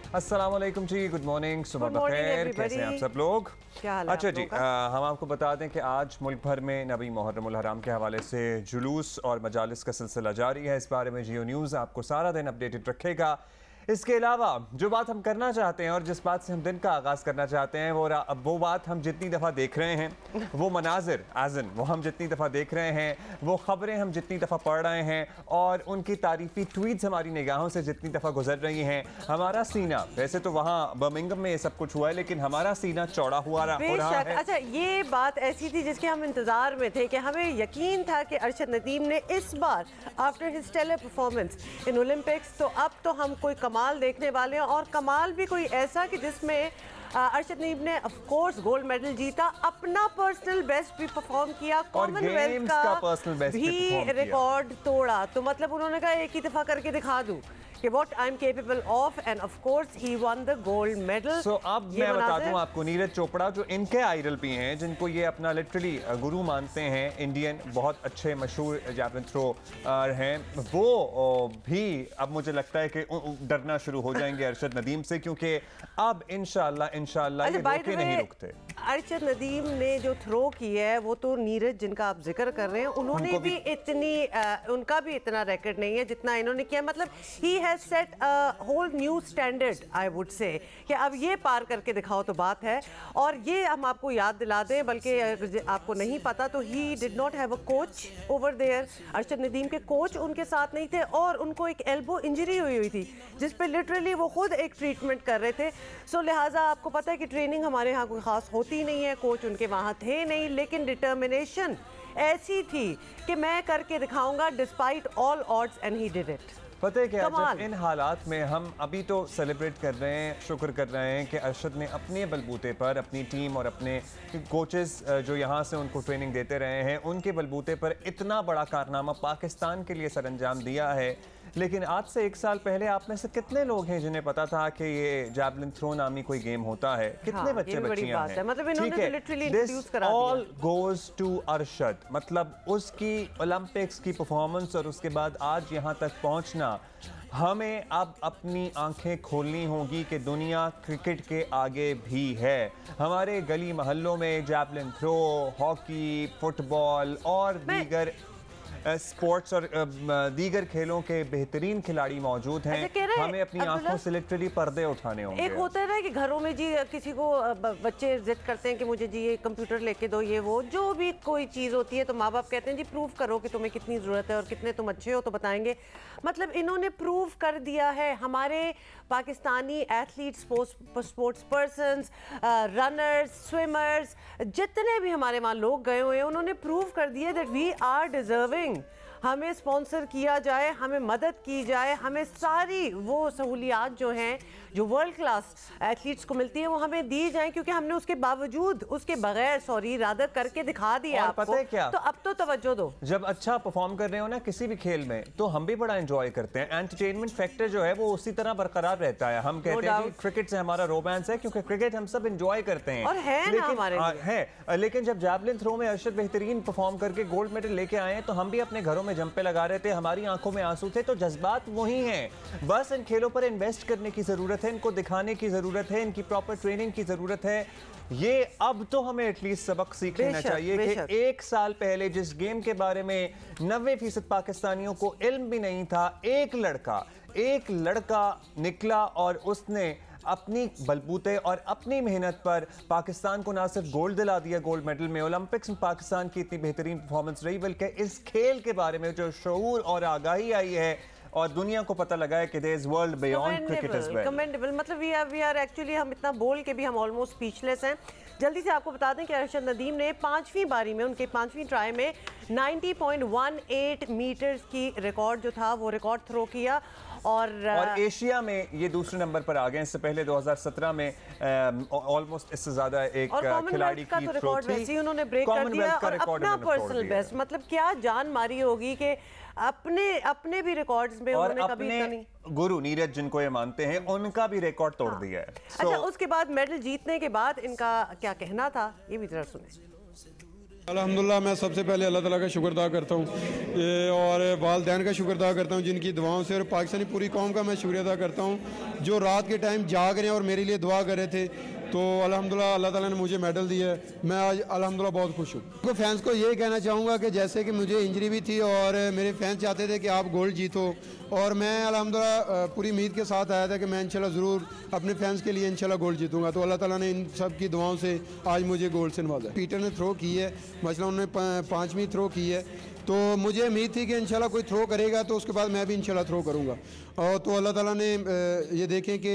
अस्सलाम वालेकुम जी, good morning, सुबह बखैर। कैसे हैं आप सब लोग? क्या हाल है? अच्छा जी, हम आपको बता दें कि आज मुल्क भर में नबी मुहर्रमुल हराम के हवाले से जुलूस और मजालिस का सिलसिला जारी है। इस बारे में जियो न्यूज़ आपको सारा दिन अपडेटेड रखेगा। इसके अलावा जो बात हम करना चाहते हैं और जिस बात से हम दिन का आगाज़ करना चाहते हैं वो बात हम जितनी दफ़ा देख रहे हैं, वो मनाजिर आज़न वो हम जितनी दफ़ा देख रहे हैं, वो ख़बरें हम जितनी दफ़ा पढ़ रहे हैं और उनकी तारीफ़ी ट्वीट्स हमारी निगाहों से जितनी दफ़ा गुजर रही हैं, हमारा सीना, वैसे तो वहाँ बर्मिंघम में ये सब कुछ हुआ है, लेकिन हमारा सीना चौड़ा हो रहा है। अच्छा, ये बात ऐसी थी जिसके हम इंतज़ार में थे कि हमें यकीन था कि अरशद नदीम ने इस बार after his stellar performance in Olympics, तो अब तो हम कोई कमाल देखने वाले हैं, और कमाल भी कोई ऐसा कि जिसमें अरशद नदीम ने ऑफ कोर्स गोल्ड मेडल जीता, अपना पर्सनल बेस्ट भी परफॉर्म किया, कॉमनवेल्थ का भी रिकॉर्ड तोड़ा। तो मतलब उन्होंने कहा एक ही दफा करके दिखा दूं कि what I'm capable of, and of course he won the gold medal. So अब मैं बता दूं आपको, नीरज चोपड़ा जो इनके आइडल भी हैं, जिनको ये अपना लिटरली गुरु मानते हैं, इंडियन बहुत अच्छे मशहूर जैवलिन थ्रो हैं, वो भी अब मुझे लगता है कि डरना शुरू हो जाएंगे अरशद नदीम से, क्योंकि अब इंशाल्लाह ये रोके नहीं रुकते। अरशद नदीम ने जो थ्रो की है वो तो नीरज जिनका आप जिक्र कर रहे हैं, उन्होंने भी इतनी उनका भी इतना रिकॉर्ड नहीं है जितना इन्होंने किया। मतलब he has set a whole new standard, I would say, कि अब ये पार करके दिखाओ तो बात है। और ये हम आपको याद दिला दें, बल्कि आपको नहीं पता तो he did not have a coach over there. Arshad Nadeem के कोच उनके साथ नहीं थे और उनको एक एल्बो इंजरी हुई थी जिस पे लिटरली वो खुद एक ट्रीटमेंट कर रहे थे। सो लिहाजा आपको पता है कि ट्रेनिंग हमारे यहाँ कोई खास होती नहीं है, कोच उनके वहाँ थे नहीं, लेकिन डिटर्मिनेशन ऐसी थी कि मैं करके दिखाऊंगा despite all odds, and he did it. पता है क्या, जब इन हालात में हम अभी तो सेलिब्रेट कर रहे हैं, शुक्र कर रहे हैं कि अरशद ने अपने बलबूते पर, अपनी टीम और अपने कोचेस जो यहाँ से उनको ट्रेनिंग देते रहे हैं, उनके बलबूते पर इतना बड़ा कारनामा पाकिस्तान के लिए सरअंजाम दिया है। लेकिन आज से 1 साल पहले आप में से कितने लोग हैं जिन्हें पता था कि ये जैवलिन थ्रो नामी कोई गेम होता है? कितने बच्चे बच्चियां हैं? मतलब इन्होंने लिटरली इंट्रोड्यूस करा दिया। ऑल गोज टू अरशद, मतलब उसकी ओलंपिक्स की परफॉर्मेंस और उसके बाद आज यहाँ तक पहुँचना। हमें अब अपनी आंखें खोलनी होंगी कि दुनिया क्रिकेट के आगे भी है। हमारे गली मोहल्लों में जैवलिन थ्रो, हॉकी, फुटबॉल और दीगर स्पोर्ट्स और दीगर खेलों के बेहतरीन खिलाड़ी मौजूद हैं। हमें अपनी आंखों से लिटरली पर्दे उठाने होंगे। एक होता है ना कि घरों में जी किसी को बच्चे जिद करते हैं कि मुझे जी ये कंप्यूटर लेके दो, ये वो जो भी कोई चीज़ होती है, तो माँ बाप कहते हैं जी प्रूव करो कि तुम्हें कितनी ज़रूरत है और कितने तुम अच्छे हो तो बताएंगे। मतलब इन्होंने प्रूव कर दिया है। हमारे Pakistani athletes, sports persons, runners, swimmers, जितने भी हमारे वहाँ लोग गए हुए हैं, उन्होंने प्रूव कर दिया दैट वी आर डिजर्विंग। हमें स्पॉन्सर किया जाए, हमें मदद की जाए, हमें सारी वो सहूलियात जो हैं, जो वर्ल्ड क्लास एथलीट्स को मिलती है, वो हमें दी जाए, क्योंकि हमने उसके बावजूद, उसके बगैर रादर करके दिखा दिया आपको। पता है क्या, तो अब तो तवज्जो दो। जब अच्छा परफॉर्म कर रहे हो ना किसी भी खेल में, तो हम भी बड़ा एंजॉय करते हैं। एंटरटेनमेंट फैक्टर जो है वो उसी तरह बरकरार रहता है। हम कहते हैं कि क्रिकेट से हमारा रोमांस है, क्योंकि क्रिकेट हम सब एंजॉय करते हैं, और है ना हमारे है। लेकिन जब जैवलिन थ्रो में अरशद बेहतरीन परफॉर्म करके गोल्ड मेडल लेके आए हैं, तो हम भी अपने घरों में जंपे लगा रहे थे, हमारी आंखों में आंसू थे। तो जज्बात वही हैं, बस इन खेलों पर इन्वेस्ट करने की जरूरत है, इनको दिखाने की जरूरत है, इनकी प्रॉपर ट्रेनिंग की जरूरत है। ये अब तो हमें एटलीस्ट सबक सीख लेना चाहिए कि 1 साल पहले जिस गेम के बारे में 90% पाकिस्तानियों को इल्म भी नहीं था, एक लड़का निकला और उसने अपनी बलबूते और अपनी मेहनत पर पाकिस्तान को ना सिर्फ गोल्ड दिला दिया गोल्ड मेडल में, ओलंपिक्स में पाकिस्तान की इतनी बेहतरीन परफॉर्मेंस रही, बल्कि इस खेल के बारे में जो शऊर और आगाही आई है और दुनिया को पता लगा है कि there is world beyond cricket as well. Commendable. मतलब वी आर एक्चुअली, हम इतना बोल के भी हम ऑलमोस्ट स्पीचलेस हैं। जल्दी से आपको बता दें कि अरशद नदीम ने 5वीं बारी में, उनके 5वीं ट्राई में 90.18 मीटर्स की रिकॉर्ड जो था वो रिकॉर्ड थ्रो किया, और एशिया में ये दूसरे नंबर पर आ गए। इससे पहले 2017 में ऑलमोस्ट इससे ज्यादा एक खिलाड़ी की तो रिकॉर्ड वैसे ही उन्होंने ब्रेक कर दिया, और अपना पर्सनल बेस्ट। मतलब क्या जान मारी होगी कि अपने भी रिकॉर्ड्स में उन्होंने कभी नहीं, गुरु नीरज जिनको ये मानते हैं, उनका भी रिकॉर्ड तोड़ दिया है। अच्छा, उसके बाद मेडल जीतने के बाद इनका क्या कहना था, ये भी जरा सुने। अल्हम्दुलिल्लाह मैं सबसे पहले अल्लाह ताला का शुक्र अदा करता हूँ और वालदैन का शुक्र अदा करता हूँ जिनकी दुआओं से, और पाकिस्तानी पूरी कौम का मैं शुक्रिया अदा करता हूँ जो रात के टाइम जाग रहे हैं और मेरे लिए दुआ कर रहे थे। तो अल्हम्दुलिल्लाह अल्लाह ताला ने मुझे मेडल दिया है, मैं आज अल्हम्दुलिल्लाह बहुत खुश हूँ। तो फैंस को ये कहना चाहूँगा कि जैसे कि मुझे इंजरी भी थी और मेरे फैंस चाहते थे कि आप गोल्ड जीतो, और मैं अल्हम्दुलिल्लाह पूरी उम्मीद के साथ आया था कि मैं इंशाल्लाह ज़रूर अपने फैंस के लिए इंशाल्लाह गोल्ड जीतूंगा। तो अल्लाह ताला ने इन सब की दुआओं से आज मुझे गोल्ड से नवाजा। पीटर ने थ्रो की है, मसला उन्होंने 5वीं थ्रो की है, तो मुझे उम्मीद थी कि इंशाल्लाह कोई थ्रो करेगा तो उसके बाद मैं भी इंशाल्लाह थ्रो करूँगा। और तो अल्लाह ताला ने ये देखें कि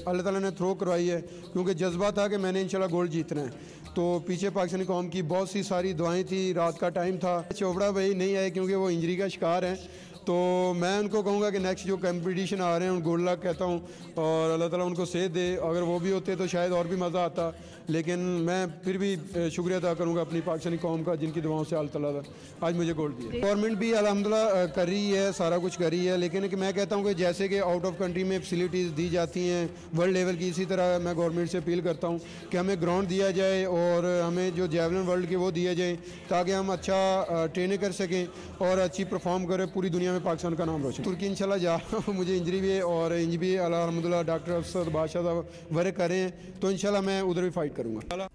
अल्लाह ताला ने थ्रो करवाई है, क्योंकि जज्बा था कि मैंने इंशाल्लाह गोल्ड जीतना है। तो पीछे पाकिस्तानी कौम की बहुत सी सारी दुआएं थी, रात का टाइम था। चोपड़ा भाई नहीं आए क्योंकि वो इंजरी का शिकार हैं, तो मैं उनको कहूँगा कि नेक्स्ट जो कंपटीशन आ रहे हैं उन गुड लक कहता हूँ, और अल्लाह ताला उनको सेहत दे। अगर वो भी होते तो शायद और भी मज़ा आता, लेकिन मैं फिर भी शुक्रिया अदा करूँगा अपनी पाकिस्तानी कौम का जिनकी दुआओं से अल्लाह ताला आज मुझे गोल्ड दिया। गवर्नमेंट भी अल्हम्दुलिल्लाह कर रही है, सारा कुछ कर रही है, लेकिन कि मैं कहता हूँ कि जैसे कि आउट ऑफ कंट्री में फैसिलिटीज़ दी जाती हैं वर्ल्ड लेवल की, इसी तरह मैं गवर्नमेंट से अपील करता हूँ कि हमें ग्राउंड दिया जाए और हमें जो जेवलिन वर्ल्ड के वो दिए जाए, ताकि हम अच्छा ट्रेनिंग कर सकें और अच्छी परफॉर्म करें, पूरी दुनिया में पाकिस्तान का नाम रोशन। तुर्की इंशाल्लाह जा रहा हूँ, मुझे इंजरी भी है और इंज भी अल्हम्दुलिल्लाह डॉक्टर अफसर बादशाह साहब वर्क कर रहे हैं, तो इंशाल्लाह मैं उधर भी फाइट करूँगा।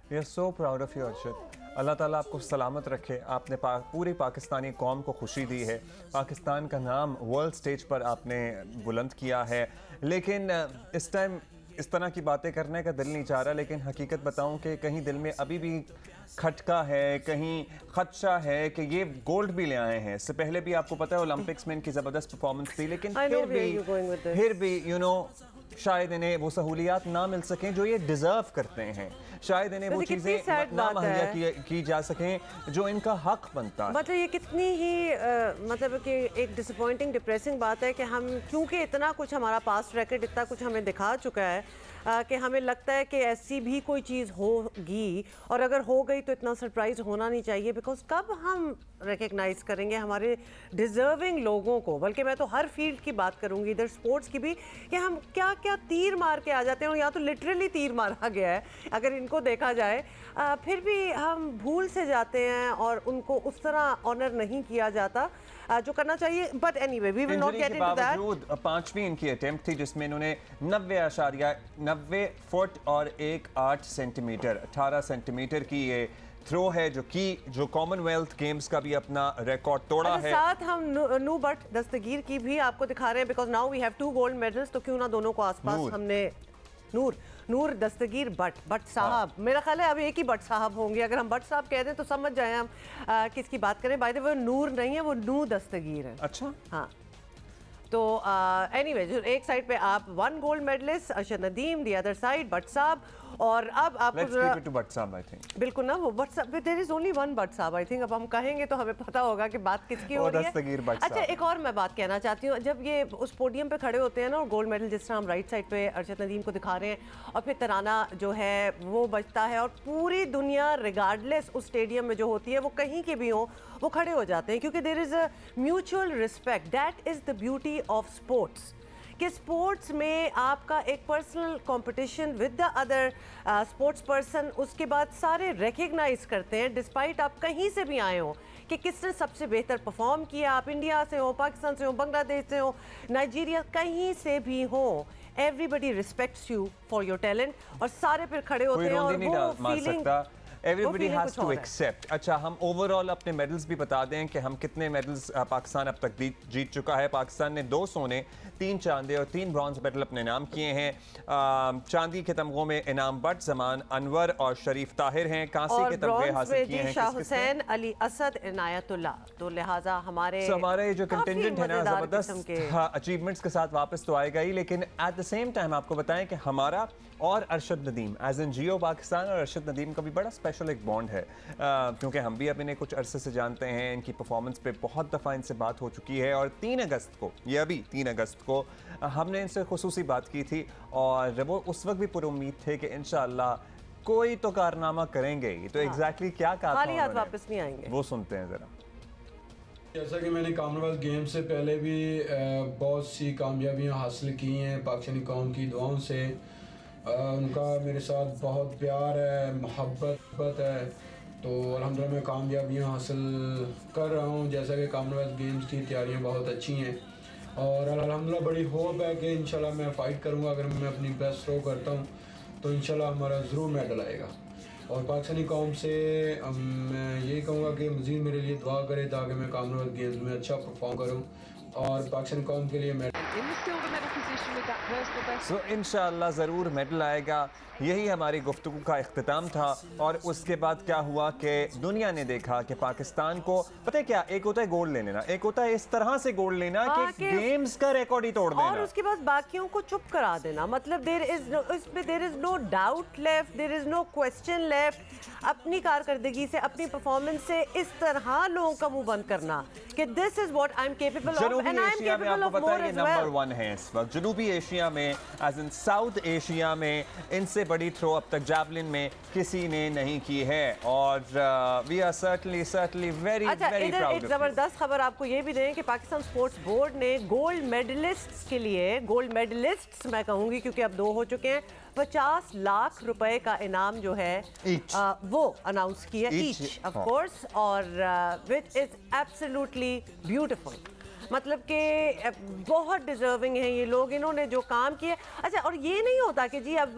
We are so proud of you Arshad. अल्लाह ताला आपको सलामत रखे। आपने पूरी पाकिस्तानी कौम को खुशी दी है, पाकिस्तान का नाम वर्ल्ड स्टेज पर आपने बुलंद किया है। लेकिन इस टाइम इस तरह की बातें करने का दिल नहीं चाह रहा, लेकिन हकीकत बताऊं कि कहीं दिल में अभी भी खटका है, कहीं खदशा है कि ये गोल्ड भी ले आए हैं। इससे पहले भी आपको पता है ओलंपिक्स में इनकी ज़बरदस्त परफॉर्मेंस थी, लेकिन फिर भी यू नो शायद इन्हें वो सहूलियात ना मिल सकें जो ये डिज़र्व करते हैं, शायद इन्हें वो चीज़ें ना मुहैया की जा सकें जो इनका हक बनता है। मतलब ये कितनी ही मतलब कि एक डिसअपॉइंटिंग डिप्रेसिंग बात है कि हम क्योंकि इतना कुछ हमारा पास्ट रैकेट इतना कुछ हमें दिखा चुका है कि हमें लगता है कि ऐसी भी कोई चीज़ होगी, और अगर हो गई तो इतना सरप्राइज होना नहीं चाहिए, बिकॉज कब हम रिकग्नाइज करेंगे हमारे डिज़र्विंग लोगों को। बल्कि मैं तो हर फील्ड की बात करूंगी, इधर स्पोर्ट्स की भी, कि हम क्या क्या तीर मार के आ जाते हैं, और यहाँ तो लिटरली तीर मारा गया है अगर इनको देखा जाए, फिर भी हम भूल से जाते हैं और उनको उस तरह ऑनर नहीं किया जाता जो करना चाहिए। But anyway we will not get into that. 5वीं इनकी अटेम्प्ट थी जिसमें इन्होंने 90 फुट और 1.8 सेंटीमीटर 18 सेंटीमीटर की ये थ्रो है जो कॉमनवेल्थ गेम्स का भी अपना रिकॉर्ड तोड़ा है। साथ हम नू बट दस्तगीर की भी आपको दिखा रहे हैं, because now we have 2 gold medals, तो क्यों ना दोनों को आसपास हमने नूर दस्तगीर बट साहब, मेरा ख्याल है अभी एक ही बट साहब होंगे। अगर हम बट साहब कह दें तो समझ जाए हम किसकी बात करें। बाय द वे वो नूर नहीं है, वो नू दस्तगीर है। अच्छा, हाँ। तो एनीवे एक साइड पे आप 1 gold medalist Arshad Nadeem, the other side Butt साहब, और अब आपको बिल्कुल ना वो बट साहब, देयर इज ओनली 1 बट साहब आई थिंक। अब हम कहेंगे तो हमें पता होगा कि बात किसकी हो रही है। अच्छा, एक और मैं बात कहना चाहती हूँ, जब ये उस पोडियम पे खड़े होते हैं ना, और गोल्ड मेडल जिस तरह हम राइट साइड पे अरशद नदीम को दिखा रहे हैं, और फिर तराना जो है वो बजता है, और पूरी दुनिया रिगार्डलेस उस स्टेडियम में जो होती है, वो कहीं के भी हो, वो खड़े हो जाते हैं, क्योंकि there is a mutual respect. That is the beauty of sports, कि स्पोर्ट्स में आपका एक personal competition with the other sports person, उसके बाद सारे रिकग्नाइज करते हैं डिस्पाइट आप कहीं से भी आए हो, कि किसने सबसे बेहतर परफॉर्म किया। आप इंडिया से हो, पाकिस्तान से हो, बांग्लादेश से हो, नाइजीरिया, कहीं से भी हो, everybody respects you for your talent, और सारे फिर खड़े होते हैं और वो feeling Everybody has to accept। अच्छा, हम ओवरऑल अपने मेडल्स भी बता दें कि हम कितने मेडल्स पाकिस्तान अब तक जीत चुका है। पाकिस्तान ने 2 सोने, 3 चांदी और 3 ब्रॉन्ज मेडल अपने नाम किए हैं। चांदी के तमगों में इनाम बट, जमान अनवर और शरीफ ताहिर हैं। कांसी के तमगे हासिल किए हैं शाह हुसैन, अली असद, इनायतुल्लाह। तो लिहाजा हमारे जो कंटिंजेंट है ना, जबरदस्त अचीवमेंट्स के साथ वापस तो आएगा ही, लेकिन एट द सेम टाइम आपको बताएं कि हमारा और अरशद नदीम एज एन जियो पाकिस्तान और अरशद नदीम का भी बड़ा स्पेशल एक बॉन्ड है, क्योंकि हम भी अब इन्हें कुछ अरसे से जानते हैं। इनकी परफॉर्मेंस पे बहुत दफ़ा इनसे बात हो चुकी है, और 3 अगस्त को, ये अभी 3 अगस्त को हमने इनसे खुसूसी बात की थी, और वो उस वक्त भी पुरुम्मीद थे कि इंशाअल्लाह कोई तो कारनामा करेंगे ही। तो एग्जैक्टली क्या कारनामा वापस नहीं आएंगे, वो सुनते हैं ज़रा। जैसा कि मैंने कॉमनवेल्थ गेम से पहले भी बहुत सी कामयाबियाँ हासिल की हैं पाकिस्तानी कौम की दुआओं से। उनका मेरे साथ बहुत प्यार है, मोहब्बत है, तो अल्हम्दुलिल्लाह मैं कामयाबियाँ हासिल कर रहा हूँ। जैसा कि कॉमनवेल्थ गेम्स की तैयारियाँ बहुत अच्छी हैं और अल्हम्दुलिल्लाह बड़ी होप है कि इंशाल्लाह मैं फ़ाइट करूँगा। अगर मैं अपनी बेस्ट थ्रो करता हूँ तो इंशाल्लाह हमारा ज़रूर मेडल आएगा। और पाकिस्तानी कौम से मैं यही कहूँगा कि मज़ीद मेरे लिए दुआ करें ताकि मैं कॉमनवेल्थ गेम्स में अच्छा परफॉर्म करूँ और पाकिस्तानी कौम के लिए सो इंशाअल्लाह ज़रूर मेडल आएगा। यही हमारी गुफ्तगू का इख्तिताम था। और उसके बाद क्या हुआ कि दुनिया ने देखा कि पाकिस्तान को पता है क्या, एक होता है गोल्ड ले लेना, एक होता है इस तरह से गोल्ड लेना कि गेम्स का रिकॉर्ड ही तोड़ देना और उसके बाद बाकियों को चुप करा देना। मतलब there is no doubt left, there is no question left. अपनी कारकर्दगी से, अपनी परफॉर्मेंस से इस तरह लोगों का मुंह बंद करना कि this is what I am capable of and I am capable of more as well. Number 1 है इस वक्त जनूबी एशिया में, एज इन साउथ एशिया में। इनसे बड़ी थ्रो अब तक जैवलिन में किसी ने नहीं की है और we are certainly very very proud. एक जबरदस्त खबर आपको ये भी दें कि पाकिस्तान स्पोर्ट्स बोर्ड ने गोल्ड मेडलिस्ट्स के लिए, गोल्ड मेडलिस्ट्स मैं कहूंगी क्योंकि अब 2 हो चुके हैं, 50 लाख रुपए का इनाम जो है वो अनाउंस किया ईच ऑफ कोर्स, और विच इज एब्सोल्युटली ब्यूटीफुल। मतलब कि बहुत डिजर्विंग हैं ये लोग, इन्होंने जो काम किए। अच्छा, और ये नहीं होता कि जी अब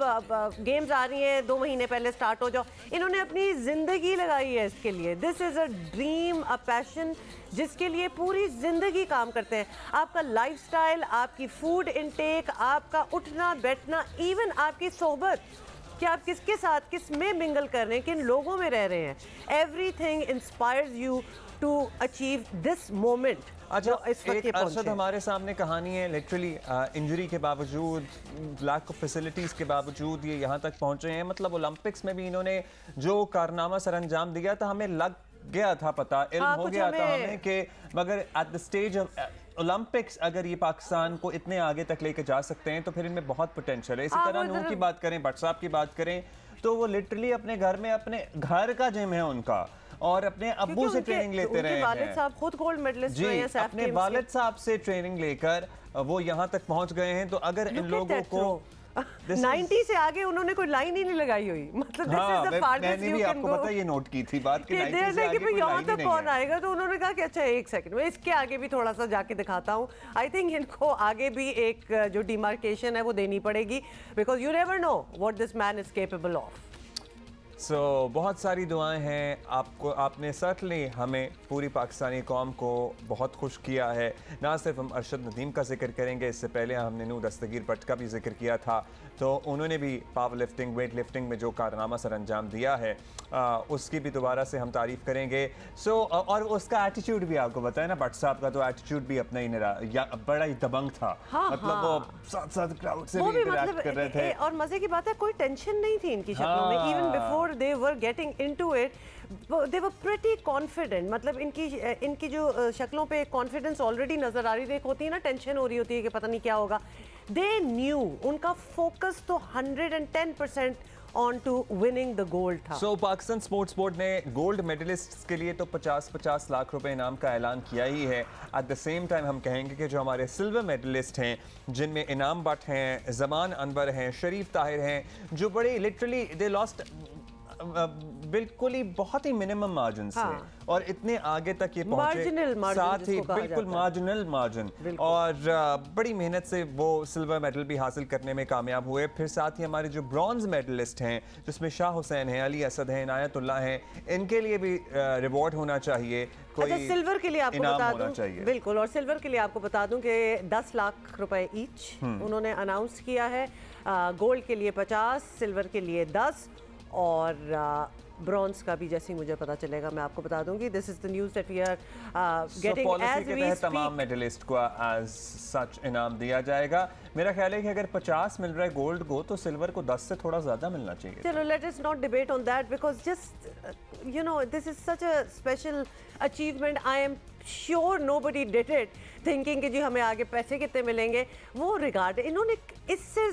गेम्स आ रही हैं 2 महीने पहले स्टार्ट हो जाओ, इन्होंने अपनी ज़िंदगी लगाई है इसके लिए। This is a dream, a passion जिसके लिए पूरी ज़िंदगी काम करते हैं। आपका लाइफस्टाइल, आपकी फूड इनटेक, आपका उठना बैठना, इवन आपकी सोहबत कि आप किसके साथ किस में मिंगल कर रहे हैं, किन लोगों में रह रहे हैं, everything inspires you to achieve this moment. अच्छा, एक अरशद हमारे सामने कहानी है। लिटरली इंजरी के बावजूद, लैक ऑफ फैसिलिटीज़ के बावजूद ये यहाँ तक पहुँचे हैं। मतलब ओलंपिक्स में भी इन्होंने जो कारनामा सर अंजाम दिया था, हमें लग गया था पता, इल्म हो गया था हमें कि मगर at the stage of Olympics अगर ये पाकिस्तान को इतने आगे तक लेके जा सकते हैं तो फिर इनमें बहुत पोटेंशियल है। इसी तरह नूह की बात करें, भट्ट साहब की बात करें, तो वो लिटरली अपने घर में, अपने घर का जिम है उनका और अपने अब्बू से ट्रेनिंग लेते रहे हैं। वालिद साहब खुद गोल्ड मेडलिस्ट रहे हैं, अपने वालिद साहब से ट्रेनिंग लेकर वो यहाँ तक पहुँच गए हैं। तो अगर इन लोगों को 90 से आगे उन्होंने कोई लाइन ही नहीं लगाई हुई। मतलब मैंने भी आपको पता ये नोट की थी बात कि 90 से आगे कोई यहाँ तक कौन आएगा, तो उन्होंने कहा कि अच्छा एक सेकंड में इसके आगे भी थोड़ा सा जाके दिखाता हूँ। आई थिंक इनको आगे भी एक जो डिमार्केशन है वो देनी पड़ेगी, because you never know what this man is capable of. So बहुत सारी दुआएं हैं आपको। आपने सर्टनली हमें, पूरी पाकिस्तानी कौम को बहुत खुश किया है। ना सिर्फ हम अरशद नदीम का जिक्र करेंगे, इससे पहले हमने नूह दस्तगीर भट्ट का भी जिक्र किया था, तो उन्होंने भी पावर लिफ्टिंग, वेट लिफ्टिंग में जो कारनामा सर अंजाम दिया है उसकी भी दोबारा से हम तारीफ़ करेंगे। और उसका एटीट्यूड भी आपको बताया ना, भट्ट साहब का तो एटीट्यूड भी अपना ही बड़ा ही दबंग था। मतलब वो साथ साथ क्राउड से भी इंटरैक्ट कर रहे थे और मजे की बात है कोई टेंशन नहीं थी इनकी शक्लों में। Even before they were getting into it, they were pretty confident। मतलब इनकी जो शक्लों पे कॉन्फिडेंस ऑलरेडी नजर आ रही थी। एक होती है ना टेंशन हो रही होती है कि पता नहीं क्या होगा। They knew, उनका फोकस तो 110% on to winning the gold था। So पाकिस्तान स्पोर्ट्स बोर्ड ने गोल्ड मेडलिस्ट के लिए तो 50-50 लाख रुपए इनाम का ऐलान किया ही है। एट द सेम टाइम हम कहेंगे कि जो हमारे सिल्वर मेडलिस्ट हैं, जिनमें इनाम भट्ट हैं, जमान अनवर हैं, शरीफ ताहिर हैं, जो बड़े लिटरली दे लॉस्ट बिल्कुल ही बहुत ही मिनिमम मार्जिन से और इतने आगे तक ये पहुंचे, साथ ही बिल्कुल मार्जिनल मार्जिन, और बड़ी मेहनत से वो सिल्वर मेडल भी हासिल करने में कामयाब हुए। फिर साथ ही हमारे जो ब्रॉन्ज मेडलिस्ट हैं, जिसमें शाह हुसैन हैं, अली असद हैं, इनायतुल्लाह हैं, इनके लिए भी रिवॉर्ड होना चाहिए। अच्छा, सिल्वर के लिए आपको बता दूं, बिल्कुल, और सिल्वर के लिए आपको बता दूं कि 10 लाख रुपए ईच उन्होंने अनाउंस किया है। गोल्ड के लिए 50, सिल्वर के लिए 10 और ब्रॉन्ज का भी जैसे ही मुझे पता चलेगा मैं आपको बता दूंगी। This is the news that we are getting as we speak. तमाम मेडलिस्ट को एज सच इनाम दिया जाएगा। मेरा ख्याल है कि अगर 50 मिल रहा है गोल्ड को, तो सिल्वर को 10 से थोड़ा ज्यादा मिलना चाहिए। चलो, let us not debate on that because just you know this is such a special achievement. I am sure nobody did it thinking कि जी हमें आगे पैसे कितने मिलेंगे। वो रिगार्ड इन्होंने इससे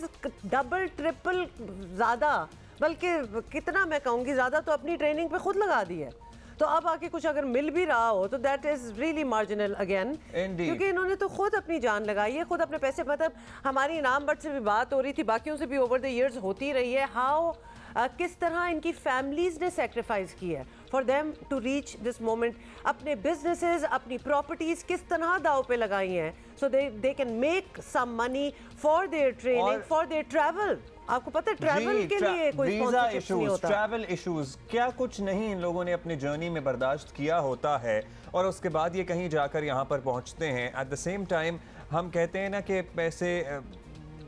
डबल ट्रिपल ज़्यादा, बल्कि कितना मैं कहूँगी ज़्यादा तो अपनी ट्रेनिंग पे खुद लगा दी है। तो अब आके कुछ अगर मिल भी रहा हो तो that is really marginal again, क्योंकि इन्होंने तो खुद अपनी जान लगाई है, खुद अपने पैसे। मतलब हमारी इनाम भट्ट से भी बात हो रही थी, बाकियों से भी ओवर द ईयर्स होती रही है। हाउ किस तरह इनकी फैमिलीज ने सेक्रीफाइस की है for them to reach this moment, अपने बिजनेसेस, अपनी प्रॉपर्टीज किस तरह दाव पे लगाई हैं so they can make some money for their training, for their travel. आपको पता है ट्रैवल के लिए कोई वीजा इश्यूज, ट्रैवल इश्यूज, क्या कुछ नहीं इन लोगों ने अपनी जर्नी में बर्दाश्त किया होता है और उसके बाद ये कहीं जाकर यहाँ पर पहुँचते हैं। एट द सेम टाइम हम कहते हैं ना कि पैसे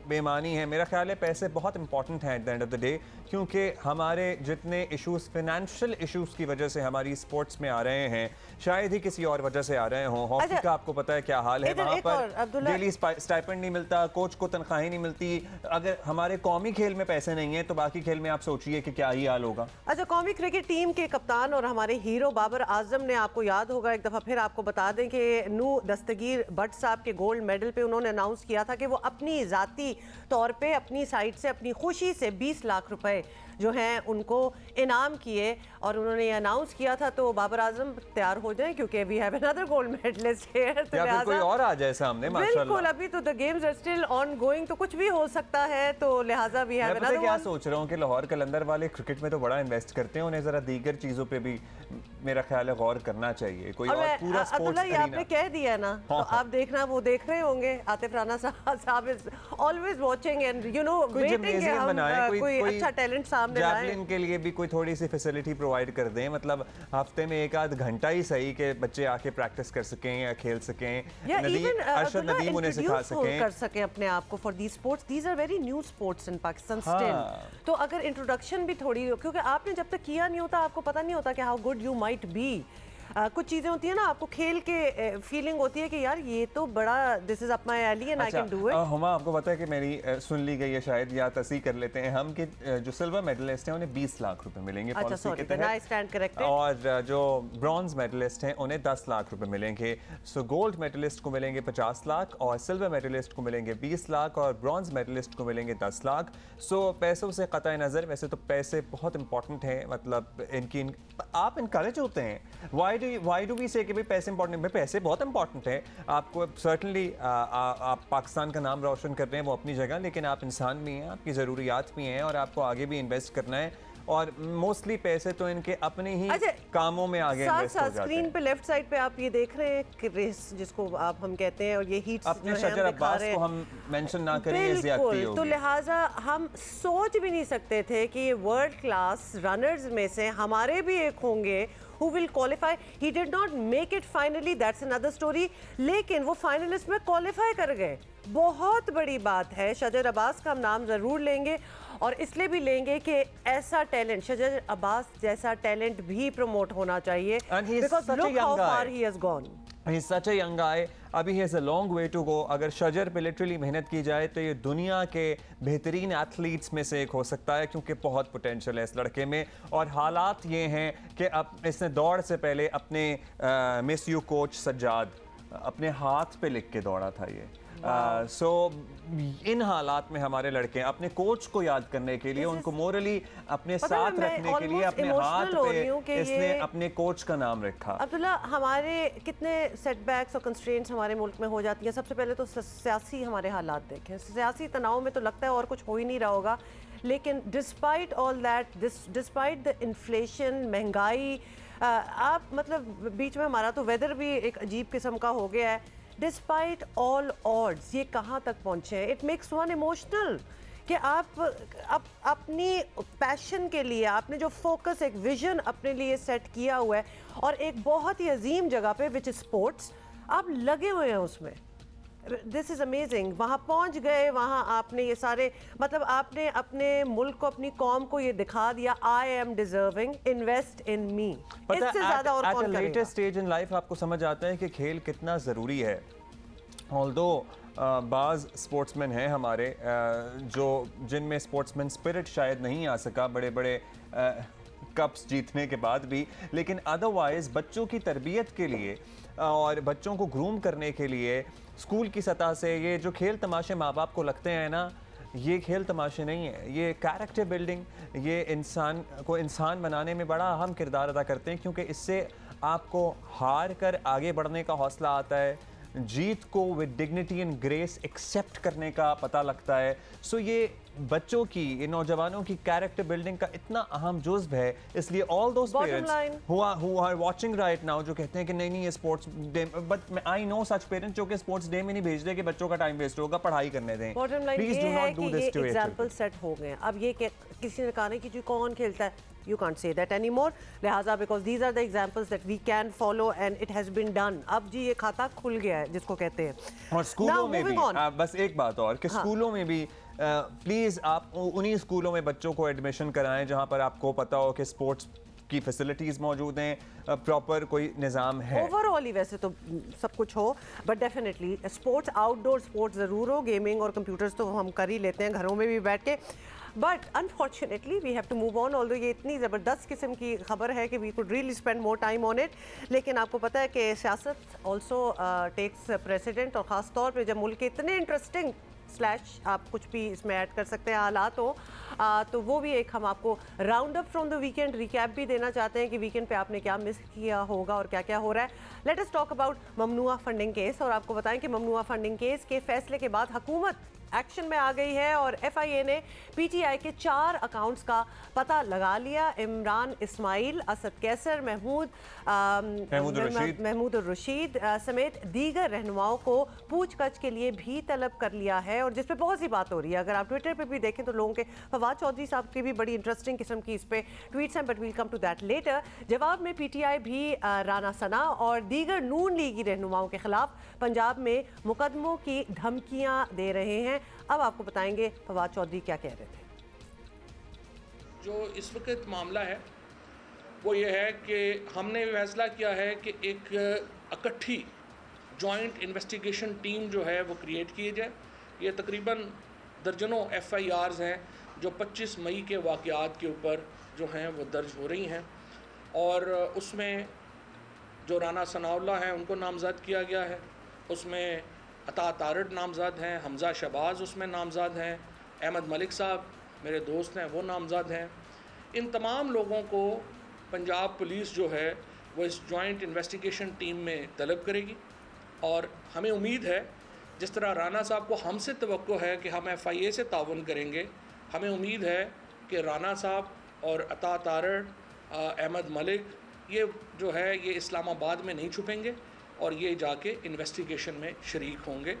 बेमानी है, मेरा ख्याल है पैसे बहुत इंपॉर्टेंट हैं at the end of the day, क्योंकि हमारे जितने इश्यूज फाइनेंशियल इश्यूज की वजह से हमारी स्पोर्ट्स में आ रहे हैं, शायद ही किसी और वजह से आ रहे हों। हॉकी का आपको पता है क्या हाल है, वहाँ पर डेली स्टाइपेंड नहीं मिलता, कोच को तनख्वाही नहीं मिलती। अगर हमारे कौमी खेल में पैसे नहीं है तो बाकी खेल में आप सोचिए कि क्या ही हाल होगा। अच्छा, कौमी क्रिकेट टीम के कप्तान और हमारे हीरो बाबर आजम ने, आपको याद होगा एक दफ़ा फिर आपको बता दें कि नू दस्तगीर भट्ट साहब के गोल्ड मेडल पे उन्होंने अनाउंस किया था कि वो अपनी ज़ाती तौर पे अपनी साइड से अपनी खुशी से 20 लाख रुपए जो हैं उनको इनाम किए और उन्होंने ये अनाउंस किया था। तो बाबर आजम तैयार हो जाएं क्योंकि we have another gold medalist here, तो या फिर कोई और आ जाए सामने। बिल्कुल, अभी तो the games are still ongoing, तो कुछ भी हो सकता है, तो लिहाजा वी हैव अनदर। क्या सोच रहा हूँ कि लाहौर कलंदर वाले क्रिकेट में तो बड़ा इन्वेस्ट करते हैं, उन्हें जरा दीगर चीजों पे भी मेरा ख्याल है गौर करना चाहिए। कोई और पूरा स्पोर्ट्स एरिना आपने कह दिया ना, तो आप देखना, वो देख रहे होंगे। आतिफ राना साहब is always watching and you know waiting कि हम कोई अच्छा टैलेंट सामने लाएं। जैवलिन के लिए भी कोई थोड़ी सी फैसिलिटी प्रोवाइड कर दें, मतलब हफ्ते में एक आध घंटा ही सही के बच्चे आके प्रैक्टिस कर सकें या खेल सकें, अरशद नदीम उन्हें सिखा सकें, कर सकें अपने आप को for these sports. These are very new sports in Pakistan still. तो अगर इंट्रोडक्शन भी थोड़ी, क्योंकि आपने जब तक किया नहीं होता आपको पता नहीं होता कि how good you might be. कुछ चीजें होती है ना, आपको खेल के फीलिंग होती है कि यार ये तो बड़ा, this is up my alley and I can do it. Huma, आपको पता है कि मेरी सुन ली गई है शायद, या तस्दीक कर लेते हैं हम कि जो सिल्वर मेडलिस्ट हैं उन्हें 20 लाख रुपए मिलेंगे पॉलिसी के तहत, और जो ब्रॉन्ज मेडलिस्ट हैं उन्हें 10 लाख रुपए मिलेंगे। सो गोल्ड मेडलिस्ट को मिलेंगे 50 लाख और सिल्वर मेडलिस्ट को मिलेंगे 20 लाख और ब्रॉन्ज मेडलिस्ट को मिलेंगे 10 लाख। सो पैसों से कतई नज़र, वैसे तो पैसे बहुत इंपॉर्टेंट हैं, मतलब इनकी आप इनकरेज होते हैं। वाई डू वी से कि भाई पैसे इंपॉर्टेंट है? पैसे बहुत इंपॉर्टेंट है, आपको सर्टनली आप पाकिस्तान का नाम रोशन कर रहे हैं, वो अपनी जगह, लेकिन आप इंसान भी हैं, आपकी ज़रूरियात भी हैं और आपको आगे भी इन्वेस्ट करना है। और मोस्टली पैसे तो इनके अपने ही कामों में आगे इन्वेस्ट हो जाते हैं। स्क्रीन पे लेफ्ट साइड पे आप ये देख रहे हैं कि रेस जिसको आप हम कहते हैं, और ये हीट अपने शजर अब्बास को हम मेंशन ना करें, ये ज़्यादती होगी। तो लिहाजा हम सोच भी नहीं सकते थे कि ये वर्ल्ड क्लास रनर्स में से हमारे भी एक होंगे who will qualify. He did not make it finally, that's another story, लेकिन वो फाइनलिस्ट में क्वालिफाई कर गए। बहुत बड़ी बात है। शजर अब्बास का हम नाम ज़रूर लेंगे और इसलिए भी लेंगे कि ऐसा टैलेंट, शजर अब्बास जैसा टैलेंट भी प्रमोट होना चाहिए, because look how far he has gone. He's such a young guy. अभी he has a long way to go. अगर शजर पे लिटरली मेहनत की जाए तो ये दुनिया के बेहतरीन एथलीट्स में से एक हो सकता है, क्योंकि बहुत पोटेंशियल है इस लड़के में। और हालात ये हैं कि अब इसने दौड़ से पहले अपने मिस यू कोच सज्जाद अपने हाथ पे लिख के दौड़ा था ये। सो इन हालात में हमारे लड़के अपने कोच को याद करने के लिए, उनको मोरली अपने साथ रखने के लिए अपने हाथ पे इसने अपने कोच का नाम रखा। अब्दुल्ला, हमारे कितने सेटबैक्स और कंस्ट्रेंट्स हमारे मुल्क में हो जाती हैं। सबसे पहले तो सियासी हमारे हालात देखें। सियासी तनाव में तो लगता है और कुछ हो ही नहीं रहा होगा, लेकिन despite all that, despite the inflation, महंगाई, आप मतलब बीच में हमारा तो वेदर भी एक अजीब किस्म का हो गया है। डिस्पाइट ऑल ऑड्स ये कहाँ तक पहुँचे हैं। इट मेक्स वन इमोशनल कि आप अपनी पैशन के लिए आपने जो फोकस, एक विजन अपने लिए सेट किया हुआ है और एक बहुत ही अजीम जगह पे विच इज स्पोर्ट्स, आप लगे हुए हैं उसमें। This is amazing. वहाँ पहुँच गए, वहाँ आपने ये सारे, मतलब आपने अपने मुल्क को, अपनी कौम को ये दिखा दिया, I am deserving, invest in me. इससे ज़्यादा और कौन करेगा? लेटेस्ट स्टेज इन लाइफ आपको समझ आता है कि खेल कितना ज़रूरी है। ऑल्दो बाज़ स्पोर्ट्समैन हैं हमारे जो जिनमें स्पोर्ट्समैन स्पिरिट शायद नहीं आ सका बड़े बड़े कप्स जीतने के बाद भी, लेकिन अदरवाइज़ बच्चों की तरबियत के लिए और बच्चों को ग्रूम करने के लिए स्कूल की सतह से ये जो खेल तमाशे माँ बाप को लगते हैं ना, ये खेल तमाशे नहीं है, ये कैरेक्टर बिल्डिंग, ये इंसान को इंसान बनाने में बड़ा अहम किरदार अदा करते हैं, क्योंकि इससे आपको हार कर आगे बढ़ने का हौसला आता है, जीत को with dignity and grace accept करने का पता लगता है। सो ये बच्चों की, इन नौजवानों की कैरेक्टर बिल्डिंग का इतना अहम जुज़्व है, इसलिए all those parents who are watching right now जो कहते हैं कि नहीं ये sports day, but I know such parents जो कि स्पोर्ट्स डे में नहीं भेज रहे कि बच्चों का टाइम वेस्ट होगा, पढ़ाई करने दें। Please do not do this two example set हो गए। अब ये किसी ने कहा कि जो कौन खेलता है, you can't say that anymore, लिहाजा because these are the examples that we can follow and it has been done। अब जी ये खाता खुल गया है जिसको कहते हैं। और स्कूलों में भी बस एक बात और कि स्कूलों में भी प्लीज आप उन्हीं स्कूलों में बच्चों को एडमिशन कराएं जहां पर आपको पता हो कि स्पोर्ट्स की फैसिलिटीज मौजूद हैं, प्रॉपर कोई निज़ाम है। ओवरऑल ही वैसे तो सब कुछ हो, but definitely sports, outdoor sports ज़रूर हो। गेमिंग और कंप्यूटर्स तो हम कर ही लेते हैं घरों में भी बैठ के, but unfortunately we have to move on. Although ये इतनी ज़बरदस्त किस्म की खबर है कि we could really spend more time on it, लेकिन आपको पता है कि सियासत ऑल्सो टेक्स प्रेसिडेंट, और ख़ास तौर पे जब मुल्क के इतने इंटरेस्टिंग स्लैश आप कुछ भी इसमें ऐड कर सकते हैं हालात हो, तो वो भी एक हम आपको round up from the weekend recap भी देना चाहते हैं कि वीकेंड पे आपने क्या मिस किया होगा और क्या क्या हो रहा है। लेट अस टॉक अबाउट ममनुआ फंडिंग केस, और आपको बताएं कि ममनुआ फंडिंग केस के फैसले के बाद हुकूमत एक्शन में आ गई है और FIA ने PTI के 4 अकाउंट्स का पता लगा लिया। इमरान इस्माइल, असद कैसर, महमूद रशीद समेत दीगर रहनुमाओं को पूछताछ के लिए भी तलब कर लिया है, और जिस पे बहुत सी बात हो रही है। अगर आप ट्विटर पे भी देखें तो लोगों के, फवाद चौधरी साहब की भी बड़ी इंटरेस्टिंग किस्म की इस पे ट्वीट्स हैं, but we'll come to that later. जवाब में PTI भी राना सना और दीगर नून लीगी रहनुमाओं के खिलाफ पंजाब में मुकदमों की धमकियां दे रहे हैं। अब आपको बताएंगे फवाद चौधरी क्या कह रहे थे। जो इस वक्त मामला है वो ये है कि हमने फैसला किया है कि एक इकट्ठी जॉइंट इन्वेस्टिगेशन टीम जो है वो क्रिएट की जाए। ये तकरीबन दर्जनों FIRs हैं जो 25 मई के वाक़यात के ऊपर जो हैं वो दर्ज हो रही हैं, और उसमें जो राना सनाउल्लाह हैं उनको नामज़द किया गया है, उसमें अता तारड़ नामज़द हैं, हमज़ा शहबाज उसमें नामज़द हैं, अहमद मलिक साहब मेरे दोस्त हैं वो नामज़द हैं। इन तमाम लोगों को पंजाब पुलिस जो है वो इस जॉइंट इन्वेस्टिगेशन टीम में तलब करेगी, और हमें उम्मीद है जिस तरह राना साहब को हमसे तवक्को है कि हम FIA से ताउन करेंगे, हमें उम्मीद है कि राना साहब और अता तारड़, अहमद मलिक, ये जो है ये इस्लामाबाद में नहीं छुपेंगे और ये जाके इन्वेस्टिगेशन में शरीक होंगे।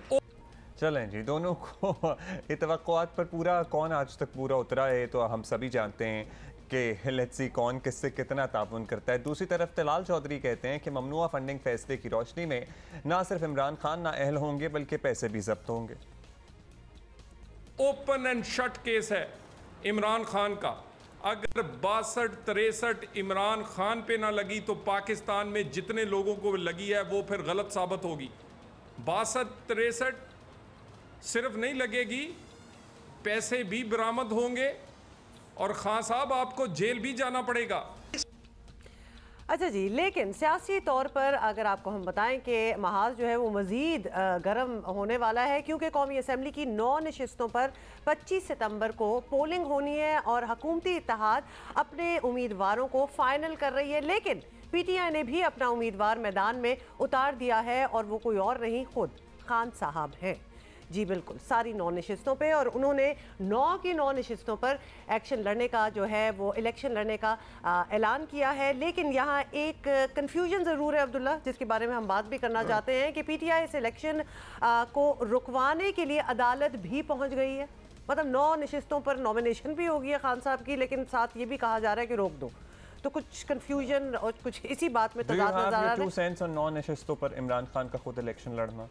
चलें जी, दोनों को ये तवक्कुआत पर पूरा कौन आज तक पूरा उतरा है तो हम सभी जानते हैं कि लेट्स सी कौन किससे कितना ताउन करता है। दूसरी तरफ तलाल चौधरी कहते हैं कि ममनुआ फंडिंग फैसले की रोशनी में ना सिर्फ इमरान खान नाअहल होंगे बल्कि पैसे भी जब्त होंगे। ओपन एंड शट केस है इमरान खान का। अगर 62-63 इमरान खान पे ना लगी तो पाकिस्तान में जितने लोगों को लगी है वो फिर गलत साबित होगी। 62-63 सिर्फ नहीं लगेगी, पैसे भी बरामद होंगे और खान साहब आपको जेल भी जाना पड़ेगा। अच्छा जी, लेकिन सियासी तौर पर अगर आपको हम बताएं कि महाज जो है वो मज़ीद गर्म होने वाला है, क्योंकि कौमी असम्बली की 9 नशिस्तों पर 25 सितंबर को पोलिंग होनी है और हुकूमती इत्तेहाद अपने उम्मीदवारों को फाइनल कर रही है। लेकिन PTI ने भी अपना उम्मीदवार मैदान में उतार दिया है, और वो कोई और नहीं, खुद खान साहब हैं। जी बिल्कुल, सारी 9 नशिस्तों पे, और उन्होंने 9 की 9 नशिस्तों पर एक्शन लड़ने का जो है वो इलेक्शन लड़ने का ऐलान किया है। लेकिन यहाँ एक कंफ्यूजन ज़रूर है अब्दुल्ला, जिसके बारे में हम बात भी करना चाहते हैं कि PTI इस इलेक्शन को रुकवाने के लिए अदालत भी पहुँच गई है। मतलब 9 नशिस्तों पर नॉमिनेशन भी होगी है खान साहब की, लेकिन साथ ये भी कहा जा रहा है कि रोक दो। तो कुछ कंफ्यूजन और कुछ इसी बात में तजाद नजर आ रहा है। 2 सेंस और 9 नशिस्तों पर इमरान खान का खुद इलेक्शन लड़ना,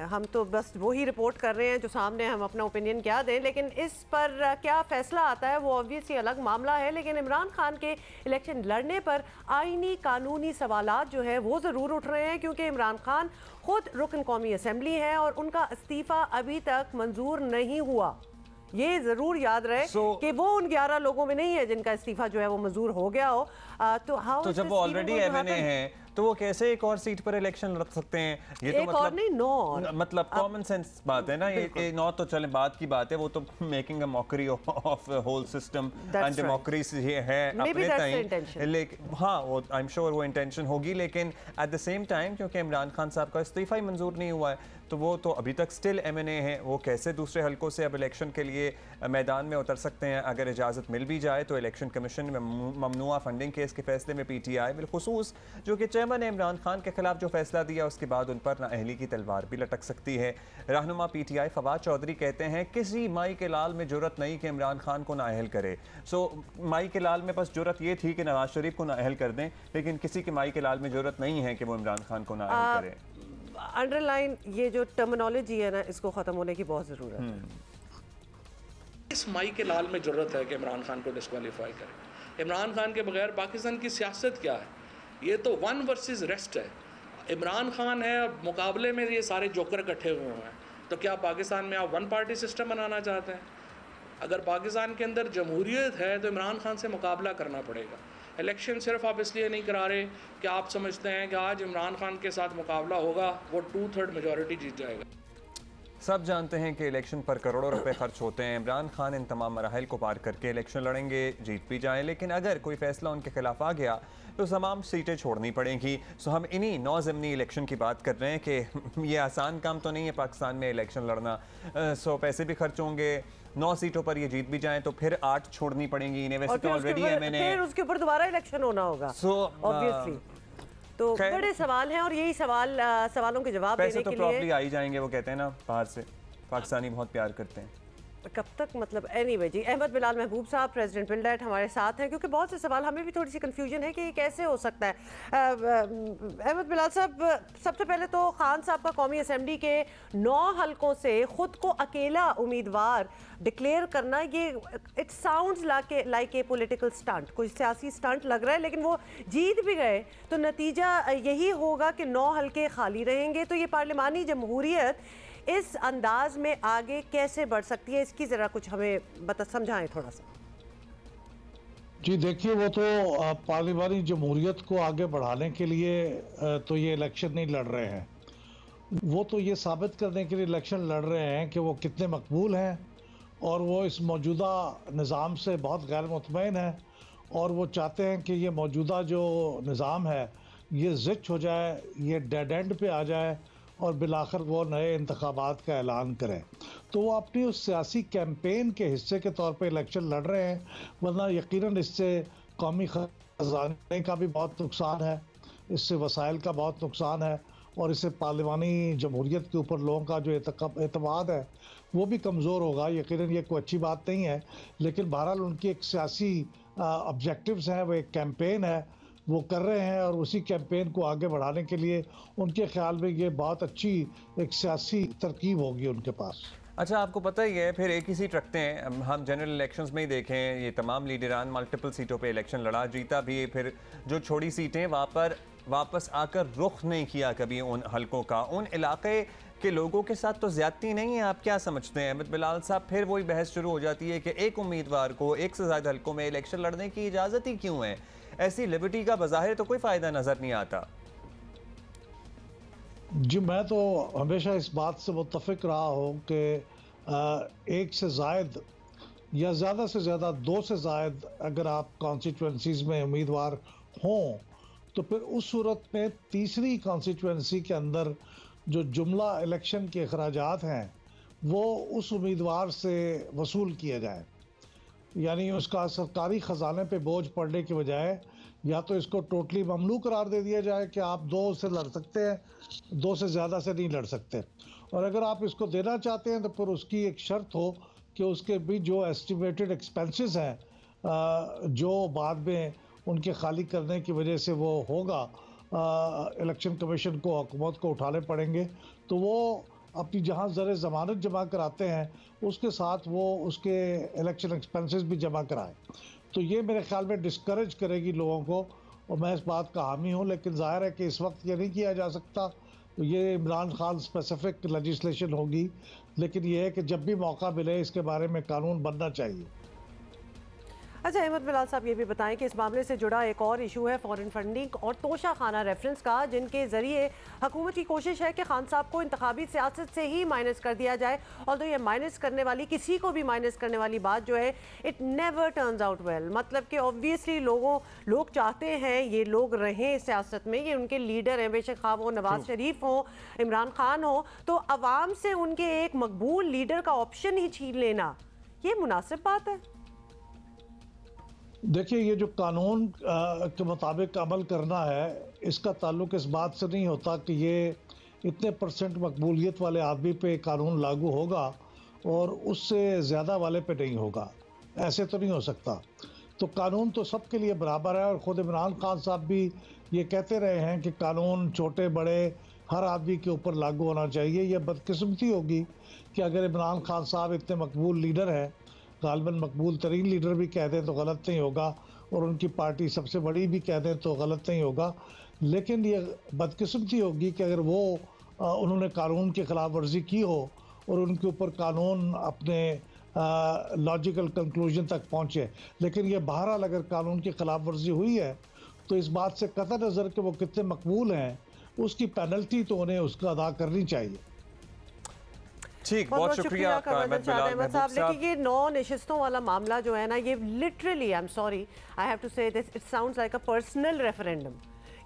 हम तो बस वही रिपोर्ट कर रहे हैं जो सामने, हम अपना ओपिनियन क्या दें, लेकिन इस पर क्या फैसला आता है वो ऑब्वियसली अलग मामला है। लेकिन इमरान खान के इलेक्शन लड़ने पर आईनी कानूनी सवालात जो है वो ज़रूर उठ रहे हैं, क्योंकि इमरान खान खुद रुकन कौमी असम्बली हैं और उनका इस्तीफ़ा अभी तक मंजूर नहीं हुआ। ये जरूर याद रहे कि वो उन 11 लोगों में नहीं है जिनका इस्तीफा जो है वो मंजूर हो गया हो। तो जब वो ऑलरेडी MNA हैं तो वो कैसे एक और सीट पर इलेक्शन लड़ सकते हैं? ये तो एक और नहीं, 9 मतलब कॉमन सेंस बात है ना। ये 9 तो चले बात की बात है, वो तो making a mockery of whole system and democracy है अपने टाइम। लेकिन हाँ, वो आई एम श्योर वो इंटेंशन होगी, लेकिन एट द सेम टाइम क्योंकि इमरान खान साहब का इस्तीफा ही मंजूर नहीं हुआ है तो वो तो अभी तक स्टिल MNA हैं, वो कैसे दूसरे हलकों से अब इलेक्शन के लिए मैदान में उतर सकते हैं? अगर इजाज़त मिल भी जाए तो इलेक्शन कमीशन में ममनुआ फंडिंग केस के फैसले में PTI बिलखुसूस जो कि चेयरमैन ने इमरान खान के खिलाफ जो फैसला दिया उसके बाद उन पर नाअहली की तलवार भी लटक सकती है। रहनुमा PTI फवाद चौधरी कहते हैं किसी माई के लाल में जुर्रत नहीं कि इमरान खान को नाअहल करे। सो माई के लाल में बस जुर्रत ये थी कि नवाज शरीफ को नाअहल कर दें, लेकिन किसी के माई के लाल में जुर्रत नहीं है कि वो इमरान खान को नाअहल करे। अंडरलाइन ये जो टर्मिनोलॉजी है ना, इसको ख़त्म होने की बहुत ज़रूरत है। इस माई के लाल में ज़रूरत है कि इमरान खान को डिस्क्वालीफाई करें। इमरान खान के बगैर पाकिस्तान की सियासत क्या है? ये तो वन वर्सेस रेस्ट है। इमरान खान है और मुकाबले में ये सारे जोकर इकट्ठे हुए हैं। तो क्या पाकिस्तान में आप वन पार्टी सिस्टम बनाना चाहते हैं? अगर पाकिस्तान के अंदर जमहूरियत है तो इमरान खान से मुकाबला करना पड़ेगा। इलेक्शन सिर्फ आप इसलिए नहीं करा रहे कि आप समझते हैं कि आज इमरान खान के साथ मुकाबला होगा, वो 2/3 मेजॉरिटी जीत जाएगा। सब जानते हैं कि इलेक्शन पर करोड़ों रुपए खर्च होते हैं। इमरान खान इन तमाम मराहल को पार करके इलेक्शन लड़ेंगे, जीत भी जाएं, लेकिन अगर कोई फैसला उनके खिलाफ आ गया तो तमाम सीटें छोड़नी पड़ेंगी। सो हम इन्हीं 9 ज़मीनी इलेक्शन की बात कर रहे हैं कि ये आसान काम तो नहीं है पाकिस्तान में इलेक्शन लड़ना। सो पैसे भी खर्च होंगे, 9 सीटों पर ये जीत भी जाएं तो फिर 8 छोड़नी पड़ेंगी इन्हें। वैसे तो ऑलरेडी MNA, फिर उसके ऊपर दोबारा इलेक्शन होना होगा ऑब्वियसली। तो बड़े सवाल हैं और यही सवालों के जवाब देने के लिए पैसे तो प्रॉब्ली आ ही जाएंगे। वो कहते हैं ना बाहर से पाकिस्तानी बहुत प्यार करते हैं। कब तक मतलब एनीवे जी। अहमद बिलाल महबूब साहब प्रेसिडेंट बिल्डैट हमारे साथ हैं, क्योंकि बहुत से सवाल हमें भी थोड़ी सी कंफ्यूजन है कि ये कैसे हो सकता है। अहमद बिलाल साहब, सबसे पहले तो खान साहब का कौमी असम्बली के 9 हलकों से खुद को अकेला उम्मीदवार डिक्लेयर करना, ये it sounds like a political stunt, कोई सियासी स्टंट लग रहा है। लेकिन वो जीत भी गए तो नतीजा यही होगा कि 9 हलके खाली रहेंगे। तो ये पार्लिमानी जमहूरियत इस अंदाज में आगे कैसे बढ़ सकती है, इसकी ज़रा कुछ हमें समझाएं थोड़ा सा। जी देखिए, वो तो पार्लिमानी जमहूरियत को आगे बढ़ाने के लिए तो ये इलेक्शन नहीं लड़ रहे हैं। वो तो ये साबित करने के लिए इलेक्शन लड़ रहे हैं कि वो कितने मकबूल हैं और वो इस मौजूदा निज़ाम से बहुत गैर मुतमईन है और वो चाहते हैं कि ये मौजूदा जो निज़ाम है ये ज़िच हो जाए, ये डेड एंड पे आ जाए और बिलाखिर वो नए इंतखाबात का ऐलान करें। तो वो अपनी उस सियासी कैंपेन के हिस्से के तौर पे इलेक्शन लड़ रहे हैं, वरना यकीनन इससे कौमी खजाने का भी बहुत नुकसान है, इससे वसाइल का बहुत नुकसान है और इससे पार्लिमानी जमहूरियत के ऊपर लोगों का जो एतमाद है वो भी कमज़ोर होगा। यकीनन ये कोई अच्छी बात नहीं है, लेकिन बहरहाल उनकी एक सियासी ऑब्जेक्टिव्स हैं, वो एक कैंपेन है वो कर रहे हैं और उसी कैंपेन को आगे बढ़ाने के लिए उनके ख्याल में ये बहुत अच्छी एक सियासी तरकीब होगी उनके पास। अच्छा, आपको पता ही है फिर एक ही सीट रखते हैं। हम जनरल इलेक्शंस में ही देखें, ये तमाम लीडरान मल्टीपल सीटों पे इलेक्शन लड़ा, जीता भी, फिर जो छोड़ी सीटें वापस आकर रुख नहीं किया कभी उन हलकों का। उन इलाके के लोगों के साथ तो ज्यादती नहीं है। आप क्या समझते हैं अहमद बिलाल साहब? फिर वही बहस शुरू हो जाती है कि एक उम्मीदवार को एक से ज़्यादा हलकों में इलेक्शन लड़ने की इजाज़त ही क्यों है? ऐसी लिबर्टी का बज़ाहिर तो कोई फ़ायदा नज़र नहीं आता। जी, मैं तो हमेशा इस बात से मुत्तफिक रहा हूँ कि एक से ज़ायद या ज़्यादा से ज़्यादा 2 से ज़ायद अगर आप कॉन्स्टिट्यूंसीज़ में उम्मीदवार हों तो फिर उस सूरत में तीसरी कॉन्स्टिट्यूंसी के अंदर जो जुमला इलेक्शन के अखराजात हैं वो उस उम्मीदवार से वसूल किया जाए, यानी उसका सरकारी ख़जाने पे बोझ पड़ने की बजाय या तो इसको टोटली ममनू करार दे दिया जाए कि आप 2 से लड़ सकते हैं, 2 से ज़्यादा से नहीं लड़ सकते। और अगर आप इसको देना चाहते हैं तो फिर उसकी एक शर्त हो कि उसके भी जो एस्टिमेटेड एक्सपेंसेस हैं जो बाद में उनके खाली करने की वजह से वो होगा, इलेक्शन कमीशन को, हुकूमत को उठाने पड़ेंगे, तो वो अपनी जहाँ ज़र ज़मानत जमा कराते हैं उसके साथ वो उसके इलेक्शन एक्सपेंसेस भी जमा कराएं। तो ये मेरे ख्याल में डिस्करेज करेगी लोगों को और मैं इस बात का हामी हूँ। लेकिन जाहिर है कि इस वक्त ये नहीं किया जा सकता, तो ये इमरान खान स्पेसिफिक लेजिस्लेशन होगी, लेकिन ये है कि जब भी मौका मिले इसके बारे में कानून बनना चाहिए। अच्छा अहमद बिलाल साहब ये भी बताएं कि इस मामले से जुड़ा एक और इशू है फॉरेन फंडिंग और तोशा खाना रेफरेंस का, जिनके जरिए हुकूमत की कोशिश है कि खान साहब को इंतखाबी सियासत से ही माइनस कर दिया जाए। और ये माइनस करने वाली, किसी को भी माइनस करने वाली बात जो है, it never turns out well. मतलब कि ऑब्वियसली लोग चाहते हैं ये लोग रहें सियासत में, ये उनके लीडर हैं, बेशक खा वो नवाज शरीफ हो, इमरान खान हो, तो अवाम से उनके एक मकबूल लीडर का ऑप्शन ही छीन लेना, ये मुनासिब बात है? देखिए, ये जो कानून के मुताबिक अमल करना है, इसका ताल्लुक इस बात से नहीं होता कि ये इतने % मकबूलियत वाले आदमी पे कानून लागू होगा और उससे ज़्यादा वाले पे नहीं होगा। ऐसे तो नहीं हो सकता। तो कानून तो सबके लिए बराबर है और ख़ुद इमरान खान साहब भी ये कहते रहे हैं कि कानून छोटे बड़े हर आदमी के ऊपर लागू होना चाहिए। ये बदकिस्मती होगी कि अगर इमरान खान साहब इतने मकबूल लीडर हैं, गालबन मकबूल तरीन लीडर भी कह दें तो गलत नहीं होगा, और उनकी पार्टी सबसे बड़ी भी कह दें तो गलत नहीं होगा। लेकिन ये बदकिस्मती होगी कि अगर वो उन्होंने कानून की खिलाफ वर्जी की हो और उनके ऊपर कानून अपने लॉजिकल कंक्लूजन तक पहुँचे। लेकिन ये बहरहाल अगर कानून की खिलाफ वर्जी हुई है तो इस बात से कतई नज़र कि वो कितने मकबूल हैं, उसकी पेनल्टी तो उन्हें उसका अदा करनी चाहिए। ठीक, बहुत शुक्रिया अहमद साहब। लेकिन ये 9 नशिस्तों वाला मामला जो है ना, ये literally, I am sorry, I have to say this, it sounds like a personal referendum,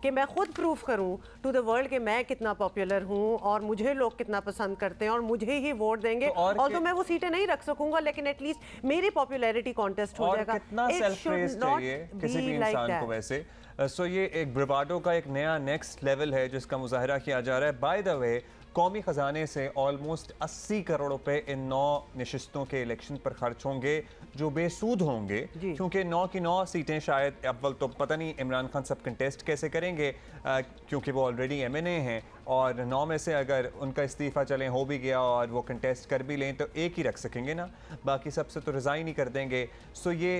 कि मैं खुद प्रूफ करूं टू द वर्ल्ड कि मैं कितना पॉपुलर हूं और मुझे लोग कितना पसंद करते हैं और मुझे ही वोट देंगे। और तो मैं वो सीटें नहीं रख सकूंगा, लेकिन एटलीस्ट मेरी पॉपुलैरिटी कॉन्टेस्ट हो जाएगा। कितना सेल्फ प्रेज चाहिए किसी भी इंसान को वैसे। सो ये एक ब्रावाडो का एक नया नेक्स्ट लेवल है जिसका मुजाहरा किया जा रहा है। बाय द वे, कौमी ख़जाने से ऑलमोस्ट 80 करोड़ रुपए इन 9 नशिस्तों के इलेक्शन पर खर्च होंगे, जो बेसूद होंगे, क्योंकि 9 की 9 सीटें शायद, अव्वल तो पता नहीं इमरान खान सब कंटेस्ट कैसे करेंगे, क्योंकि वो ऑलरेडी MNA हैं, और 9 में से अगर उनका इस्तीफ़ा चलें हो भी गया और वो कंटेस्ट कर भी लें तो एक ही रख सकेंगे ना, बाकी सबसे तो रिज़ाइन ही कर देंगे। सो ये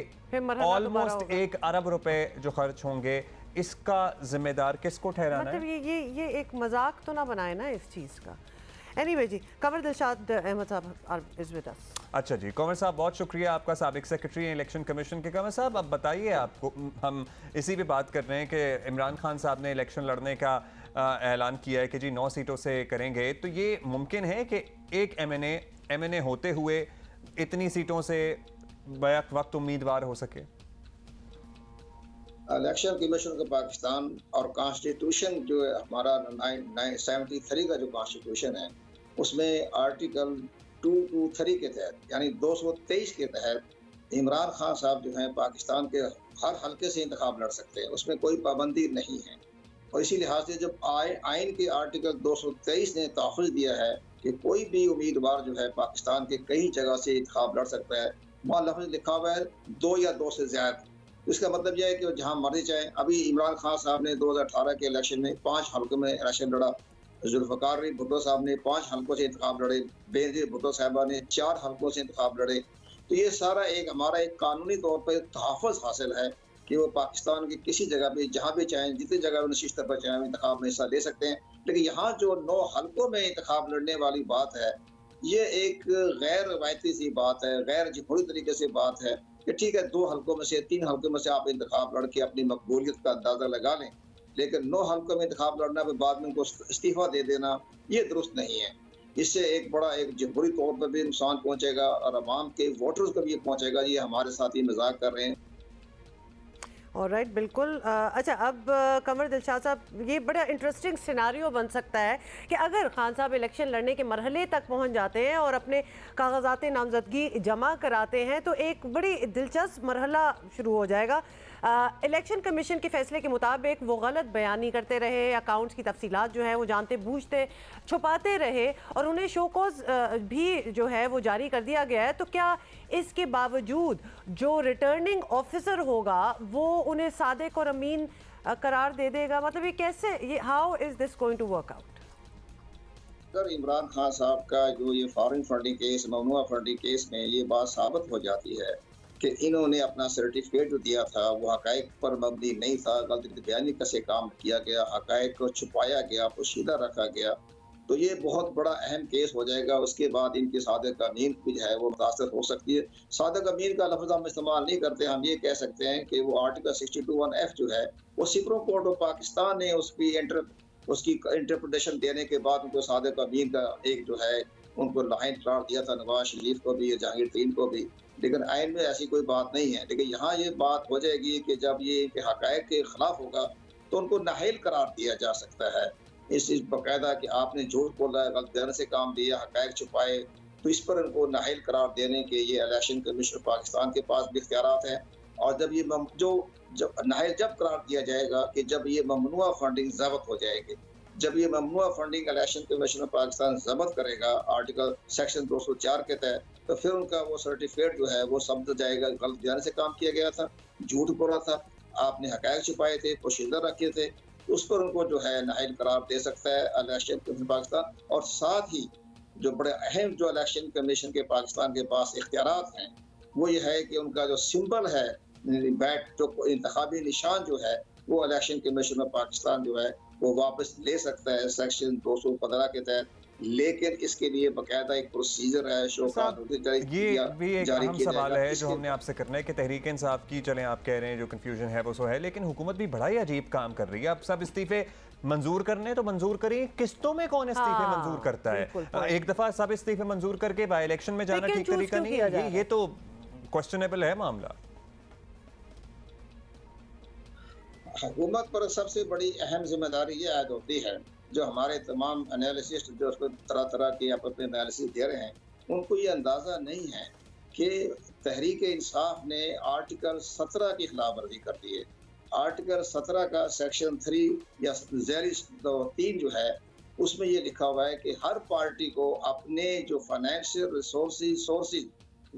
ऑलमोस्ट 1 अरब रुपए जो खर्च होंगे, इसका जिम्मेदार किसको ठहराना मतलब है? ये एक मजाक तो ना बनाए ना इस चीज़ का। एनीवे जी, कंवर दिलशाद अहमद साहब इज विद अस। अच्छा जी, कंवर साहब बहुत शुक्रिया आपका, साबिक सेक्रेटरी हैं इलेक्शन कमीशन के। कंवर साहब, अब बताइए, आपको हम इसी पे बात कर रहे हैं कि इमरान खान साहब ने इलेक्शन लड़ने का ऐलान किया है कि जी 9 सीटों से करेंगे, तो ये मुमकिन है कि एक MNA होते हुए इतनी सीटों से बैक वक्त उम्मीदवार हो सके? इलेक्शन कमीशन का पाकिस्तान और कॉन्स्टिट्यूशन जो है हमारा 973 का जो कॉन्स्टिट्यूशन है, उसमें आर्टिकल 223 के तहत, यानी 223 के तहत इमरान खान साहब जो हैं पाकिस्तान के हर हल्के से इंतखाब लड़ सकते हैं, उसमें कोई पाबंदी नहीं है। और इसी लिहाज से जब आइन के आर्टिकल 223 ने तहफ़्फ़ुज़ दिया है कि कोई भी उम्मीदवार जो है पाकिस्तान के कई जगह से इंतखाब लड़ सकता है, वहाँ लफ्ज़ लिखा हुआ है 2 या 2 से ज़्यादा। इसका मतलब यह है कि जहां मर्जी चाहे। अभी इमरान खान साहब ने 2018 के इलेक्शन में 5 हल्कों में इलेक्शन लड़ा, जुल्फ़िकार भुट्टो साहब ने 5 हल्कों से इंतखाब लड़े, बेनज़ीर भुट्टो साहबा ने 4 हल्कों से इंतखाब लड़े। तो ये सारा हमारा एक कानूनी तौर पर तहफ़्फ़ुज़ हासिल है कि वो पाकिस्तान की किसी जगह पे जहाँ भी चाहें, जितनी जगह नशिस्त पर चाहें इंतखाब में हिस्सा ले सकते हैं। लेकिन यहाँ जो 9 हल्कों में इंतखाब लड़ने वाली बात है, ये एक गैर रवायती सी बात है, गैर जमहूरी तरीके से बात है कि ठीक है 2 हल्कों में से 3 हल्कों में से आप इंतखाब लड़ के अपनी मकबूलियत का अंदाजा लगा लें, लेकिन 9 हल्कों में इंतखाब लड़ना फिर बाद में उनको इस्तीफा दे देना, ये दुरुस्त नहीं है। इससे एक बड़ा एक जमहूरी तौर पर भी नुकसान पहुंचेगा और अवाम के वोटर्स को भी पहुंचेगा। ये हमारे साथ ही मजाक कर रहे हैं। ऑलराइट, बिल्कुल। अच्छा, अब कंवर दिलशाद साहब, ये बड़ा इंटरेस्टिंग सिनारियो बन सकता है कि अगर खान साहब इलेक्शन लड़ने के मरहले तक पहुंच जाते हैं और अपने कागजात नामजदगी जमा कराते हैं, तो एक बड़ी दिलचस्प मरहला शुरू हो जाएगा। इलेक्शन कमीशन के फैसले के मुताबिक वो गलत बयानी करते रहे, अकाउंट्स की तफसीलात जो है वो जानते बूझते छुपाते रहे और उन्हें शोकॉज भी जो है वो जारी कर दिया गया है। तो क्या इसके बावजूद जो रिटर्निंग ऑफिसर होगा वो उन्हें सादिक और अमीन करार दे देगा? मतलब ये कैसे, ये how is this going to work out? अगर इमरान खान साहब का जो ये फॉरेन फंडिंग केस, ममनुआ फंडिंग केस में ये बात साबित हो जाती है कि इन्होंने अपना सर्टिफिकेट जो दिया था वो हकायक पर मबनी नहीं था, गलत बयानी का से काम किया गया, हकायक को छुपाया गया, पोशीदा रखा गया, तो ये बहुत बड़ा अहम केस हो जाएगा। उसके बाद इनकी सादिक अमीन भी जो है वो मुतासर हो सकती है। सादिक अमीन का लफ्ज़ हम इस्तेमाल नहीं करते, हम ये कह सकते हैं कि वो आर्टिकल 62(1)(f जो है वो सुप्रीम कोर्ट ऑफ पाकिस्तान ने उसकी इंटरप्रिटेशन देने के बाद उनको सादिक अमीन का एक जो है उनको लाइन करार दिया था, नवाज शरीफ को भी, जहांगीर तरीन को भी, लेकिन आइन में ऐसी कोई बात नहीं है। लेकिन यहाँ ये बात हो जाएगी कि जब ये इनके हक़ाइक़ के खिलाफ होगा तो उनको नाहिल करार दिया जा सकता है। इस बाकायदा कि आपने झूठ बोला, गलत बयान से काम लिया, हक़ाइक़ छुपाए, तो इस पर उनको नाहिल करार देने के ये इलेक्शन कमीशन पाकिस्तान के पास भी इख्तियारात हैं। और जब ये जब नाहिल जब करार दिया जाएगा कि जब ये ममनुआ फंडिंग ज़ब्त हो जाएगी, जब ये ममनुआ फंडिंग इलेक्शन कमीशन पाकिस्तान ज़ब्त करेगा आर्टिकल सेक्शन 204 के तहत, तो फिर उनका वो सर्टिफिकेट जो है वो समझ जाएगा गलत बयान से काम किया गया था, झूठ बोला था, आपने हक़ाइक़ छुपाए थे, पोशीदा रखे थे, उस पर उनको जो है नाहिल करार दे सकता है इलेक्शन कमीशन पाकिस्तान। और साथ ही जो बड़े अहम जो इलेक्शन कमीशन के पाकिस्तान के पास इख्तियारात हैं वो ये है कि उनका जो सिंबल है बैट, जो इंतखाबी निशान जो है वो इलेक्शन कमीशन में पाकिस्तान जो है वो वापस ले सकता है सेक्शन 215 के तहत। लेकिन इसके लिए बाकायदा एक प्रोसीजर है, ये भी एक अहम सवाल है जो हमने आपसे करना है कि तहरीक इंसाफ की, चलें आप कह रहे हैं जो कंफ्यूजन है वो सो है, लेकिन हुकूमत भी बड़ा ही अजीब काम कर रही है। अब सब इस्तीफे मंजूर करने तो मंजूर करिए, किस्तों में कौन इस्तीफे मंजूर करता है? एक दफा सब इस्तीफे मंजूर करके बाई इलेक्शन में जाना ठीक तरीका नहीं है, ये तो क्वेश्चनेबल है मामला। हुकूमत पर सबसे बड़ी अहम जिम्मेदारी ये आयद होती है, जो हमारे तमाम एनालिसिस्ट जो उसको तरह तरह के अपने एनालिसिस दे रहे हैं, उनको ये अंदाज़ा नहीं है कि तहरीक इंसाफ ने आर्टिकल 17 की खिलाफ वर्जी कर दी है। आर्टिकल 17 का सेक्शन 3 या ज़ैली 3 जो है उसमें ये लिखा हुआ है कि हर पार्टी को अपने जो फाइनेंशियल सोर्सेज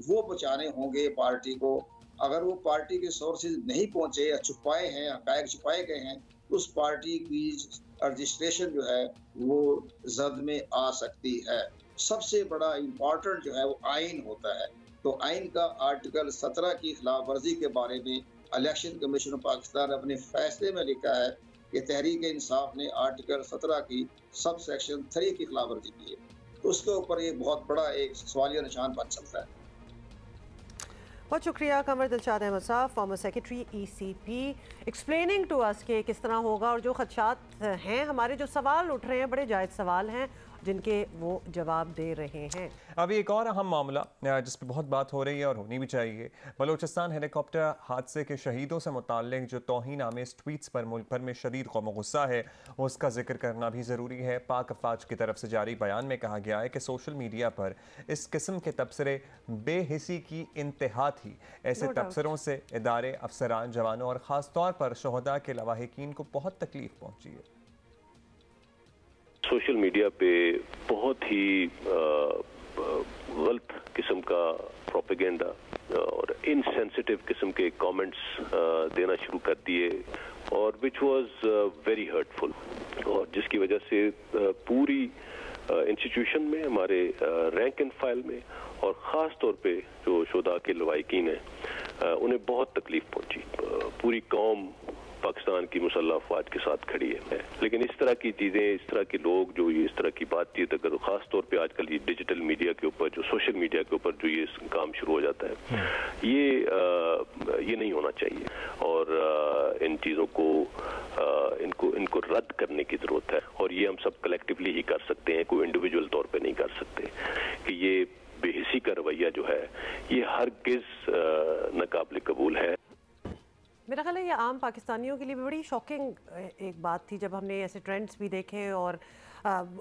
वो बचाने होंगे पार्टी को। अगर वो पार्टी के सोर्सेज नहीं पहुंचे या छुपाए हैं, हक़ाइक़ छुपाए गए हैं, तो उस पार्टी की रजिस्ट्रेशन जो है वो जद में आ सकती है। सबसे बड़ा इम्पॉर्टेंट जो है वो आइन होता है। तो आइन का आर्टिकल 17 की खिलाफ वर्जी के बारे में इलेक्शन कमीशन पाकिस्तान अपने फैसले में लिखा है कि तहरीक इंसाफ ने आर्टिकल 17 की सब सेक्शन 3 की खिलाफ वर्जी की है। तो उसके ऊपर ये बहुत बड़ा एक सवालिया निशान बन सकता है। बहुत शुक्रिया कमर दिलशाद अहमद साहब, former secretary ECP, explaining to us के किस तरह होगा और जो खदशात हैं, हमारे जो सवाल उठ रहे हैं बड़े जायज़ सवाल हैं जिनके वो जवाब दे रहे हैं। अभी एक और अहम मामला जिस पर बहुत बात हो रही है और होनी भी चाहिए, बलूचिस्तान हेलीकॉप्टर हादसे के शहीदों से मुताल्लिक जो तौहीन आमेज़ ट्वीट्स पर मुल्क भर में शदीद ग़म गुस्सा है, उसका जिक्र करना भी ज़रूरी है। पाक अफवाज की तरफ से जारी बयान में कहा गया है कि सोशल मीडिया पर इस किस्म के तबसरे बेहिसी की इंतहा थी। ऐसे तबसरों से इदारे, अफसरान, जवानों और ख़ास तौर पर शहदा के लवाहिकीन को बहुत तकलीफ पहुँची है। सोशल मीडिया पे बहुत ही गलत किस्म का प्रोपेगेंडा और इनसेंसिटिव किस्म के कमेंट्स देना शुरू कर दिए, और विच वाज वेरी हर्टफुल, और जिसकी वजह से पूरी इंस्टीट्यूशन में, हमारे रैंक एंड फाइल में, और ख़ास तौर पे जो शोधा के लवाहिकीन हैं उन्हें बहुत तकलीफ पहुंची। पूरी कौम पाकिस्तान की मुसल्लह अफवाज के साथ खड़ी है। लेकिन इस तरह की चीज़ें, इस तरह के लोग जो ये इस तरह की बातचीत, अगर ख़ास तौर पे आजकल ये डिजिटल मीडिया के ऊपर, जो सोशल मीडिया के ऊपर जो ये काम शुरू हो जाता है, ये नहीं होना चाहिए। और इन चीज़ों को इनको रद्द करने की ज़रूरत है, और ये हम सब कलेक्टिवली ही कर सकते हैं, कोई इंडिविजुअल तौर पर नहीं कर सकते। कि ये बेहिसी का रवैया जो है ये हरगिज़ नाकाबिल कबूल है। मेरा ख्याल है ये आम पाकिस्तानियों के लिए भी बड़ी शॉकिंग एक बात थी जब हमने ऐसे ट्रेंड्स भी देखे और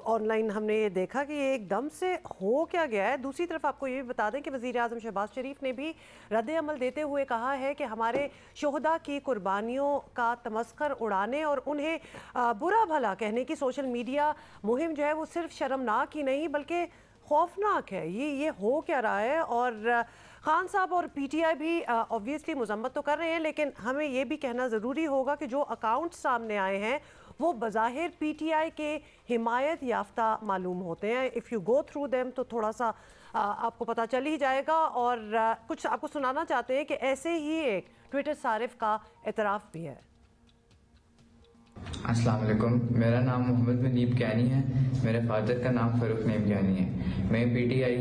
ऑनलाइन हमने ये देखा कि ये एकदम से हो क्या गया है। दूसरी तरफ आपको ये भी बता दें कि वज़ीर आज़म शहबाज शरीफ ने भी रद्द अमल देते हुए कहा है कि हमारे शोहदा की कुर्बानियों का तमस्खर उड़ाने और उन्हें बुरा भला कहने की सोशल मीडिया मुहिम जो है वो सिर्फ शर्मनाक ही नहीं बल्कि खौफनाक है। ये हो क्या रहा है? और खान साहब और PTI भी ऑब्वियसली मजम्मत तो कर रहे हैं, लेकिन हमें ये भी कहना ज़रूरी होगा कि जो अकाउंट्स सामने आए हैं वो बज़ाहिर PTI के हिमायत याफ्ता मालूम होते हैं। If you go through them तो थोड़ा सा आपको पता चल ही जाएगा। और कुछ आपको सुनाना चाहते हैं कि ऐसे ही एक ट्विटर सारिफ का एतराफ़ भी है। अस्सलाम वालेकुम, मेरा नाम मोहम्मद मुनीब ज्ञानी है। मेरे फादर का नाम फ़ारूक नईम ज्ञानी है। मैं PTI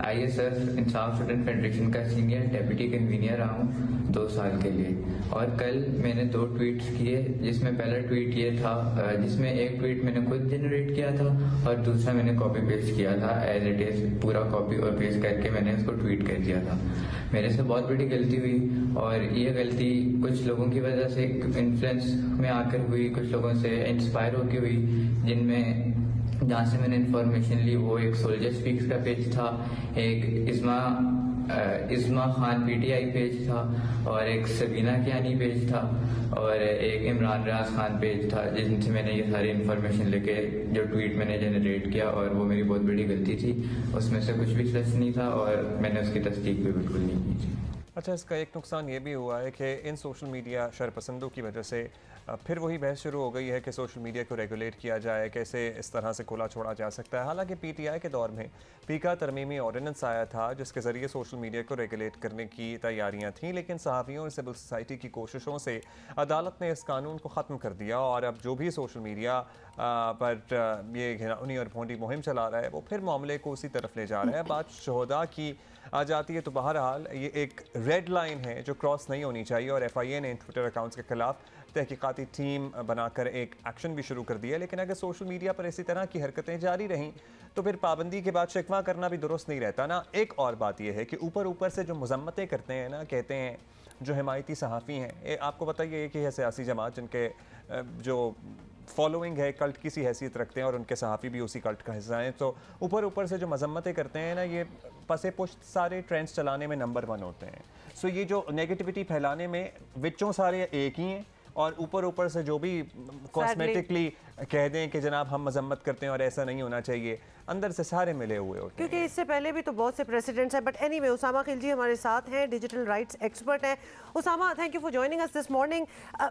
ISF इंसाफ स्टूडेंट फेडरेशन का सीनियर डेप्यूटी कन्वीनियर रहा हूँ 2 साल के लिए। और कल मैंने 2 ट्वीट्स किए, जिसमें पहला ट्वीट ये था, जिसमें एक ट्वीट मैंने खुद जनरेट किया था और दूसरा मैंने कॉपी पेस्ट किया था एज इट इज़, पूरा कॉपी और पेस्ट करके मैंने उसको ट्वीट कर दिया था। मेरे से बहुत बड़ी गलती हुई और ये गलती कुछ लोगों की वजह से इन्फ्लुएंस में आकर हुई, कुछ लोगों से इंस्पायर होकर हुई, जिनमें जहाँ से मैंने इन्फॉर्मेशन ली वो एक सोल्जर स्पीक्स का पेज था, एक इस्मा खान PTI पेज था और एक सबीना कियानी पेज था और एक इमरान रियाज खान पेज था, जिनसे मैंने ये सारी इन्फॉर्मेशन लेके जो ट्वीट मैंने जनरेट किया। और वो मेरी बहुत बड़ी गलती थी, उसमें से कुछ भी सच नहीं था और मैंने उसकी तस्दीक भी बिल्कुल नहीं की थी। अच्छा, इसका एक नुकसान ये भी हुआ है कि इन सोशल मीडिया शरपसंदों की वजह से फिर वही बहस शुरू हो गई है कि सोशल मीडिया को रेगुलेट किया जाए, कैसे इस तरह से खुला छोड़ा जा सकता है। हालांकि PTI के दौर में पीका तरमीमी ऑर्डिनेंस आया था जिसके ज़रिए सोशल मीडिया को रेगुलेट करने की तैयारियां थीं, लेकिन सहाफ़ियों और सिविल सोसाइटी की कोशिशों से अदालत ने इस कानून को ख़त्म कर दिया और अब जो भी सोशल मीडिया पर ये घिनौनी और भोंडी मुहिम चला रहा है वो फिर मामले को उसी तरफ ले जा रहा है। बात शोहदा की आ जाती है तो बहरहाल ये एक रेड लाइन है जो क्रॉस नहीं होनी चाहिए और FIA ने ट्विटर अकाउंट्स के खिलाफ तहकीकाती टीम बनाकर एक एक्शन भी शुरू कर दिया। लेकिन अगर सोशल मीडिया पर इसी तरह की हरकतें जारी रहीं तो फिर पाबंदी के बाद शिकवा करना भी दुरुस्त नहीं रहता ना। एक और बात यह है कि ऊपर से जो मजम्मतें करते हैं ना, कहते हैं जो हिमायती सहाफ़ी हैं, आपको बताइए कि है सियासी जमात जिनके जो फॉलोइंग है कल्ट की सी हैसियत रखते हैं और उनके सहाफ़ी भी उसी कल्ट का हिस्सा हैं, तो ऊपर से जो मजम्मतें करते हैं ना, ये पसे पुश्त सारे ट्रेंड्स चलाने में नंबर 1 होते हैं। सो ये जो नेगेटिविटी फैलाने में विचों सारे एक ही हैं और ऊपर से जो भी कॉस्मेटिकली कह दें कि जनाब हम मजम्मत करते हैं और ऐसा नहीं होना चाहिए, अंदर से सारे मिले हुए होते हैं। क्योंकि इससे पहले भी तो बहुत से प्रेसिडेंट्स हैं। बट एनीवे, उसामा खिलजी हमारे साथ हैं, डिजिटल राइट्स एक्सपर्ट हैं। Usama, thank you for joining us this morning.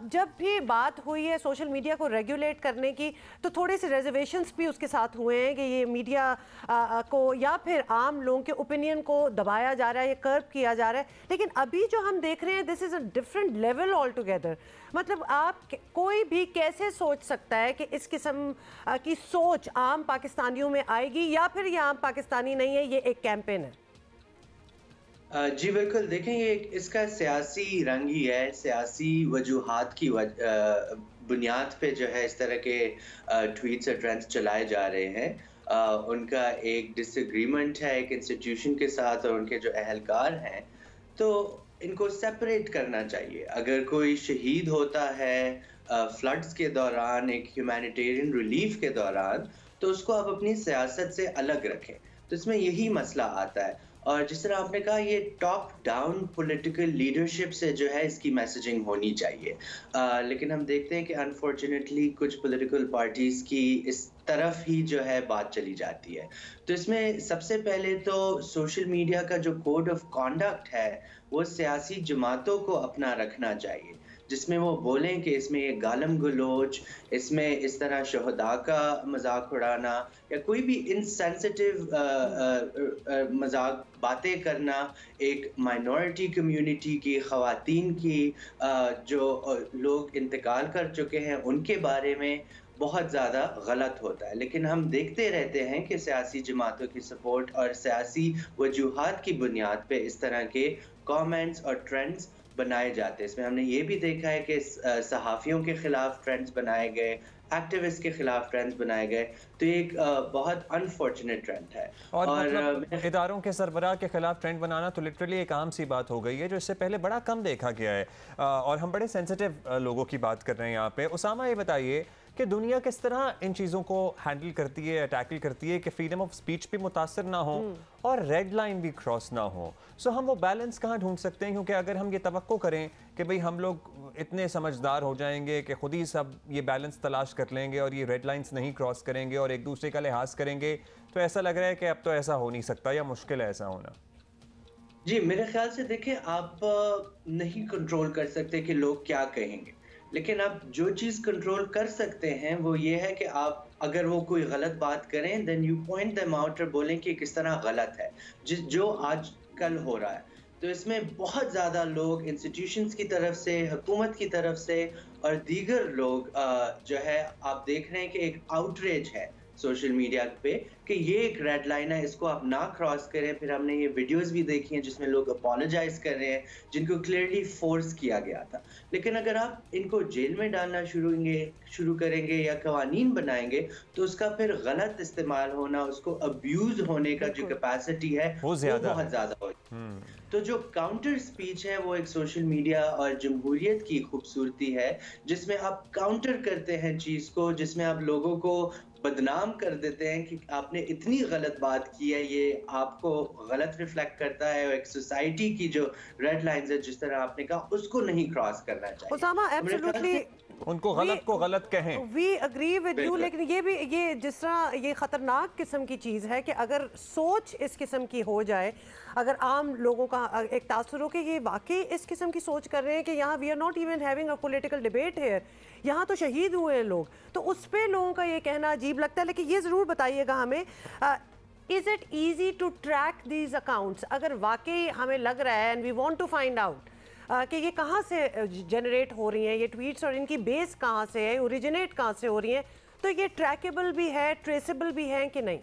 जब भी बात हुई है सोशल मीडिया को रेगुलेट करने की तो थोड़े से रिजर्वेशंस भी उसके साथ हुए हैं कि ये मीडिया को या फिर आम लोगों के ओपिनियन को दबाया जा रहा है या कर्ब किया जा रहा है। लेकिन अभी जो हम देख रहे हैं, this is a different level all together. मतलब आप कोई भी कैसे सोच सकता है कि इस किस्म की सोच आम पाकिस्तानियों में आएगी या फिर ये आम पाकिस्तानी नहीं है, ये एक कैंपेन है? जी बिल्कुल, देखें ये इसका सियासी रंग ही है, सियासी वजूहात की बुनियाद पे जो है इस तरह के ट्वीट्स और ट्रेंड्स चलाए जा रहे हैं। उनका एक डिसएग्रीमेंट है एक इंस्टीट्यूशन के साथ और उनके जो अहलकार हैं, तो इनको सेपरेट करना चाहिए। अगर कोई शहीद होता है फ्लड्स के दौरान, एक ह्यूमैनिटेरियन रिलीफ के दौरान, तो उसको आप अपनी सियासत से अलग रखें। तो इसमें यही मसला आता है। और जिस तरह आपने कहा, ये टॉप डाउन पॉलिटिकल लीडरशिप से जो है इसकी मैसेजिंग होनी चाहिए। लेकिन हम देखते हैं कि अनफॉर्चुनेटली कुछ पॉलिटिकल पार्टीज की इस तरफ ही जो है बात चली जाती है। तो इसमें सबसे पहले तो सोशल मीडिया का जो कोड ऑफ कॉन्डक्ट है वो सियासी जमातों को अपना रखना चाहिए, जिसमें वो बोलें कि इसमें ये गालम गलोच, इसमें इस तरह शहदा का मजाक उड़ाना या कोई भी इनसेंसिटिव मजाक बातें करना एक माइनॉरिटी कम्युनिटी की, ख़वातीन की, जो लोग इंतकाल कर चुके हैं उनके बारे में बहुत ज़्यादा गलत होता है। लेकिन हम देखते रहते हैं कि सियासी जमातों की सपोर्ट और सियासी वजूहात की बुनियाद पे इस तरह के कमेंट्स और ट्रेंड्स बनाए जाते हैं। इसमें हमने ये भी देखा है कि सहाफ़ियों के खिलाफ ट्रेंड्स बनाए गए, एक्टिविस्ट के खिलाफ ट्रेंड्स बनाए गए, तो ये एक बहुत अनफॉर्चुनेट ट्रेंड है। और मतलब इदारों के सरबराह के खिलाफ ट्रेंड बनाना तो लिटरली एक आम सी बात हो गई है, जो इससे पहले बड़ा कम देखा गया है। और हम बड़े सेंसिटिव लोगों की बात कर रहे हैं यहाँ पे। उसामा, ये बताइए कि दुनिया किस तरह इन चीज़ों को हैंडल करती है, टैकल करती है कि फ्रीडम ऑफ स्पीच भी मुतासर ना हो और रेड लाइन भी क्रॉस ना हो। सो हम वो बैलेंस कहाँ ढूंढ सकते हैं? क्योंकि अगर हम ये तवक्को करें कि भाई हम लोग इतने समझदार हो जाएंगे कि खुद ही सब ये बैलेंस तलाश कर लेंगे और ये रेड लाइंस नहीं क्रॉस करेंगे और एक दूसरे का लिहाज करेंगे, तो ऐसा लग रहा है कि अब तो ऐसा हो नहीं सकता या मुश्किल है ऐसा होना। जी, मेरे ख्याल से देखें, आप नहीं कंट्रोल कर सकते कि लोग क्या कहेंगे, लेकिन आप जो चीज़ कंट्रोल कर सकते हैं वो ये है कि आप अगर वो कोई गलत बात करें, then you point them out और बोलें कि किस तरह गलत है, जो आज कल हो रहा है। तो इसमें बहुत ज़्यादा लोग इंस्टीट्यूशंस की तरफ से, हुकूमत की तरफ से और दीगर लोग जो है आप देख रहे हैं कि एक आउटरेज है सोशल मीडिया पे कि ये एक रेड लाइन है, इसको आप ना क्रॉस करें। फिर हमने ये वीडियोस भी देखी हैं जिसमें लोग अपोलोजाइज कर रहे हैं, जिनको क्लियरली फोर्स किया गया था। लेकिन अगर आप इनको जेल में डालना शुरू करेंगे या कवानीन बनाएंगे तो उसका फिर गलत इस्तेमाल होना, उसको अब्यूज होने का जो कैपेसिटी है वो बहुत ज़्यादा होगी। तो जो काउंटर स्पीच है वो एक सोशल मीडिया और जमहूरियत की खूबसूरती है, जिसमें आप काउंटर करते हैं चीज़ को, जिसमें आप लोगों को बदनाम कर देते हैं कि आपने इतनी गलत बात की है, ये आपको गलत रिफ्लेक्ट करता है। और एक सोसाइटी की जो रेड लाइंस है जिस तरह आपने कहा, उसको नहीं क्रॉस करना चाहिए। उसामा, एब्सोल्युटली उनको गलत को गलत कहें। वी अग्री विद यू, लेकिन ये जिस तरह ये खतरनाक किस्म की चीज़ है कि अगर सोच इस किस्म की हो जाए, अगर आम लोगों का एक तासुर हो कि ये वाकई इस किस्म की सोच कर रहे हैं कि यहाँ we are not even having a political debate here, यहाँ तो शहीद हुए हैं लोग, तो उस पर लोगों का ये कहना अजीब लगता है। लेकिन ये ज़रूर बताइएगा हमें, is it easy to track these accounts? अगर वाकई हमें लग रहा है and we want to find out कि ये कहाँ से जनरेट हो रही हैं ये ट्वीट्स और इनकी बेस कहाँ से है, ओरिजिनेट कहाँ से हो रही हैं, तो ये ट्रैकेबल भी है, ट्रेसेबल भी है कि नहीं?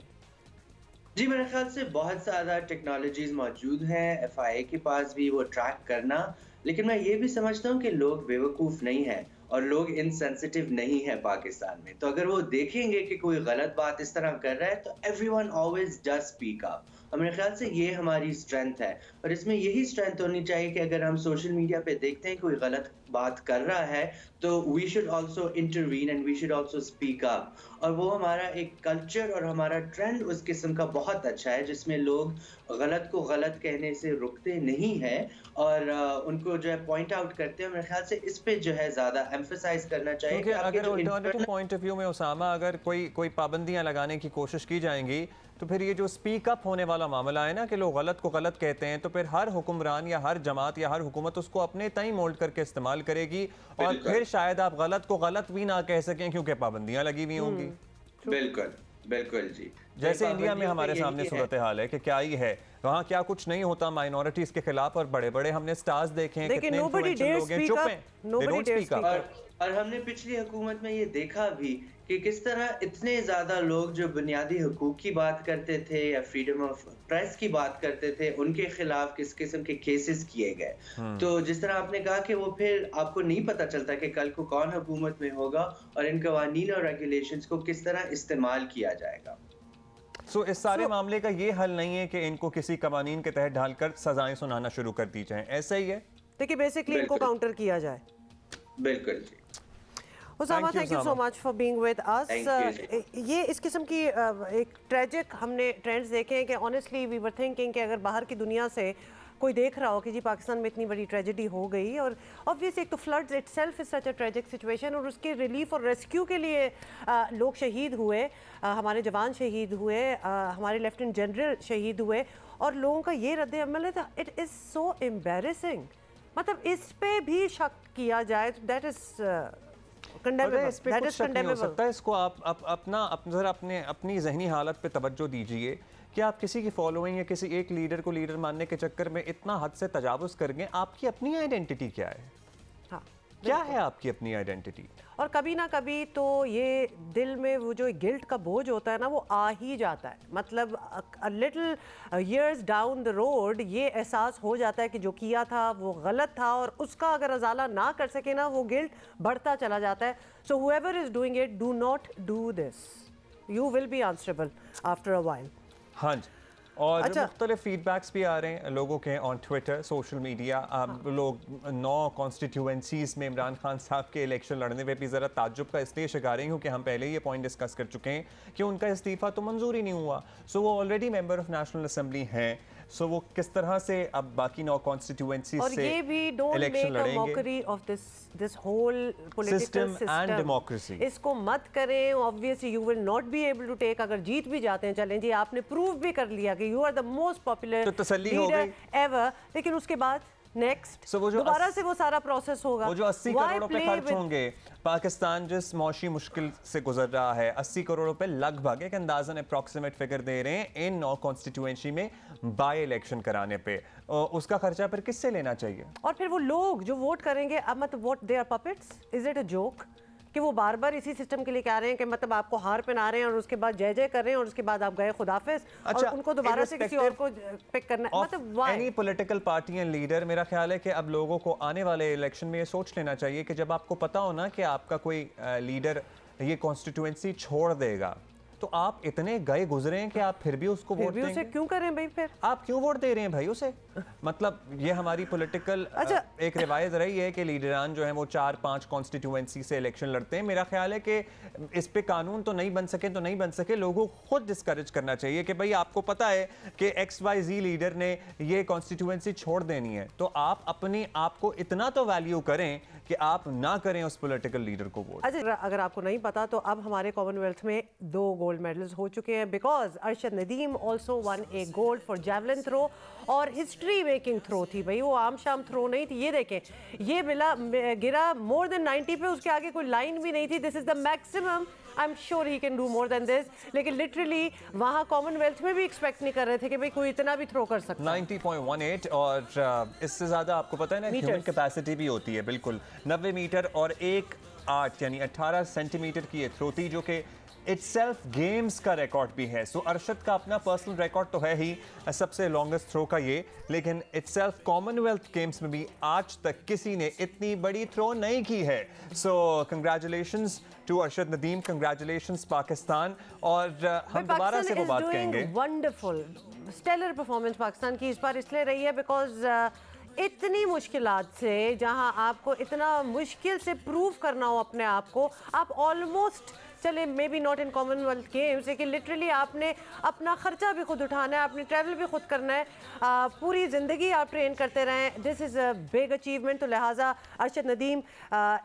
जी, मेरे ख्याल से बहुत ज़्यादा टेक्नोलॉजीज मौजूद हैं FIA के पास भी वो ट्रैक करना। लेकिन मैं ये भी समझता हूँ कि लोग बेवकूफ़ नहीं हैं और लोग इनसेंसिटिव नहीं है पाकिस्तान में। तो अगर वो देखेंगे कि कोई गलत बात इस तरह कर रहा है तो everyone always does speak up. और मेरे ख्याल से ये हमारी स्ट्रेंथ है और इसमें यही स्ट्रेंथ होनी चाहिए कि अगर हम सोशल मीडिया पे देखते हैं कोई गलत बात कर रहा है तो we should also intervene and we should also speak up. और वो हमारा एक कल्चर और हमारा ट्रेंड उस किस्म का बहुत अच्छा है जिसमें लोग गलत को गलत कहने से रुकते नहीं हैं और उनको जो है पॉइंट आउट करते हैं। मेरे ख्याल से इस पे जो है ज़्यादा एम्फसाइज करना चाहिए कि अगर अल्टरनेटिव पॉइंट ऑफ व्यू में उसामा, अगर कोई पाबंदियां लगाने की कोशिश की जाएंगी तो फिर ये जो स्पीक अप होने वाला मामला है ना कि लोग गलत को गलत कहते हैं, तो फिर हर हुक्मरान या हर जमात या हर हुकूमत उसको अपने तय मोल्ड करके इस्तेमाल करेगी और फिर शायद आप गलत को गलत भी ना कह सकें क्योंकि पाबंदियां लगी हुई होंगी। बिल्कुल बिल्कुल जी, जैसे इंडिया में हमारे सामने सूरत हाल है कि क्या ही है, वहाँ क्या कुछ नहीं होता माइनॉरिटीज के खिलाफ और बड़े बड़े हमने स्टार्स देखे हैं, कितने इन्फ्लुएंशियल लोग हैं, चुप हैं। और हमने पिछली हुकूमत में ये देखा भी कि किस तरह इतने ज्यादा लोग जो बुनियादी हुकूक की बात करते थे या फ्रीडम ऑफ प्रेस की बात करते थे उनके खिलाफ किस किस्म के केसेस किए गए। तो जिस तरह आपने कहा कि वो फिर आपको नहीं पता चलता कि कल को कौन हुकूमत में होगा और इन कवानीन और रेगुलेशंस को किस तरह इस्तेमाल किया जाएगा। इस सारे मामले का ये हल नहीं है कि इनको किसी कवानीन के तहत ढालकर सजाएं सुनाना शुरू कर दी जाएं, ऐसा ही है। देखिए बेसिकली इनको काउंटर किया जाए। बिल्कुल जी। Usama, thank you so much for being with us. ये इस किस्म की एक ट्रेजिक हमने ट्रेंड्स देखे हैं कि ऑनेस्टली वी वर थिंकिंग कि अगर बाहर की दुनिया से कोई देख रहा हो कि जी पाकिस्तान में इतनी बड़ी ट्रेजेडी हो गई, और ऑब्वियसली एक तो floods itself is such a tragic situation और उसके रिलीफ और रेस्क्यू के लिए लोग शहीद हुए, हमारे जवान शहीद हुए, हमारे लेफ्टिनेंट जनरल शहीद हुए और लोगों का ये रद्द अमल है। इट इज़ सो एम्बैरेसिंग, मतलब इस पे भी शक किया जाए तो दैट इज़ इस पे कुछ शक नहीं हो सकता। इसको आप जरा अपनी जहनी हालत पे तवज्जो दीजिए कि आप किसी की फॉलोइंग या किसी एक लीडर को लीडर मानने के चक्कर में इतना हद से तजावुज़ कर गए। आपकी अपनी आइडेंटिटी क्या है? हाँ, क्या है आपकी अपनी आइडेंटिटी? और कभी ना कभी तो ये दिल में वो जो गिल्ट का बोझ होता है ना वो आ ही जाता है। मतलब a little years down the road ये एहसास हो जाता है कि जो किया था वो गलत था और उसका अगर अजाला ना कर सके ना वो गिल्ट बढ़ता चला जाता है। So whoever is doing it, do not do this, you will be answerable after a while. हाँ जी, और मुख्तलिफ फीडबैक्स भी आ रहे हैं लोगों के ऑन ट्विटर, सोशल मीडिया। लोग 9 कॉन्स्टिट्यूएंसीज में इमरान खान साहब के इलेक्शन लड़ने पे भी ज़रा ताज्जुब का इसलिए शिकार हैं क्योंकि हम पहले ये पॉइंट डिस्कस कर चुके हैं कि उनका इस्तीफ़ा तो मंजूर ही नहीं हुआ। सो वो already member of national assembly हैं, सो वो किस तरह से अब बाकी 9 कॉन्स्टिट्यूएंसीज से इलेक्शन लड़ेंगे। This whole political system and democracy, इसको मत करें। Obviously you will not be able to take, अगर जीत भी जाते हैं चलें जी, आपने प्रूव भी कर लिया कि you are the most popular leader ever, लेकिन उसके बाद नेक्स्ट So, वो जो दोबारा से वो सारा प्रोसेस होगा। वो जो 80 करोड़ रुपए खर्च होंगे, पाकिस्तान जिस मौशी मुश्किल से गुजर रहा है, 80 करोड़ रुपए लगभग एक अंदाजन अप्रॉक्सीमेट फिगर दे रहे हैं इन 9 कॉन्स्टिट्यूएंसी में बाय इलेक्शन कराने पे, उसका खर्चा फिर किससे लेना चाहिए? और फिर वो लोग जो वोट करेंगे, अब मतलब what they are puppets, is it a joke कि वो बार बार इसी सिस्टम के लिए कह रहे हैं कि मतलब आपको हार पहना रहे हैं और उसके बाद जय जय कर रहे हैं और उसके बाद आप गए खुदाफिज और उनको दोबारा से किसी और को पिक करना है, मतलब any political party and leader. मेरा ख्याल है कि अब लोगों को आने वाले इलेक्शन में ये सोच लेना चाहिए कि जब आपको पता हो ना कि आपका कोई लीडर ये कॉन्स्टिट्यूएंसी छोड़ देगा, तो आप इतने गए गुजरे हैं कि आप फिर भी उसको वोट देंगे। उसे क्यों करें भाई? फिर आप क्यों वोट दे रहे हैं भाई उसे? मतलब ये हमारी पॉलिटिकल एक रिवायत रही है कि लीडरान जो हैं वो 4-5 कॉन्स्टिट्यूएंसी से इलेक्शन लड़ते हैं। मेरा ख्याल है कि इस पे कानून तो नहीं बन सके तो नहीं बन सके, लोगों को खुद डिस्करेज करना चाहिए कि भाई आपको पता है कि XYZ लीडर ने ये कॉन्स्टिट्यूएंसी छोड़ देनी है, तो आप अपने आप को इतना तो वैल्यू करें कि आप ना करें उस पॉलिटिकल लीडर को वोट। अच्छा, अगर आपको नहीं पता तो अब हमारे कॉमनवेल्थ में 2 गोल्ड मेडल्स हो चुके हैं, because Arshad Nadeem also won a gold for javelin throw, और हिस्ट्री मेकिंग थ्रो थी भाई, वो आम शाम थ्रो नहीं थी। ये देखें, ये गिरा मोर देन 90 पे, उसके आगे कोई लाइन भी नहीं थी। This is the maximum, I am sure he can do more than this, लेकिन लिटरली वहाँ कॉमनवेल्थ में भी एक्सपेक्ट नहीं कर रहे थे कि भाई कोई इतना भी थ्रो कर सकता है। 90.18 और इससे ज़्यादा आपको पता है ना ह्यूमन कैपेसिटी भी होती है, बिल्कुल 90 मीटर और 1.8 यानी 18 सेंटीमीटर की ये थ्रो थी, जो कि इटसेल्फ गेम्स का रिकॉर्ड भी है। सो अरशद का अपना पर्सनल रिकॉर्ड तो है ही सबसे लॉन्गेस्ट थ्रो का ये, लेकिन इटसेल्फ कॉमनवेल्थ गेम्स में भी आज तक किसी ने इतनी बड़ी थ्रो नहीं की है। So congratulations to Arshad Nadeem, congratulations Pakistan, और हम दोबारा से वो बात कहेंगे। वंडरफुल स्टेलर परफॉर्मेंस पाकिस्तान की इस बार इसलिए रही है बिकॉज इतनी मुश्किलात से, जहां आपको इतना मुश्किल से प्रूव करना हो अपने आप को, आप ऑलमोस्ट चले may be not in Commonwealth games, लेकिन लिटरली आपने अपना खर्चा भी खुद उठाना है, आपने ट्रैवल भी खुद करना है, पूरी ज़िंदगी आप ट्रेन करते रहें। This is a big achievement, तो लिहाजा Arshad Nadeem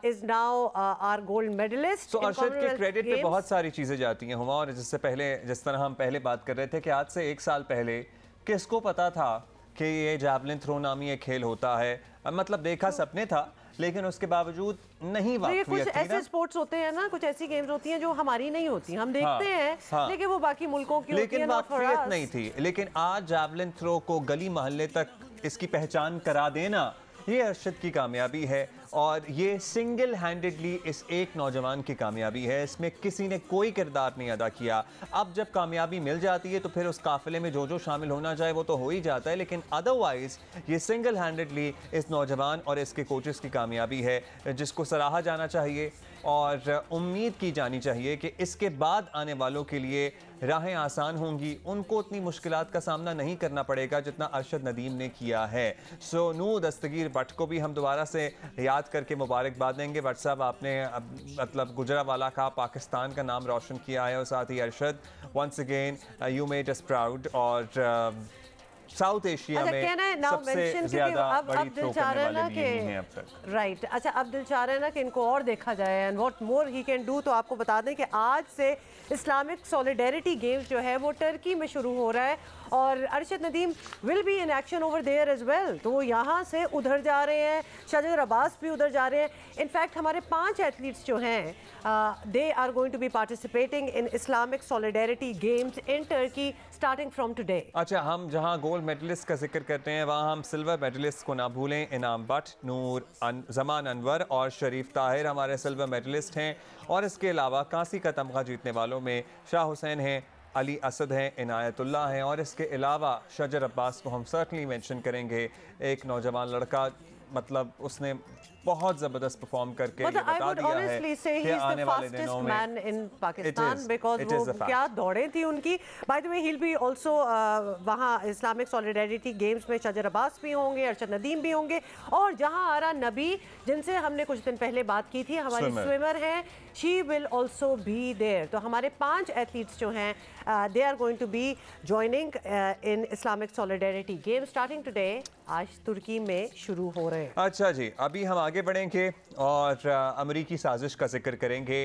is now our gold medalist. तो अरशद के क्रेडिट पे बहुत सारी चीज़ें जाती हैं हुमा, और जिससे पहले जिस तरह हम पहले बात कर रहे थे कि आज से 1 साल पहले किसको पता था कि ये जैवलिन थ्रो नामी ये खेल होता है, मतलब देखा सपने था, लेकिन उसके बावजूद नहीं वाक़ियत थी। कुछ ऐसे स्पोर्ट्स होते हैं ना, कुछ ऐसी गेम्स होती हैं जो हमारी नहीं होती, हम देखते हैं लेकिन वो बाकी मुल्कों की होती है, लेकिन वाक़ियत नहीं थी। लेकिन आज जैवलिन थ्रो को गली मोहल्ले तक इसकी पहचान करा देना, ये अरशद की कामयाबी है, और ये सिंगल हैंडेडली इस एक नौजवान की कामयाबी है। इसमें किसी ने कोई किरदार नहीं अदा किया। अब जब कामयाबी मिल जाती है तो फिर उस काफिले में जो जो शामिल होना चाहे वो तो हो ही जाता है, लेकिन अदरवाइज ये सिंगल हैंडेडली इस नौजवान और इसके कोचेस की कामयाबी है, जिसको सराहा जाना चाहिए और उम्मीद की जानी चाहिए कि इसके बाद आने वालों के लिए राहें आसान होंगी, उनको उतनी मुश्किलात का सामना नहीं करना पड़ेगा जितना अरशद नदीम ने किया है। सो नू दस्तगीर भट्ट को भी हम दोबारा से याद करके मुबारकबाद देंगे। भट्ट साहब, आपने मतलब गुजरावाला का, पाकिस्तान का नाम रोशन किया है, और साथ ही Arshad once again you made us proud, और साउथ एशिया में सबसे ज्यादा बड़ी थ्रो करने वाले भी यही हैं अब तक। राइट, अच्छा अब दिल चाह रहा है ना कि इनको और देखा जाए, and what more he can do. तो आपको बता दें कि आज से इस्लामिक सॉलिडेरिटी गेम्स जो है वो टर्की में शुरू हो रहा है, और Arshad Nadeem will be in action over there as well. तो वो यहाँ से उधर जा रहे हैं, शजर अब्बास भी उधर जा रहे हैं। इनफैक्ट हमारे 5 एथलीट्स जो हैं they are going to be participating in Islamic solidarity games in Turkey starting from today. अच्छा, हम जहाँ गोल्ड मेडलिस्ट का जिक्र करते हैं वहाँ हम सिल्वर मेडलिस्ट को ना भूलें। इनाम भट्ट, नूर जमान अनवर और शरीफ ताहिर हमारे सिल्वर मेडलिस्ट हैं, और इसके अलावा कांसी का तमगा जीतने वालों में शाह हुसैन हैं, अली असद हैं, इनायतुल्लाह हैं, और इसके अलावा शजर अब्बास को हम सर्टनली मेंशन करेंगे। एक नौजवान लड़का, मतलब उसने बहुत जबरदस्त परफॉर्म करके ये बता दिया है कि आने वाले दिनों में मैन इन पाकिस्तान, बिकॉज वो क्या दौड़े थी उनकी। Bye the way he will be also वहाँ इस्लामिक सॉलिडेरिटी गेम्स में शजर अब्बास भी होंगे, अरशद नदीम भी होंगे, और जहाँ आरा नबी जिनसे हमने कुछ दिन पहले बात की थी, हमारी स्विमर हैं, she will also be there. तो हमारे 5 एथलीट्स जो हैं they are going to be joining in Islamic solidarity games starting today. आज तुर्की में शुरू हो रहे हैं। अच्छा जी, अभी हम आगे बढ़ेंगे और अमरीकी साजिश का जिक्र करेंगे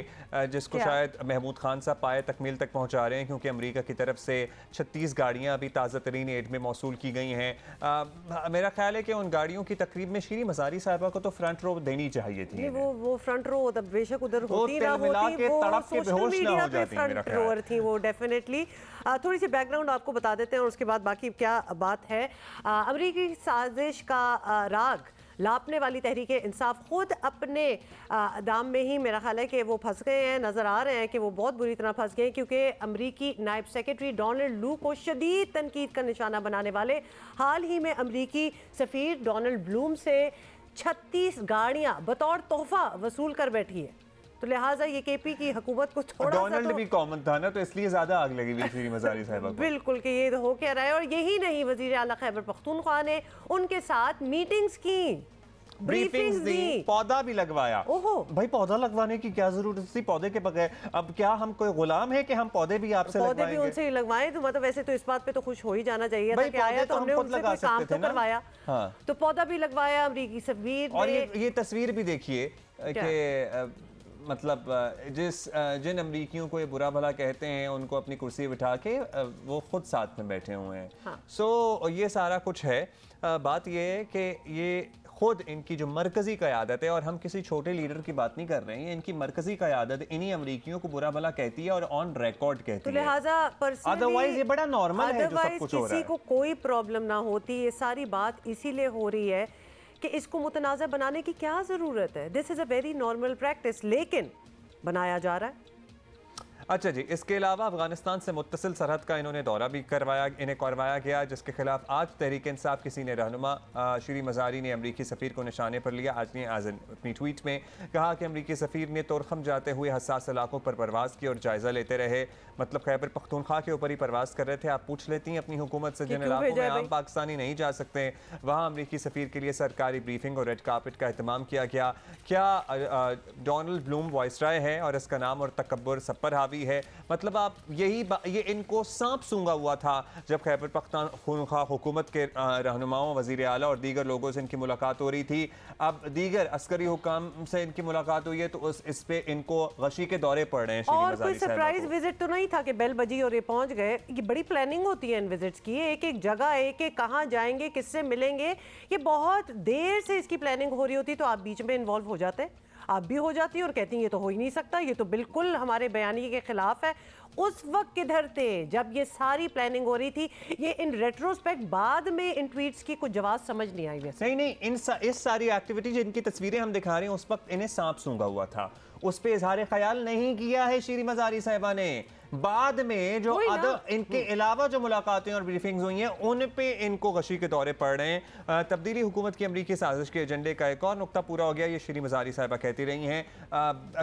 जिसको शायद महमूद खान साहब पाए तकमील तक पहुंचा रहे हैं, क्योंकि अमेरिका की तरफ से 36 गाड़ियां अभी ताज़ा तरीन एड में मौसूल की गई हैं। मेरा ख्याल है कि उन गाड़ियों की तकरीब में शीरी मज़ारी साहिबा को तो फ्रंट रो देनी चाहिए थी। वो फ्रंट रो बेशक उधर होती ना होती, वो सोशल मीडिया पे फ्रंट रोअर थी वो डेफिनेटली। थोड़ी सी बैकग्राउंड आपको बता देते हैं और उसके बाद बाकी क्या बात है। अमरीकी साजिश का राग लापने वाली तहरीक इंसाफ खुद अपने दाम में ही मेरा ख्याल है कि वो फंस गए हैं, नज़र आ रहे हैं कि वो बहुत बुरी तरह फंस गए हैं, क्योंकि अमरीकी नायब सेक्रेटरी डोनाल्ड लू को शदीद तनकीद का निशाना बनाने वाले हाल ही में अमरीकी सफ़ीर डोनाल्ड ब्लूम से 36 गाड़ियाँ बतौर तोहफा वसूल कर बैठी है। तो लिहाजा ये केपी की हुकूमत को थोड़ा डोनाल्ड भी कॉमन था ना, तो इसलिए ज्यादा आग लगी हुई शीरी मज़ारी साहिबा को। बिल्कुल कि ये हो क्या रहा है। और यही नहीं, वजीर आला खैबर पख्तूनख्वा ने उनके साथ मीटिंग्स की, ब्रीफिंग्स दी, पौधा भी लगवाया। ओहो भाई पौधा लगवाने की क्या जरूरत थी पौधे के बगैर? अब क्या हम कोई गुलाम है कि हम पौधे भी आपसे लगवाएंगे? पौधे भी उनसे ही लगवाए तो मतलब वैसे तो इस बात पे तो खुश हो ही जाना चाहिए था कि आया तो हमने उनसे कोई काम तो करवाया। हाँ। तो पौधा भी लगवाया अमरीकी सफ़ीर ने। और ये तस्वीर भी देखिए कि मतलब जिन अमरीकियों को ये बुरा भला कहते हैं उनको अपनी कुर्सी बिठा के वो खुद साथ में बैठे हुए हैं। हाँ। सो ये सारा कुछ है। बात ये है कि ये खुद इनकी जो मरकजी क़यादत है, और हम किसी छोटे लीडर की बात नहीं कर रहे हैं, इनकी मरकजी क़यादत इन्हीं अमरीकियों को बुरा भला कहती है और ऑन रिकॉर्ड कहती तो है। लिहाजा अदरवाइज ये बड़ा नॉर्मल है जो सब कुछ हो रहा है। किसी को कोई प्रॉब्लम ना होती। ये सारी बात इसीलिए हो रही है कि इसको मुतनाज़ा बनाने की क्या ज़रूरत है। This is a very normal practice, लेकिन बनाया जा रहा है। अच्छा जी, इसके अलावा अफगानिस्तान से मुत्तसिल सरहद का इन्होंने दौरा भी करवाया गया, जिसके खिलाफ आज तहरीक इंसाफ की सीनियर रहनुमा शीरी मज़ारी ने अमरीकी सफ़ीर को निशाने पर लिया। आज ने अपनी ट्वीट में कहा कि अमरीकी सफ़ीर ने तोरखम जाते हुए हसास इलाकों पर परवाज़ की और जायज़ा लेते रहे। मतलब खैबर पख्तूनख्वा के ऊपर ही परवाज़ कर रहे थे। आप पूछ लेती हैं अपनी हुकूमत से जिन इलाकों में आम पाकिस्तानी नहीं जा सकते, वहाँ अमरीकी सफ़ीर के लिए सरकारी ब्रीफिंग और रेड कार्पेट का अहतमाम किया गया। क्या डोनाल्ड ब्लूम वाइसराय है और इसका नाम और तकब्बुर सब पर हावी है? मतलब आप ये इनको सांप सूंघा हुआ था जब खैबर पख्तूनख्वा हुकूमत के रहनुमाओं, वज़ीर आला और दीगर लोगों से इनकी मुलाकात हो रही थी। अब दीगर अस्करी हुकाम से इनकी मुलाकात हुई है तो इस पे इनको गशी के दौरे पड़ रहे हैं। और कोई सरप्राइज विजिट तो नहीं था कि बेल बजी और ये पहुंच गए। ये बड़ी प्लानिंग होती है इन विजिट्स की, एक एक जगह, एक एक कहाँ जाएंगे, किससे मिलेंगे, ये बहुत देर से इसकी प्लानिंग हो रही होती। तो आप बीच में इन्वॉल्व हो जाते, आप भी हो जाती और कहती हैं ये तो हो ही नहीं सकता, ये तो बिल्कुल हमारे बयानी के खिलाफ है। उस वक्त किधर थे जब ये सारी प्लानिंग हो रही थी? ये इन रेट्रोस्पेक्ट बाद में इन ट्वीट्स की कुछ जवाब समझ नहीं आई। वैसे नहीं, इस सारी एक्टिविटी जिनकी तस्वीरें हम दिखा रहे हैं उस वक्त इन्हें सांप सूंघा हुआ था, उस पे इजहार ख्याल नहीं किया है शीरी मज़ारी साहिबा ने। बाद में जो इनके अलावा जो मुलाकातें और ब्रीफिंग्स हुई हैं उन पे इनको गशी के दौरे पड़ रहे हैं। तब्दीली हुकूमत की अमरीकी साजिश के एजेंडे का एक और नुक्ता पूरा हो गया, ये शीरी मज़ारी साहिबा कहती रही हैं।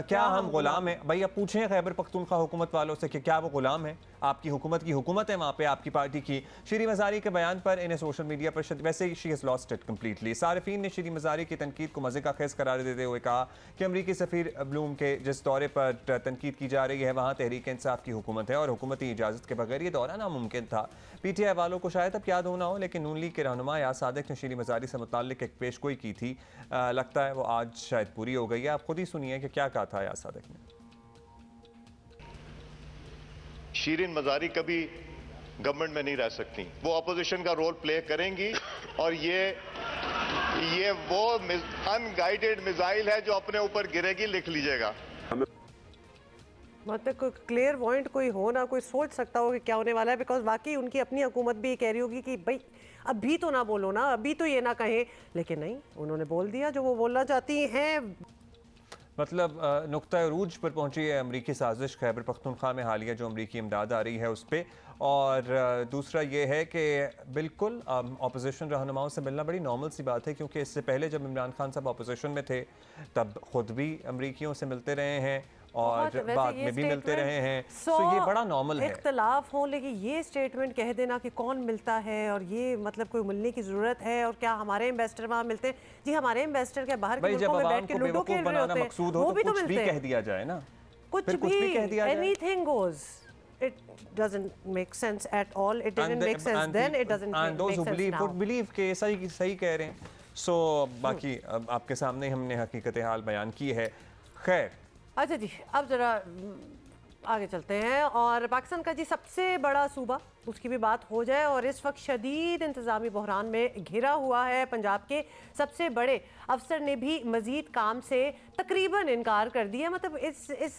क्या हम गुलाम हैं? भाई अब पूछें खैबर पख्तूनख्वा हुकूमत वालों से कि क्या वो गुलाम है? आपकी हुकूमत की हुकूमत है वहाँ पे, आपकी पार्टी की। शीरी मज़ारी के बयान पर इन्हें सोशल मीडिया पर वैसे ही she has lost it completely. सारिफीन ने शीरी मज़ारी की तनकीद को मज़े का खेस करार देते हुए कहा कि अमरीकी सफ़ीर ब्लूम के जिस दौरे पर तनकीद की जा रही है वहाँ तहरीक इंसाफ की हुकूमत है और हुकूमती इजाज़त के बगैर ये दौरा नामुमकिन था। पीटीआई वालों को शायद अब याद होना हो, लेकिन नून लीग के रहनुमा या सादिक ने शीरी मज़ारी से मुताल्लिक एक पेशगोई की थी। लगता है वो आज शायद पूरी हो गई है। आप खुद ही सुनिए कि क्या कहा था या सादिक ने। शीरीन मज़ारी कभी गवर्नमेंट में नहीं रह सकती, वो अपोजिशन का रोल प्ले करेंगी और ये वो अनगाइडेड मिसाइल है जो अपने ऊपर गिरेगी, लिख लीजिएगा। मतलब कोई क्लियर पॉइंट कोई हो ना, कोई सोच सकता हो कि क्या होने वाला है, बिकॉज वाकई उनकी अपनी हुकूमत भी कह रही होगी कि भाई अभी तो ना बोलो ना, अभी तो ये ना कहें, लेकिन नहीं, उन्होंने बोल दिया जो वो बोलना चाहती हैं। मतलब नुक्ता अरूज पर पहुंची है अमरीकी साजिश खैबर पख्तूनख्वा में हालिया जो अमरीकी इमदाद आ रही है उस पर। और दूसरा ये है कि बिल्कुल अपोजिशन रहनुमाओं से मिलना बड़ी नॉर्मल सी बात है, क्योंकि इससे पहले जब इमरान खान साहब अपोजिशन में थे तब खुद भी अमरीकियों से मिलते रहे हैं और बाद में भी मिलते रहे हैं। तो ये बड़ा नॉर्मल है। इख्तलाफ हो, लेकिन ये स्टेटमेंट कह देना कि कौन मिलता है और ये मतलब कोई मिलने की जरूरत है और क्या हमारे इन्वेस्टर वहाँ मिलते हैं? जी हमारे इन्वेस्टर के बाहर के मुल्कों में बैठ के लूडो खेल रहे होते हैं, वो भी तो मिलते हैं। कह दिया जाए ना, कुछ भी कह दिया जाए, anything goes. It doesn't make sense at all. It didn't make sense then. It doesn't make sense now. And those who believe के सही कह रहे हैं, सो बाकी आपके सामने हमने हकीकत हाल बयान की है। खैर, अच्छा जी, अब ज़रा आगे चलते हैं और पाकिस्तान का जी सबसे बड़ा सूबा, उसकी भी बात हो जाए। और इस वक्त शदीद इंतज़ामी बहरान में घिरा हुआ है। पंजाब के सबसे बड़े अफसर ने भी मज़ीद काम से तकरीबन इनकार कर दिया। मतलब इस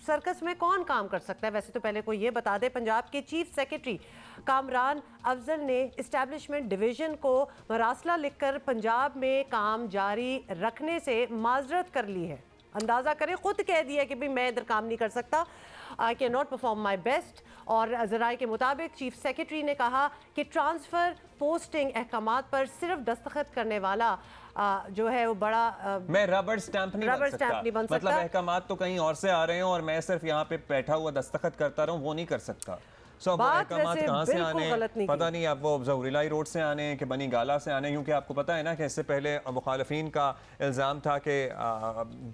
सर्कस में कौन काम कर सकता है? वैसे तो पहले कोई ये बता दे, पंजाब के चीफ सेक्रेटरी कामरान अफजल ने इस्टेब्लिशमेंट डिवीज़न को मरासला लिखकर पंजाब में काम जारी रखने से माजरत कर ली है। अंदाज़ा करें, खुद कह दिया कि भाई मैं इधर काम नहीं कर सकता, I can not perform my best. और ज़राए के मुताबिक चीफ सेक्रेटरी ने कहा कि ट्रांसफ़र पोस्टिंग अहकामात पर सिर्फ दस्तखत करने वाला जो है वो बड़ा मैं रबर स्टैंप नहीं बन सकता। मतलब अहकामात तो कहीं और से आ रहे हैं और मैं सिर्फ यहाँ पे बैठा हुआ दस्तखत करता रहूँ, वो नहीं कर सकता। अहकामात कहाँ से आने पता नहीं, अब वो ज़हुरीलाई रोड से आने कि बनी गाला से आने, क्योंकि आपको पता है ना कि इससे पहले मुखालफिन का इल्ज़ाम था कि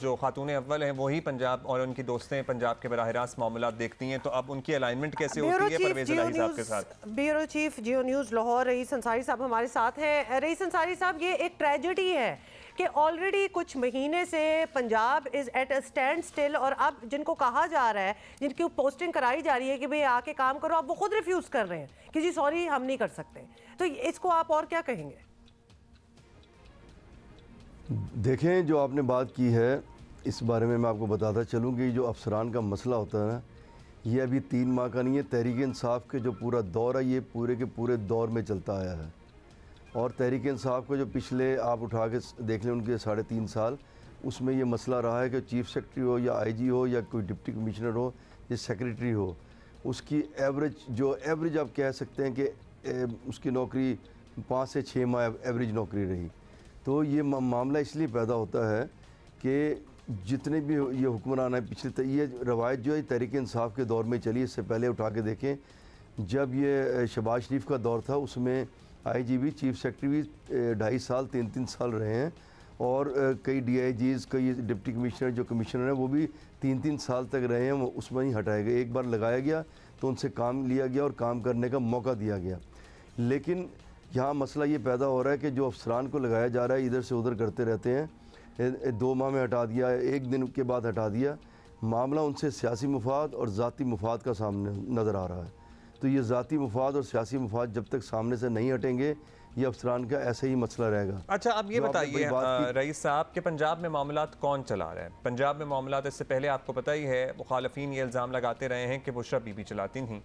जो खातून अव्वल हैं वही पंजाब और उनकी दोस्तें पंजाब के बराह रास्त मामलात देखती हैं, तो अब उनकी अलाइनमेंट कैसे होती है परवेज़ इलाही साहब के साथ। ब्यूरो चीफ जियो न्यूज़ लाहौर रईस अंसारी साहब हमारे साथ हैं। रईस अंसारी साहब, ये एक ट्रेजेडी है कि ऑलरेडी कुछ महीने से Punjab is at a stand still, और अब जिनको कहा जा रहा है, जिनकी पोस्टिंग कराई जा रही है कि भाई आके काम करो, अब वो खुद रिफ्यूज़ कर रहे हैं कि जी सॉरी हम नहीं कर सकते। तो इसको आप और क्या कहेंगे? देखें, जो आपने बात की है इस बारे में मैं आपको बताता चलूँ कि जो अफसरान का मसला होता है ना, ये अभी 3 माह का नहीं है। तहरीक इंसाफ के जो पूरा दौर है ये पूरे के पूरे दौर में चलता आया है। और तहरीक इंसाफ को जो पिछले आप उठा के देख लें उनके 3.5 साल, उसमें ये मसला रहा है कि चीफ सेक्रेटरी हो या आईजी हो या कोई डिप्टी कमिश्नर हो या सेक्रेटरी हो, उसकी एवरेज आप कह सकते हैं कि उसकी नौकरी 5 से 6 माह एवरेज नौकरी रही। तो ये मामला इसलिए पैदा होता है कि जितने भी ये हुक्मरान है पिछले, ये रवायत जो है तहरीक इंसाफ के दौर में चली। इससे पहले उठा के देखें, जब ये शहबाज शरीफ का दौर था उसमें आईजी भी चीफ सेक्रेटरी भी 2.5 साल 3-3 साल रहे हैं, और कई DIGs कई डिप्टी कमिश्नर जो कमिश्नर हैं वो भी 3-3 साल तक रहे हैं। वो उसमें ही हटाया गया, एक बार लगाया गया तो उनसे काम लिया गया और काम करने का मौका दिया गया। लेकिन यहाँ मसला ये पैदा हो रहा है कि जो अफसरान को लगाया जा रहा है इधर से उधर करते रहते हैं। 2 माह में हटा दिया, 1 दिन के बाद हटा दिया। मामला उनसे सियासी मुफाद और ज़ाती मुफाद का सामने नज़र आ रहा है। तो ये ज़ाती मुफाद और सियासी मुफाद जब तक सामने से नहीं हटेंगे, ये अफसरान का ऐसे ही मसला रहेगा। अच्छा, अब ये बताइए रईस साहब कि पंजाब में मामलात कौन चला रहा है? पंजाब में मामलात इससे पहले आपको पता ही है, मुखालफिन ये इल्ज़ाम लगाते रहे हैं कि बुशरा बीबी चलाती थी।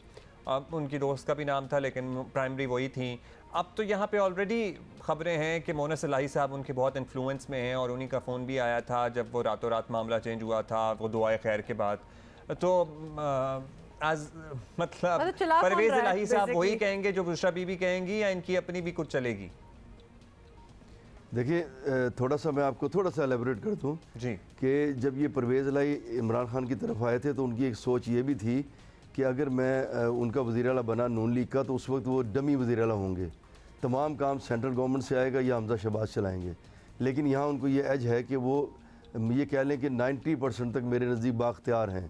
अब उनकी दोस्त का भी नाम था लेकिन प्राइमरी वही थी। अब तो यहाँ पे ऑलरेडी ख़बरें हैं कि मोनस इलाही साहब उनके बहुत इन्फ्लुएंस में हैं और उन्हीं का फ़ोन भी आया था जब वो रातों रात मामला चेंज हुआ था, वो दुआए खैर के बाद। तो मतलब परवेज़ इलाही साहब वही कहेंगे जो बुशरा बीबी कहेंगी या इनकी अपनी भी कुछ चलेगी? देखिए, थोड़ा सा मैं आपको थोड़ा सा एलेबोरेट कर दूँ जी, कि जब ये परवेज़ इलाही इमरान खान की तरफ आए थे तो उनकी एक सोच ये भी थी कि अगर मैं उनका वज़ीर आला बना नून लीग का तो उस वक्त वो डमी वज़ीर आला होंगे, तमाम काम सेंट्रल गवर्नमेंट से आएगा या हमजा शहबाज चलाएँगे। लेकिन यहाँ उनको ये एज है कि वो ये कह लें कि 90% तक मेरे नज़दीक बाख्तियार हैं।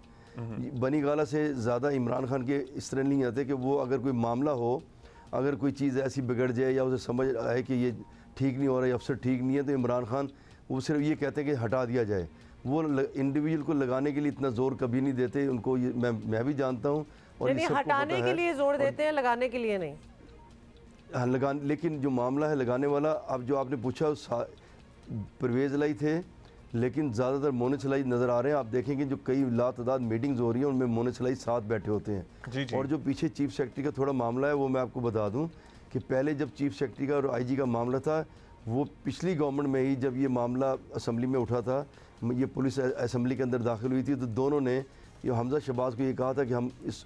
बनी गाला से ज़्यादा इमरान खान के इस तरह नहीं आते कि वो अगर कोई मामला हो, अगर कोई चीज़ ऐसी बिगड़ जाए या उसे समझ आए कि ये ठीक नहीं हो रहा है, अफसर ठीक नहीं है, तो इमरान खान वो सिर्फ ये कहते हैं कि हटा दिया जाए। वो इंडिविजुअल को लगाने के लिए इतना ज़ोर कभी नहीं देते। उनको मैं भी जानता हूँ, और हटाने के लिए ज़ोर देते हैं, लगाने के लिए नहीं। हाँ, लेकिन जो मामला है लगाने वाला, अब जो आपने पूछा परवेज़ इलाही थे, लेकिन ज़्यादातर मोनस इलाही नज़र आ रहे हैं। आप देखेंगे जो कई लातादाद मीटिंग्स हो रही हैं उनमें मोनस इलाही साथ बैठे होते हैं। जी। और जो पीछे चीफ सेक्रेटरी का थोड़ा मामला है वो मैं आपको बता दूं कि पहले जब चीफ सेक्रेटरी का और आईजी का मामला था, वो पिछली गवर्नमेंट में ही जब ये मामला असम्बली में उठा था, ये पुलिस असम्बली के अंदर दाखिल हुई थी, तो दोनों ने ये हमजा शहबाज को ये कहा था कि हम इस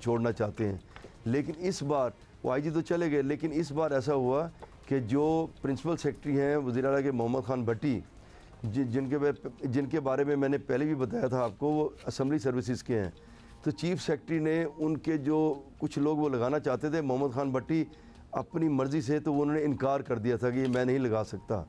छोड़ना चाहते हैं। लेकिन इस बार वो आईजी तो चले गए, लेकिन इस बार ऐसा हुआ कि जो प्रिंसिपल सेक्रेटरी हैं वज़ीर आला के मोहम्मद खान भट्टी, जिनके बारे में मैंने पहले भी बताया था आपको, वो असम्बली सर्विसेज के हैं। तो चीफ सेक्रेटरी ने उनके जो कुछ लोग वो लगाना चाहते थे, मोहम्मद खान भट्टी अपनी मर्ज़ी से, तो उन्होंने इनकार कर दिया था कि ये मैं नहीं लगा सकता।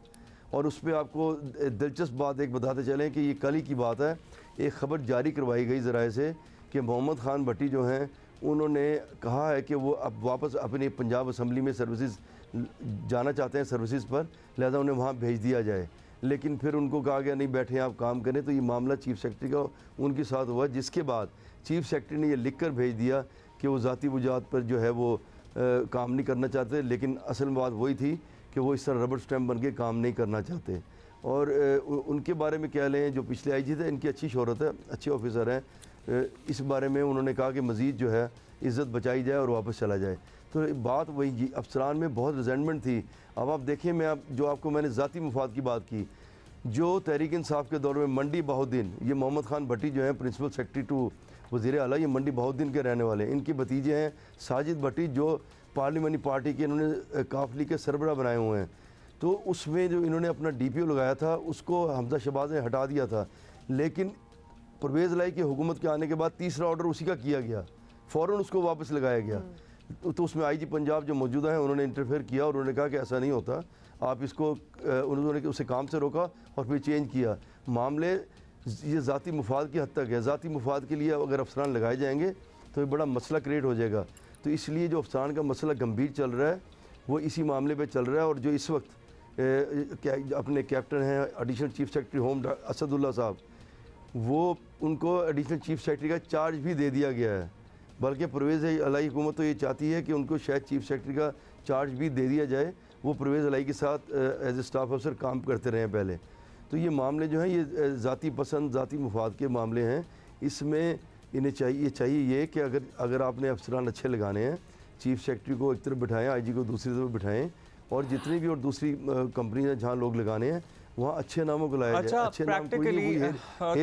और उस पर आपको दिलचस्प बात एक बताते चलें कि ये कल ही की बात है, एक ख़बर जारी करवाई गई ज़राए से कि मोहम्मद खान भट्टी जो हैं उन्होंने कहा है कि वो अब वापस अपनी पंजाब असम्बली में सर्विसेज जाना चाहते हैं सर्विसेज पर, लिहाजा उन्हें वहाँ भेज दिया जाए। लेकिन फिर उनको कहा गया नहीं बैठे आप काम करें। तो ये मामला चीफ सेक्रेटरी का उनके साथ हुआ, जिसके बाद चीफ सेक्रेटरी ने ये लिख कर भेज दिया कि वो ज़ाती वजूहात पर जो है वो काम नहीं करना चाहते। लेकिन असल में बात वही थी कि वो इस तरह रबर स्टैम्प बन के काम नहीं करना चाहते। और उनके बारे में कह लें, जो पिछले आईजी थे इनकी अच्छी शोहरत है, अच्छे ऑफिसर हैं। इस बारे में उन्होंने कहा कि मज़ीद जो है इज़्ज़त बचाई जाए और वापस चला जाए। तो बात वही, अफसरान में बहुत रिजेंटमेंट थी। अब आप देखें, मैं जो आपको मैंने ज़ाती मुफाद की बात की, जो तहरीक इंसाफ के दौर में मंडी बहाउद्दीन, ये मोहम्मद खान भट्टी जो है प्रिंसिपल सेक्रेटरी टू वज़ीर आला, ये मंडी बहाउद्दीन के रहने वाले हैं। इनके भतीजे हैं साजिद भट्टी, जो पार्लियामेंट्री पार्टी के इन्होंने काफली के सरबराह बनाए हुए हैं। तो उसमें जो इन्होंने अपना DPO लगाया था उसको हमजा शहबाज ने हटा दिया था। लेकिन परवेज़ इलाही की हुकूमत के आने के बाद तीसरा ऑर्डर उसी का किया गया, फ़ौरन उसको वापस लगाया गया। तो उसमें IG पंजाब जो मौजूदा है उन्होंने इंटरफेयर किया और उन्होंने कहा कि ऐसा नहीं होता, आप इसको, उन्होंने उसे काम से रोका और फिर चेंज किया। मामले ये ज़ाती मुफाद की हद तक है। ज़ाती मुफाद के लिए अगर अफसरान लगाए जाएंगे तो ये बड़ा मसला क्रिएट हो जाएगा। तो इसलिए जो अफसरान का मसला गंभीर चल रहा है वो इसी मामले पे चल रहा है। और जो इस वक्त अपने कैप्टन हैं additional chief secretary home Asadullah साहब, वो उनको एडिशनल चीफ सेक्रेटरी का चार्ज भी दे दिया गया है। बल्कि परवेज़ इलाही हुकूमत तो ये चाहती है कि उनको शायद चीफ सेक्रेटरी का चार्ज भी दे दिया जाए, वो परवेज़ इलाही के साथ एज ए स्टाफ अफसर काम करते रहे पहले। तो ये मामले जो हैं ये ज़ाती पसंद, ज़ाती मुफाद के मामले हैं। इसमें इन्हें चाहिए ये कि अगर आपने अफसरान अच्छे लगाने हैं, चीफ सेक्रेटरी को एक तरफ बिठाएं, IG को दूसरी तरफ बिठाएं, और जितनी भी और दूसरी कंपनी हैं जहाँ लोग लगाने हैं वहाँ अच्छे नामों को लाया जाए। अच्छे नाम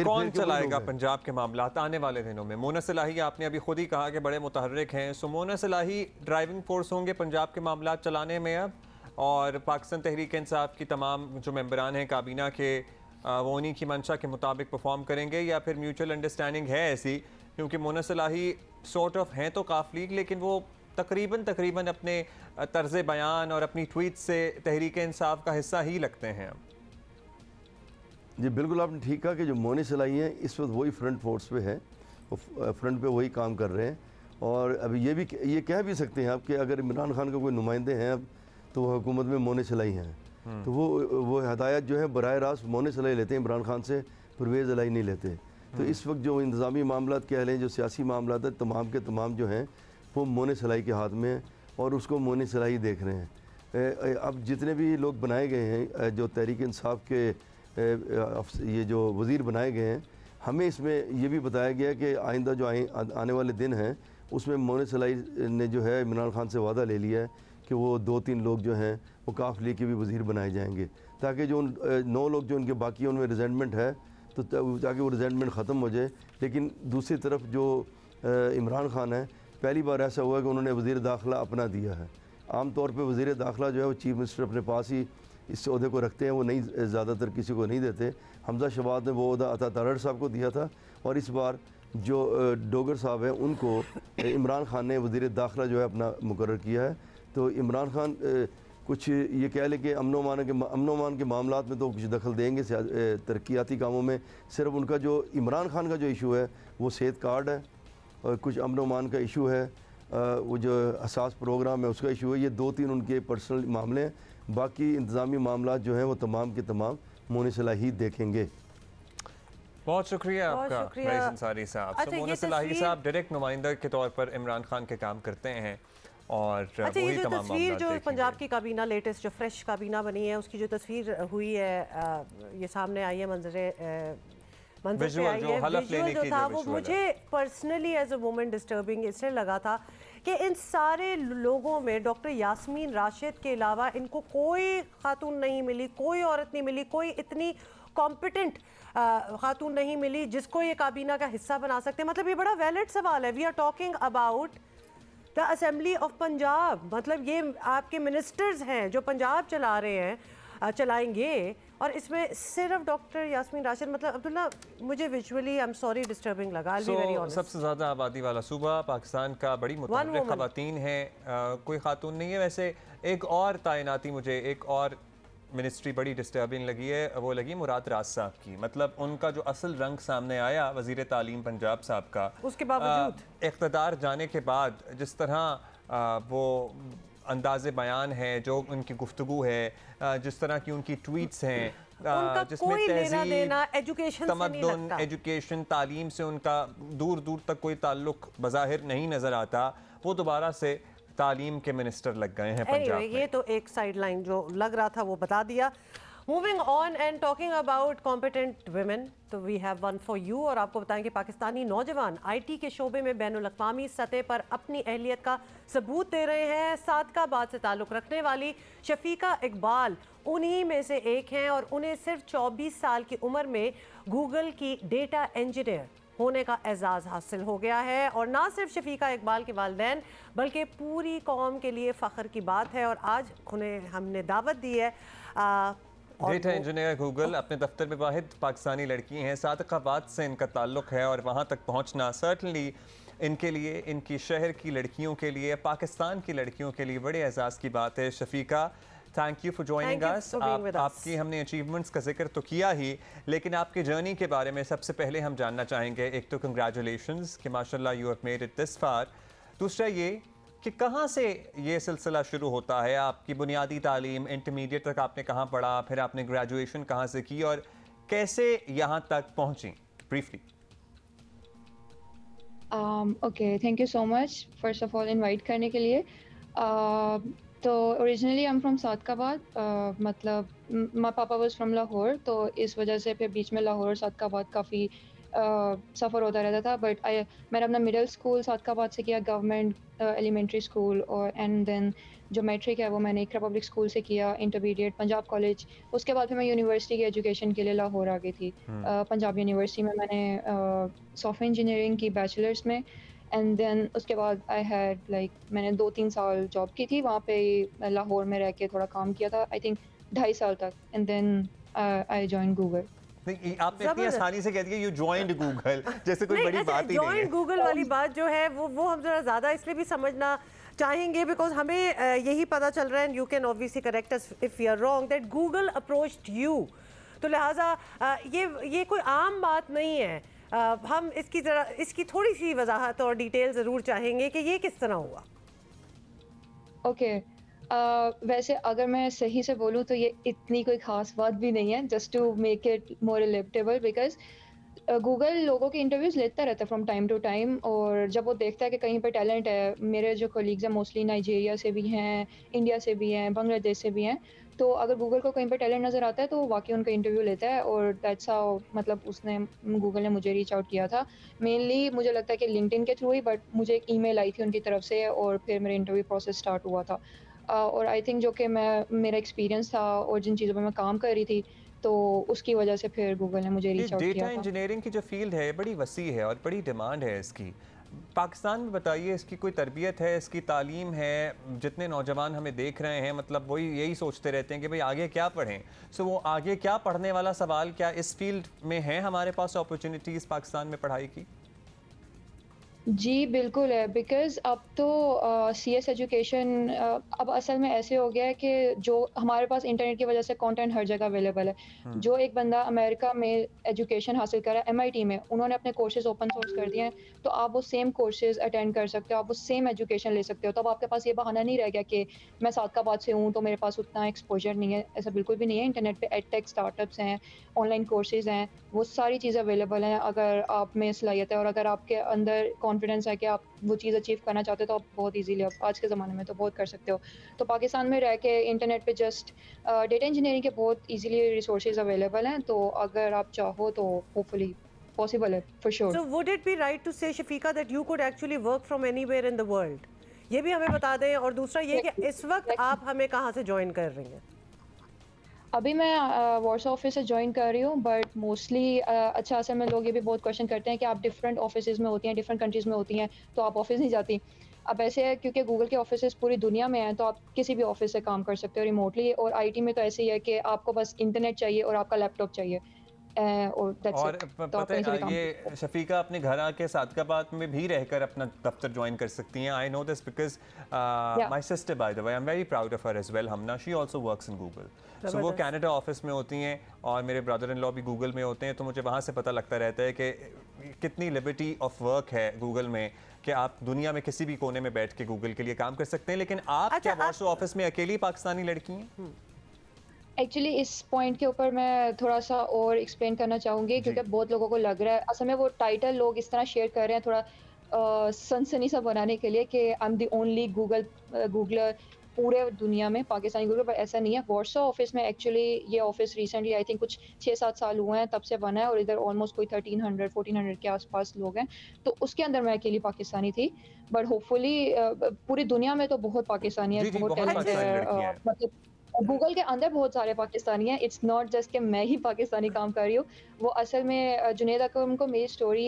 कौन चलाएगा पंजाब के मामला आने वाले दिनों में? मोनस इलाही, आपने अभी खुद ही कहा कि बड़े मुतहर्रिक हैं, सो मोनस इलाही ड्राइविंग फोर्स होंगे पंजाब के मामला चलाने में अब, और पाकिस्तान तहरीक इंसाफ की तमाम जो मेंबरान हैं काबीना के वो उन्हीं की मंशा के मुताबिक परफॉर्म करेंगे, या फिर म्यूचुअल अंडरस्टैंडिंग है ऐसी? क्योंकि मोनस इलाही सॉर्ट ऑफ हैं तो काफली, लेकिन वो तकरीबन अपने तर्ज़ बयान और अपनी ट्वीट से तहरीक इंसाफ का हिस्सा ही लगते हैं। जी बिल्कुल, आपने ठीक कहा कि जो मोनस इलाही हैं इस वक्त वही फ्रंट फोर्स पे है, फ्रंट पे वही काम कर रहे हैं। और अभी ये कह भी सकते हैं आप कि अगर इमरान खान का कोई नुमाइंदे हैं अब तो वह हुकूमत में मोनस इलाही हैं। तो वो हदायत जो है बराह रास्त मोनस इलाही लेते हैं, इमरान खान से परवेज़ इलाही नहीं लेते। तो इस वक्त जो इंतज़ामी मामला कह लें, जो सियासी मामला है, तमाम के तमाम जो हैं वो मोनस इलाही के हाथ में है और उसको मोनस इलाही देख रहे हैं। अब जितने भी लोग बनाए गए हैं, जो तहरीक इंसाफ के ये जो वज़ीर बनाए गए हैं, हमें इसमें ये भी बताया गया कि आइंदा जो आने वाले दिन हैं उसमें मोनस इलाही ने जो है इमरान खान से वादा ले लिया है कि वो 2-3 लोग जो हैं वो काफ लीग के भी वज़ीर बनाए जाएंगे, ताकि जो 9 लोग जो उनके बाकी हैं उनमें रिजेंटमेंट है तो ताकि वो रिजेंटमेंट ख़त्म हो जाए। लेकिन दूसरी तरफ जो इमरान खान है, पहली बार ऐसा हुआ कि उन्होंने वज़ीर दाखिला अपना दिया है। आम तौर पे वज़ीर दाखिला जो है वो चीफ मिनिस्टर अपने पास ही इस अहदे को रखते हैं, वो नहीं ज़्यादातर किसी को नहीं देते। हमजा शहबाज ने वो अहदा अता तारड़ साहब को दिया था और इस बार जो डोगर साहब हैं उनको इमरान खान ने वज़ीर दाखिला जो है अपना मुकर्रर किया है। तो इमरान खान कुछ ये कह लें कि अमन के मामलात में तो कुछ दखल देंगे तरक्याती कामों में। सिर्फ उनका जो इमरान खान का जो इशू है वो सेहत कार्ड है और कुछ अमन का इशू है, वो जो हसास प्रोग्राम है उसका इशू है। ये 2-3 उनके पर्सनल मामले हैं, बाकी इंतज़ामी मामला जो हैं वो तमाम के तमाम मोनस इलाही देखेंगे। बहुत शुक्रिया आपका रईस अंसारी साहब। अच्छा, मोनस इलाही साहब डायरेक्ट नुमाइंदा के तौर पर इमरान खान के काम करते हैं और अच्छा, ये जो तस्वीर जो पंजाब की काबीना लेटेस्ट जो फ्रेश काबीना बनी है उसकी जो तस्वीर हुई है ये सामने आई है, मंजर पे आई है, विजुअल जो था वो मुझे personally as a woman disturbing इसलिए लगा था कि इन सारे लोगों में डॉक्टर यास्मीन राशिद के अलावा इनको कोई खातून नहीं मिली, कोई औरत नहीं मिली, कोई इतनी कॉम्पिटेंट खातून नहीं मिली जिसको ये काबीना का हिस्सा बना सकते। मतलब ये बड़ा वैलिड सवाल है। We are talking about the assembly of Punjab, मतलब ये आपके मिनिस्टर्स हैं जो पंजाब चला रहे हैं, चलाएंगे, और इसमें सिर्फ डॉक्टर यास्मीन राशिद, मतलब अब्दुल्ला मुझे visually I am sorry disturbing लगा। सबसे ज़्यादा आबादी वाला सूबा पाकिस्तान का, बड़ी मुतअर्रिक़ ख़वातीन हैं, कोई खातून नहीं है। वैसे एक और तैनाती मुझे एक और मिनिस्ट्री बड़ी डिस्टर्बिंग लगी है, वो लगी मुराद राज साहब की। मतलब उनका जो असल रंग सामने आया वज़ीर तालीम पंजाब साहब का, उसके बावजूद इक़्तिदार जाने के बाद जिस तरह वो अंदाज़े बयान है, जो उनकी गुफ्तगू है, जिस तरह की उनकी ट्वीट्स हैं, जिसमें तहज़ीब, तमद्दुन, एजुकेशन, तालीम से उनका दूर दूर तक कोई ताल्लुक बज़ाहिर नहीं नज़र आता, वो दोबारा से तालीम के मिनिस्टर लग गए हैं पंजाब में। ये तो एक साइड लाइन जो लग रहा था वो बता दिया। Moving on and talking about competent women, तो we have one for you. और आपको बताएं कि पाकिस्तानी नौजवान IT के शोबे में बैनुल-अक़वामी सतह पर अपनी अहलियत का सबूत दे रहे हैं। सादकाबाद से ताल्लुक़ रखने वाली शफीका इकबाल उन्हीं में से एक हैं और उन्हें सिर्फ 24 साल की उम्र में गूगल की डेटा इंजीनियर होने का एजाज़ हासिल हो गया है। और ना सिर्फ शफीका इकबाल के वालिदैन बल्कि पूरी कौम के लिए फ़ख्र की बात है। और आज उन्हें हमने दावत दी है। डेटा इंजीनियर गूगल अपने दफ्तर में वाहिद पाकिस्तानी लड़की हैं, सादकाबाद से इनका ताल्लुक़ है और वहाँ तक पहुँचना सर्टनली इनके लिए, इनकी शहर की लड़कियों के लिए, पाकिस्तान की लड़कियों के लिए बड़े एजाज़ की बात है। Shafiqa, thank you for joining us. आपकी हमने अचीवमेंट्स का जिक्र तो किया ही, लेकिन आपकी जर्नी के बारे में सबसे पहले हम जानना चाहेंगे। एक तो कंग्रेचुलेशंस कि माशाल्लाह you have made it this far. दूसरा ये कि कहाँ से ये सिलसिला शुरू होता है, आपकी बुनियादी तालीम, इंटरमीडिएट तक आपने कहाँ पढ़ा, फिर आपने ग्रेजुएशन कहाँ से की और कैसे यहाँ तक पहुँची, briefly. Okay, thank you so much first of all invite करने के लिए। तो originally I am from Sadiqabad, मतलब माय पापा वाज फ्रॉम लाहौर, तो इस वजह से फिर बीच में लाहौर और सादकाबाद काफ़ी सफ़र होता रहता था। बट मैंने अपना मिडिल स्कूल सादकाबाद से किया, गवर्नमेंट एलिमेंट्री स्कूल, और एंड देन जो मैट्रिक है वो मैंने एक पब्लिक स्कूल से किया, इंटरमीडिएट पंजाब कॉलेज। उसके बाद फिर मैं यूनिवर्सिटी की एजुकेशन के लिए लाहौर आ गई थी। पंजाब यूनिवर्सिटी में मैंने सॉफ्टवेयर इंजीनियरिंग की बैचलर्स में, एंड देन उसके बाद आई हैड मैंने 2-3 साल जॉब की थी वहाँ पे लाहौर में रह के, थोड़ा काम किया था आई थिंक 2.5 साल तक, and then I join Google. आपने इतनी आसानी से कह दिया यू जॉइंड गूगल, जैसे कोई बड़ी बात ही नहीं है। जॉइंड गूगल वाली बात जो है वो हम जरा ज़्यादा इसलिए भी समझना चाहेंगे बिकॉज हमें यही पता चल रहा है, and you can obviously correct us if we are wrong, that Google approached you. तो लिहाजा ये कोई आम बात नहीं है। हम इसकी थोड़ी सी वजाहत और डिटेल ज़रूर चाहेंगे कि ये किस तरह हुआ। ओके, वैसे अगर मैं सही से बोलूँ तो ये इतनी कोई ख़ास बात भी नहीं है, just to make it more relatable, because Google लोगों के इंटरव्यूज़ लेता रहता है फ्रॉम टाइम टू टाइम, और जब वो देखता है कि कहीं पर टैलेंट है, मेरे जो कोलीग्स हैं मोस्टली नाइजीरिया से भी हैं, इंडिया से भी हैं, बांग्लादेश से भी हैं, तो अगर गूगल को कहीं पर टैलेंट नज़र आता है तो वाकई उनका इंटरव्यू लेता है। और दैट्स हाउ मतलब गूगल ने मुझे रीच आउट किया था। मेनली मुझे लगता है कि लिंक्डइन के थ्रू ही, बट मुझे एक ईमेल आई थी उनकी तरफ से और फिर मेरा इंटरव्यू प्रोसेस स्टार्ट हुआ था। और आई थिंक जो कि मेरा एक्सपीरियंस था और जिन चीज़ों पर मैं काम कर रही थी, तो उसकी वजह से फिर गूगल ने मुझे रीच आउट किया था। डेटा इंजीनियरिंग की जो फील्ड है बड़ी वसी है और बड़ी डिमांड है इसकी। पाकिस्तान में बताइए, इसकी कोई तरबियत है, इसकी तालीम है? जितने नौजवान हमें देख रहे हैं मतलब वही यही सोचते रहते हैं कि भाई आगे क्या पढ़ें, सो वो आगे क्या पढ़ने वाला सवाल, क्या इस फील्ड में है हमारे पास अपॉर्चुनिटीज़ पाकिस्तान में पढ़ाई की? जी बिल्कुल है, बिकॉज़ अब तो CS एजुकेशन अब असल में ऐसे हो गया है कि जो हमारे पास इंटरनेट की वजह से कंटेंट हर जगह अवेलेबल है। जो एक बंदा अमेरिका में एजुकेशन हासिल कर रहा है MIT में, उन्होंने अपने कोर्सेज ओपन सोर्स कर दिए हैं, तो आप वो सेम कोर्सेज अटेंड कर सकते हो, आप वो सेम एजुकेशन ले सकते हो। तो अब आपके पास ये बहाना नहीं रह गया कि मैं सादकाबाद से हूँ तो मेरे पास उतना एक्सपोजर नहीं है। ऐसा बिल्कुल भी नहीं है। इंटरनेट पे एडटेक स्टार्टअप्स हैं, ऑनलाइन कोर्सेज हैं, वो सारी चीज़ें अवेलेबल हैं। अगर आप में सलाहियत है और अगर आपके अंदर कॉन्फिडेंस है कि आप वो चीज़ अचीव करना चाहते हो, तो आप बहुत इजीली आज के ज़माने में तो बहुत कर सकते हो। तो पाकिस्तान में रह के इंटरनेट पे जस्ट डेटा इंजीनियरिंग के बहुत इजीली रिसोर्सेज अवेलेबल हैं, तो अगर आप चाहो तो होपफुली पॉसिबल है for sure. So would it be right to say Shafiqa that you could actually work from anywhere in the world? ये भी हमें बता दें। और दूसरा ये कि इस वक्त आप हमें कहाँ से ज्वाइन कर रही हैं? अभी मैं वार्सा ऑफिस से ज्वाइन कर रही हूँ, बट मोस्टली अच्छा असल में लोग ये भी बहुत क्वेश्चन करते हैं कि आप डिफरेंट ऑफिसेज में होती हैं, डिफरेंट कंट्रीज़ में होती हैं, तो आप ऑफिस नहीं जाती। अब ऐसे है क्योंकि गूगल के ऑफिसेज पूरी दुनिया में हैं, तो आप किसी भी ऑफिस से काम कर सकते हो रिमोटली। और IT में तो ऐसे ही है कि आपको बस इंटरनेट चाहिए और आपका लैपटॉप चाहिए, और पता है ये शफीका अपने घर आके सादकाबाद में भी रहकर अपना दफ्तर ज्वाइन कर सकती हैं। I know this because my sister by the way I am very proud of her as well. Hamna she also works in Google, so वो कनाडा ऑफिस में होती हैं और मेरे ब्रदर इन लॉ भी गूगल में होते हैं, तो मुझे वहाँ से पता लगता रहता है कि कितनी लिबर्टी ऑफ वर्क है गूगल में कि आप दुनिया में किसी भी कोने में बैठ के गूगल के लिए काम कर सकते हैं। लेकिन आप क्या वॉर्सो ऑफिस में अकेली पाकिस्तानी लड़की हैं? एक्चुअली इस पॉइंट के ऊपर मैं थोड़ा सा और एक्सप्लेन करना चाहूँगी, क्योंकि बहुत लोगों को लग रहा है असल में वो टाइटल लोग इस तरह शेयर कर रहे हैं थोड़ा सनसनी सा बनाने के लिए कि I am the only Googler पूरे दुनिया में पाकिस्तानी गूगल, पर ऐसा नहीं है। वॉर्सो ऑफिस में एक्चुअली ये ऑफिस रिसेंटली आई थिंक कुछ 6-7 साल हुए हैं तब से बना है और इधर ऑलमोस्ट कोई 1300-1400 के आसपास लोग हैं, तो उसके अंदर मैं अकेली पाकिस्तानी थी। बट होपफुली पूरी दुनिया में तो बहुत पाकिस्तानी है, बहुत टैलेंट है, मतलब गूगल के अंदर बहुत सारे पाकिस्तानी हैं। इट्स नॉट जस्ट कि मैं ही पाकिस्तानी काम कर रही हूँ। वो असल में जुनेद अकरम को मेरी स्टोरी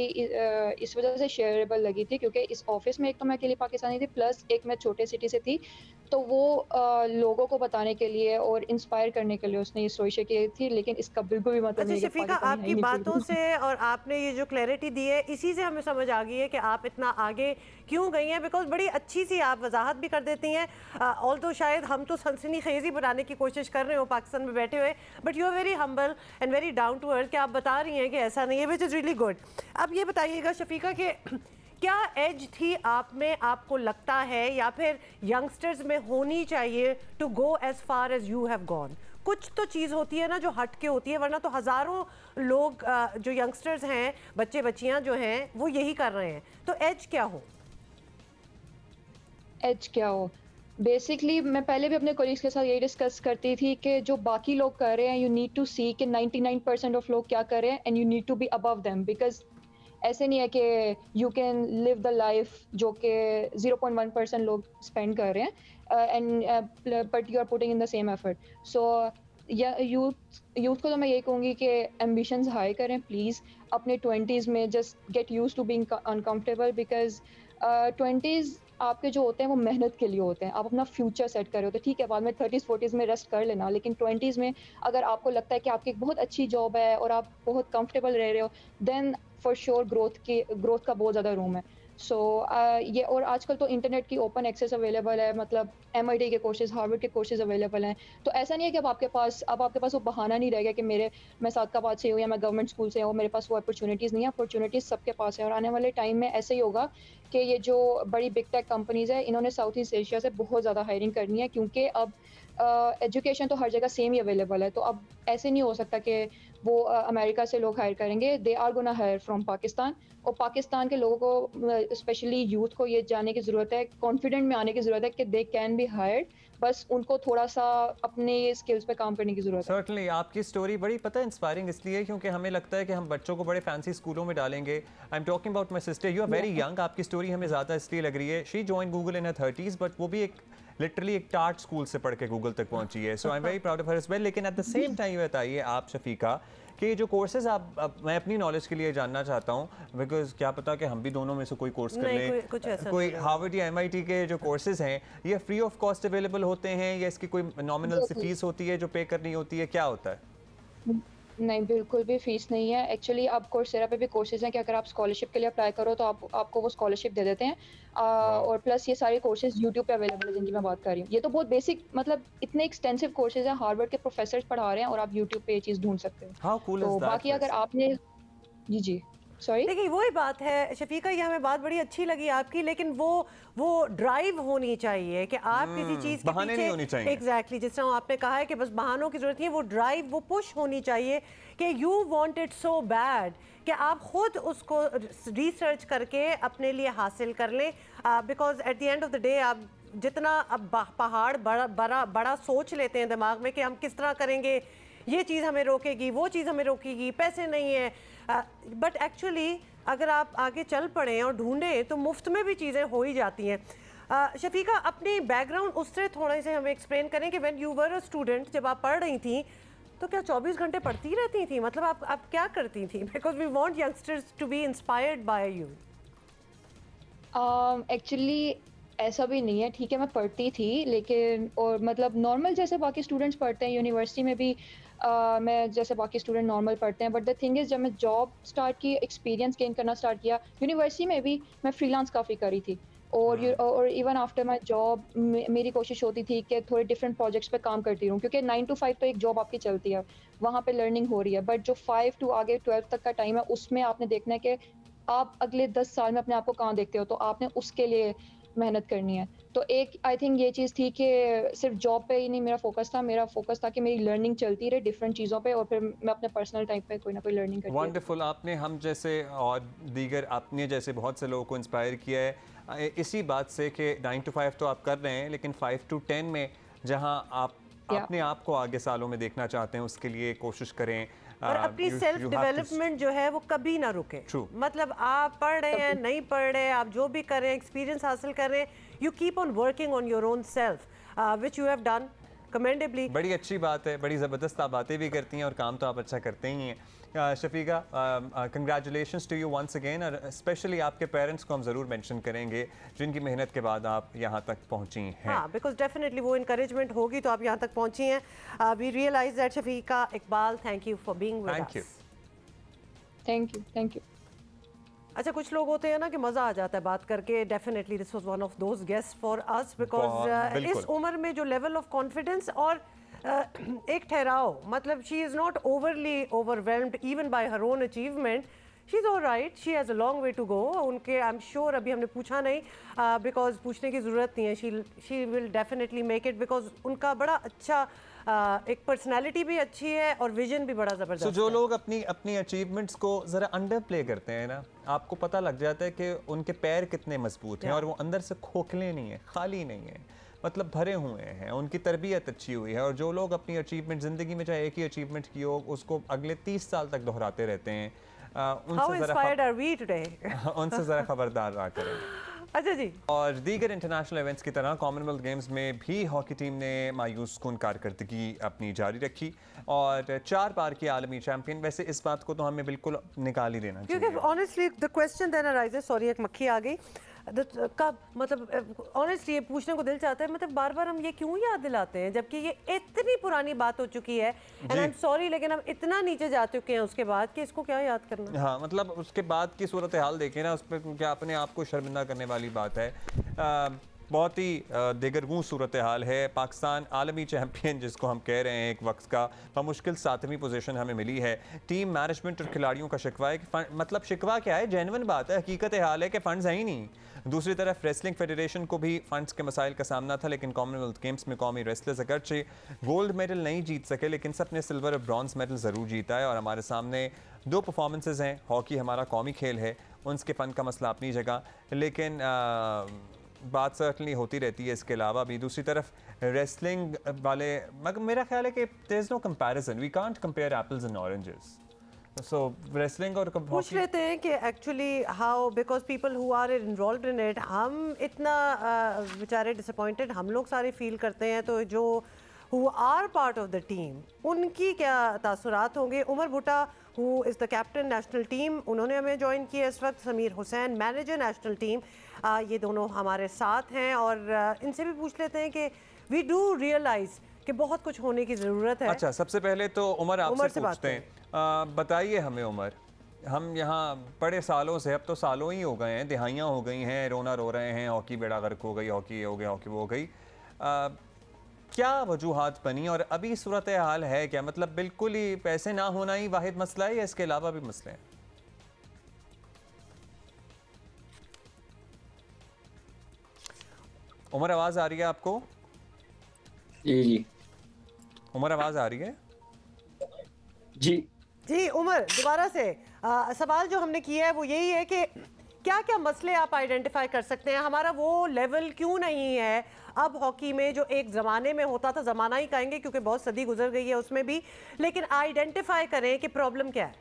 इस वजह से शेयरेबल लगी थी क्योंकि इस ऑफिस में एक तो मैं अकेली पाकिस्तानी थी, प्लस एक मैं छोटे सिटी से थी, तो वो लोगों को बताने के लिए और इंस्पायर करने के लिए उसने ये स्टोरी शेयर की थी। लेकिन इसका बिल्कुल भी मतलब नहीं है। शफीका, आपकी बातों से और आपने ये जो क्लैरिटी दी है इसी से हमें समझ आ गई है कि आप इतना आगे क्यों गई हैं, बिकॉज बड़ी अच्छी सी आप वजाहत भी कर देती हैं। ऑल्दो शायद हम तो सनसनी खेजी बनाने की कोशिश कर रहे हो पाकिस्तान में बैठे हुए, but you are very humble and very down to earth कि आप बता रही हैं कि ऐसा नहीं है, विच इज़ रियली गुड। अब ये बताइएगा शफीका कि क्या एज थी आप में, आपको लगता है, या फिर यंगस्टर्स में होनी चाहिए to go as far as you have gone? कुछ तो चीज़ होती है ना जो हट के होती है, वरना तो हज़ारों लोग जो यंगस्टर्स हैं, बच्चे बच्चियां जो हैं, वो यही कर रहे हैं। तो एज क्या हो? एज क्या हो बेसिकली मैं पहले भी अपने कोलीग्स के साथ यही डिस्कस करती थी कि जो बाकी लोग कर रहे हैं यू नीड टू सी कि 99% ऑफ लोग क्या कर रहे हैं and you need to be above them, because ऐसे नहीं है कि you can live the life जो कि 0.1% लोग स्पेंड कर रहे हैं and but you are putting in the same effort. So youth को तो मैं यही कहूँगी कि एम्बिशंस हाई करें प्लीज़। अपने 20s में just get use to being uncomfortable, because 20s आपके जो होते हैं वो मेहनत के लिए होते हैं, आप अपना फ्यूचर सेट कर रहे होते हैं। ठीक है, बाद में 30s 40s में रेस्ट कर लेना, लेकिन 20s में अगर आपको लगता है कि आपकी एक बहुत अच्छी जॉब है और आप बहुत कंफर्टेबल रह रहे हो, देन फॉर श्योर ग्रोथ का बहुत ज़्यादा रूम है। सो ये और आजकल तो इंटरनेट की ओपन एक्सेस अवेलेबल है, मतलब MIT के कोर्सेज, हार्वर्ड के कोर्सेज अवेलेबल हैं, तो ऐसा नहीं है कि अब आपके पास वो बहाना नहीं रह गया कि मैं सादकाबाद से हूँ या मैं गवर्नमेंट स्कूल से हूँ, मेरे पास वो अपॉर्चुनिटीज़ नहीं है। अपॉर्चुनिटीज़ सबके पास है और आने वाले टाइम में ऐसे ही होगा कि ये जो बड़ी बिग टेक कंपनीज़ है इन्होंने साउथ ईस्ट एशिया से बहुत ज़्यादा हायरिंग करनी है, क्योंकि अब एजुकेशन तो हर जगह सेम ही अवेलेबल है। तो अब ऐसे नहीं हो सकता कि वो अमेरिका से लोग हायर करेंगे, they are gonna hire from Pakistan. और पाकिस्तान के लोगों को स्पेशली यूथ को ये जानने की ज़रूरत है, कॉन्फिडेंट में आने की ज़रूरत है कि दे कैन बी हायर्ड, बस उनको थोड़ा सा अपने स्किल्स पे काम करने की ज़रूरत है। सर्टनली आपकी स्टोरी बड़ी पता है इंस्पायरिंग इसलिए क्योंकि हमें लगता है कि हम बच्चों को बड़े फैंसी स्कूलों में डालेंगे। I am talking about my sister, you are very young, आपकी स्टोरी हमें ज़्यादा इसलिए लग रही है। She join Google in her 30s, but वो भी एक लिटरली एक टार्ट स्कूल से पढ़ के गूगल तक पहुंची है। So I am very proud of her as well. लेकिन एट द सेम टाइम बताइए आप शफीका कि जो कोर्सेज मैं अपनी नॉलेज के लिए जानना चाहता हूँ, बिकॉज क्या पता कि हम भी दोनों में से कोई कोर्स कर लें, कोई हार्वर्ड या MIT के जो कोर्सेज हैं ये फ्री ऑफ कॉस्ट अवेलेबल होते हैं या इसकी कोई नॉमिनल सी फीस होती है जो पे करनी होती है, क्या होता है? नहीं, बिल्कुल भी फीस नहीं है। एक्चुअली अब कोर्सेरा पे भी कोर्सेज हैं कि अगर आप स्कॉलरशिप के लिए अप्लाई करो तो आपको वो स्कॉलरशिप दे देते हैं। और प्लस ये सारे कोर्सेज यूट्यूब पे अवेलेबल है जिनकी मैं बात कर रही हूँ। ये तो बहुत बेसिक, मतलब इतने एक्सटेंसिव कोर्सेज हैं, हार्वर्ड के प्रोफेसर पढ़ा रहे हैं और आप यूट्यूब पे ये चीज़ ढूंढ सकते हो। तो बाकी अगर आपने जी सॉरी, देखिए वही बात है शफीका, ये हमें बात बड़ी अच्छी लगी आपकी, लेकिन वो ड्राइव होनी चाहिए कि आप किसी चीज़ के बहाने नहीं होने चाहिए। एग्जैक्टली, जिस तरह आपने कहा है कि बस बहानों की जरूरत नहीं है, वो ड्राइव, वो पुश होनी चाहिए कि you want it so bad कि आप खुद उसको रिसर्च करके अपने लिए हासिल कर लें। Because at the end of the day आप जितना अब पहाड़ बड़ा सोच लेते हैं दिमाग में कि हम किस तरह करेंगे, ये चीज़ हमें रोकेगी, वो चीज़ हमें रोकेगी, पैसे नहीं है, बट एक्चुअली अगर आप आगे चल पड़े और ढूंढें तो मुफ्त में भी चीज़ें हो ही जाती हैं। शफीका, अपनी बैकग्राउंड उससे थोड़े से हमें एक्सप्लेन करें कि when you were a student, जब आप पढ़ रही थी तो क्या 24 घंटे पढ़ती रहती थी? मतलब आप क्या करती थी? Because we want youngsters to be inspired by you. Actually ऐसा भी नहीं है, ठीक है मैं पढ़ती थी, लेकिन और मतलब नॉर्मल जैसे बाकी स्टूडेंट्स पढ़ते हैं यूनिवर्सिटी में भी मैं जैसे बाकी स्टूडेंट नॉर्मल पढ़ते हैं, बट द थिंग इज़ जब मैं जॉब स्टार्ट की, एक्सपीरियंस गेन करना स्टार्ट किया, यूनिवर्सिटी में भी मैं फ्रीलांस काफ़ी करी थी और इवन आफ्टर माई जॉब मेरी कोशिश होती थी कि थोड़े डिफरेंट प्रोजेक्ट्स पे काम करती रहूँ, क्योंकि 9 to 5 तो एक जॉब आपकी चलती है, वहाँ पे लर्निंग हो रही है, बट जो 5 to आगे 12 तक का टाइम है उसमें आपने देखना है कि आप अगले 10 साल में अपने आप को कहाँ देखते हो, तो आपने उसके लिए मेहनत करनी है। तो एक आई थिंक ये चीज़ थी कि सिर्फ जॉब पे ही नहीं मेरा फोकस था कि मेरी लर्निंग चलती रहे डिफरेंट चीज़ों पे, और फिर मैं अपने पर्सनल टाइम पे कोई ना कोई लर्निंग करती। वंडरफुल, आपने हम जैसे और दीगर अपने जैसे बहुत से लोगों को इंस्पायर किया है इसी बात से कि 9 to 5 तो आप कर रहे हैं, लेकिन 5 to 10 में जहाँ आप अपने आप को आगे सालों में देखना चाहते हैं उसके लिए कोशिश करें और अपनी सेल्फ डेवलपमेंट जो है वो कभी ना रुके। मतलब आप पढ़ रहे हैं, नहीं पढ़ रहे, आप जो भी कर रहे हैं, एक्सपीरियंस हासिल कर रहे हैं, you keep on working on your own self which you have done commendably. बड़ी अच्छी बात है, बड़ी ज़बरदस्त आप बातें भी करती हैं और काम तो आप अच्छा करते ही हैं। Shafiqa, congratulations to you once again, और स्पेशली आपके पेरेंट्स को हम ज़रूर मेंशन करेंगे जिनकी मेहनत के बाद आप यहाँ तक पहुँची हैं। हाँ, बिकॉज डेफिनेटली वो इनकरेजमेंट होगी तो आप यहाँ तक पहुँची हैं। We realise that. Shafiqa Iqbal, thank you for being with us. Thank you. अच्छा, कुछ लोग होते हैं ना कि मज़ा आ जाता है बात करके। Definitely this was one of those guest for us, because इस उम्र में जो लेवल ऑफ कॉन्फिडेंस और एक ठहराव, मतलब she is not overly overwhelmed even by her own achievement, she is alright, she has a long way to go. उनके I am sure, अभी हमने पूछा नहीं बिकॉज पूछने की ज़रूरत नहीं है, she will definitely make it, because उनका बड़ा अच्छा एक पर्सनालिटी भी अच्छी है और विजन भी बड़ा ज़बरदस्त है। जो लोग अपनी अचीवमेंट्स को ज़रा अंडर प्ले करते हैं ना, आपको पता लग जाता है कि उनके पैर कितने मजबूत हैं और वो अंदर से खोखले नहीं है, खाली नहीं है, मतलब भरे हुए हैं, उनकी तरबियत अच्छी हुई है। और जो लोग अपनी अचीवमेंट ज़िंदगी में चाहे एक ही अचीवमेंट की हो, उसको अगले 30 साल तक दोहराते रहते हैं, उनसे ज़रा खबरदार रहा करें। अच्छा जी। और दीगर इंटरनेशनल इवेंट्स की तरह कॉमनवेल्थ गेम्स में भी हॉकी टीम ने मायूस कुन कारकर्दगी अपनी जारी रखी और 4 बार की आलमी चैंपियन। वैसे इस बात को तो हमें बिल्कुल निकाल ही देना चाहिए, क्योंकि honestly the question then arises, sorry एक मक्खी आ गई, कब, मतलब ऑनेस्टली ये पूछने को दिल चाहता है, मतलब बार बार हम ये क्यों याद दिलाते हैं जबकि ये इतनी पुरानी बात हो चुकी है। एंड आई एम सॉरी, लेकिन हम इतना नीचे जा चुके हैं उसके बाद कि इसको क्या याद करना। हाँ, मतलब उसके बाद की सूरत हाल देखें ना, उस पर क्या अपने आप को शर्मिंदा करने वाली बात है। बहुत ही दिगरगूं सूरत हाल है। पाकिस्तान आलमी चैम्पियन जिसको हम कह रहे हैं एक वक्त का, बमुश्किल 7वीं पोजीशन हमें मिली है। टीम मैनेजमेंट और खिलाड़ियों का शिकवा है कि मतलब शिकवा क्या है, जेन्युइन बात है, हकीकत हाल है कि फ़ंड्स हैं ही नहीं। दूसरी तरफ रेसलिंग फेडरेशन को भी फंड्स के मसाइल का सामना था, लेकिन कॉमनवेल्थ गेम्स में कौमी रेसलर्स अगरचे गोल्ड मेडल नहीं जीत सके, लेकिन सबने सिल्वर और ब्रॉन्ज मेडल ज़रूर जीता है। और हमारे सामने 2 परफॉर्मेंसेज हैं। हॉकी हमारा कौमी खेल है, उनके फ़न का मसला अपनी जगह, लेकिन बात सर्टनली होती रहती है इसके अलावा भी। दूसरी तरफ रेसलिंग वाले, मगर मेरा ख्याल है कि there is no comparison, we can't compare apples and oranges. So wrestling और पूछ लेते हैं कि actually how, because people who are involve in it, हम इतना बेचारे डिसअपॉइंटेड हम लोग सारे फील करते हैं, तो जो who are part of the team उनकी क्या तासुरात होंगे। Umar Bhutta who is the captain national team, उन्होंने हमें ज्वाइन किया इस वक्त। Sameer Hussain manager national team, ये दोनों हमारे साथ हैं और इनसे भी पूछ लेते हैं कि वी डू रियलाइज़ कि बहुत कुछ होने की ज़रूरत है। अच्छा, सबसे पहले तो उमर आपसे पूछते हैं, बताइए हमें उमर, हम यहाँ बड़े सालों से, अब तो सालों ही हो गए हैं, दिहाइयाँ हो गई हैं, रोना रो रहे हैं, हॉकी बेड़ा गर्क हो गई, हॉकी ये हो गया, हॉकी वो हो गई, क्या वजूहात बनी और अभी सूरत हाल है क्या? मतलब बिल्कुल ही पैसे ना होना ही वाहिद मसला है या इसके अलावा भी मसले हैं? उमर आवाज़ आ रही है आपको? जी उमर आवाज़ आ रही है? जी उमर, दोबारा से सवाल जो हमने किया है वो यही है कि क्या क्या मसले आप आइडेंटिफाई कर सकते हैं, हमारा वो लेवल क्यों नहीं है अब हॉकी में जो एक ज़माने में होता था, ज़माना ही कहेंगे क्योंकि बहुत सदी गुजर गई है उसमें भी, लेकिन आइडेंटिफाई करें कि प्रॉब्लम क्या है।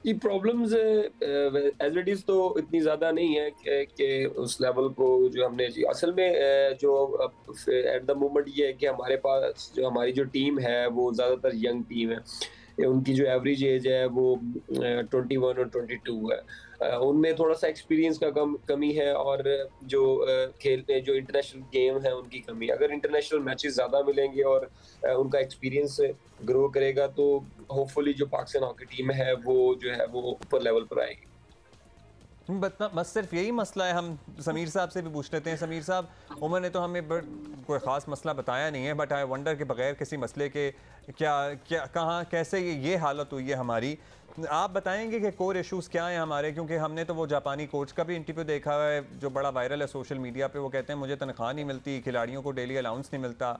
ये प्रॉब्लम्स एज इट इज़ तो इतनी ज़्यादा नहीं है कि उस लेवल को जो हमने असल में जो एट द मोमेंट ये है कि हमारे पास जो हमारी जो टीम है वो ज़्यादातर यंग टीम है, उनकी जो एवरेज एज है वो 21 और 22 है। उनमें थोड़ा सा एक्सपीरियंस का कमी है और जो खेलने जो इंटरनेशनल गेम है उनकी कमी। अगर इंटरनेशनल मैचेस ज़्यादा मिलेंगे और उनका एक्सपीरियंस ग्रो करेगा तो होपफुली जो पाकिस्तान हॉकी टीम है वो जो है वो ऊपर लेवल पर आएगी। बस सिर्फ यही मसला है। हम समीर साहब से भी पूछ लेते हैं। समीर साहब, उमर ने तो हमें कोई ख़ास मसला बताया नहीं है, बट आई वंडर के बगैर किसी मसले के क्या क्या कहाँ कैसे ये हालत हुई है हमारी, आप बताएंगे कि कोर इश्यूज़ क्या हैं हमारे? क्योंकि हमने तो वो जापानी कोच का भी इंटरव्यू देखा है जो बड़ा वायरल है सोशल मीडिया पे। वो कहते हैं मुझे तनख्वाह नहीं मिलती, खिलाड़ियों को डेली अलाउंस नहीं मिलता।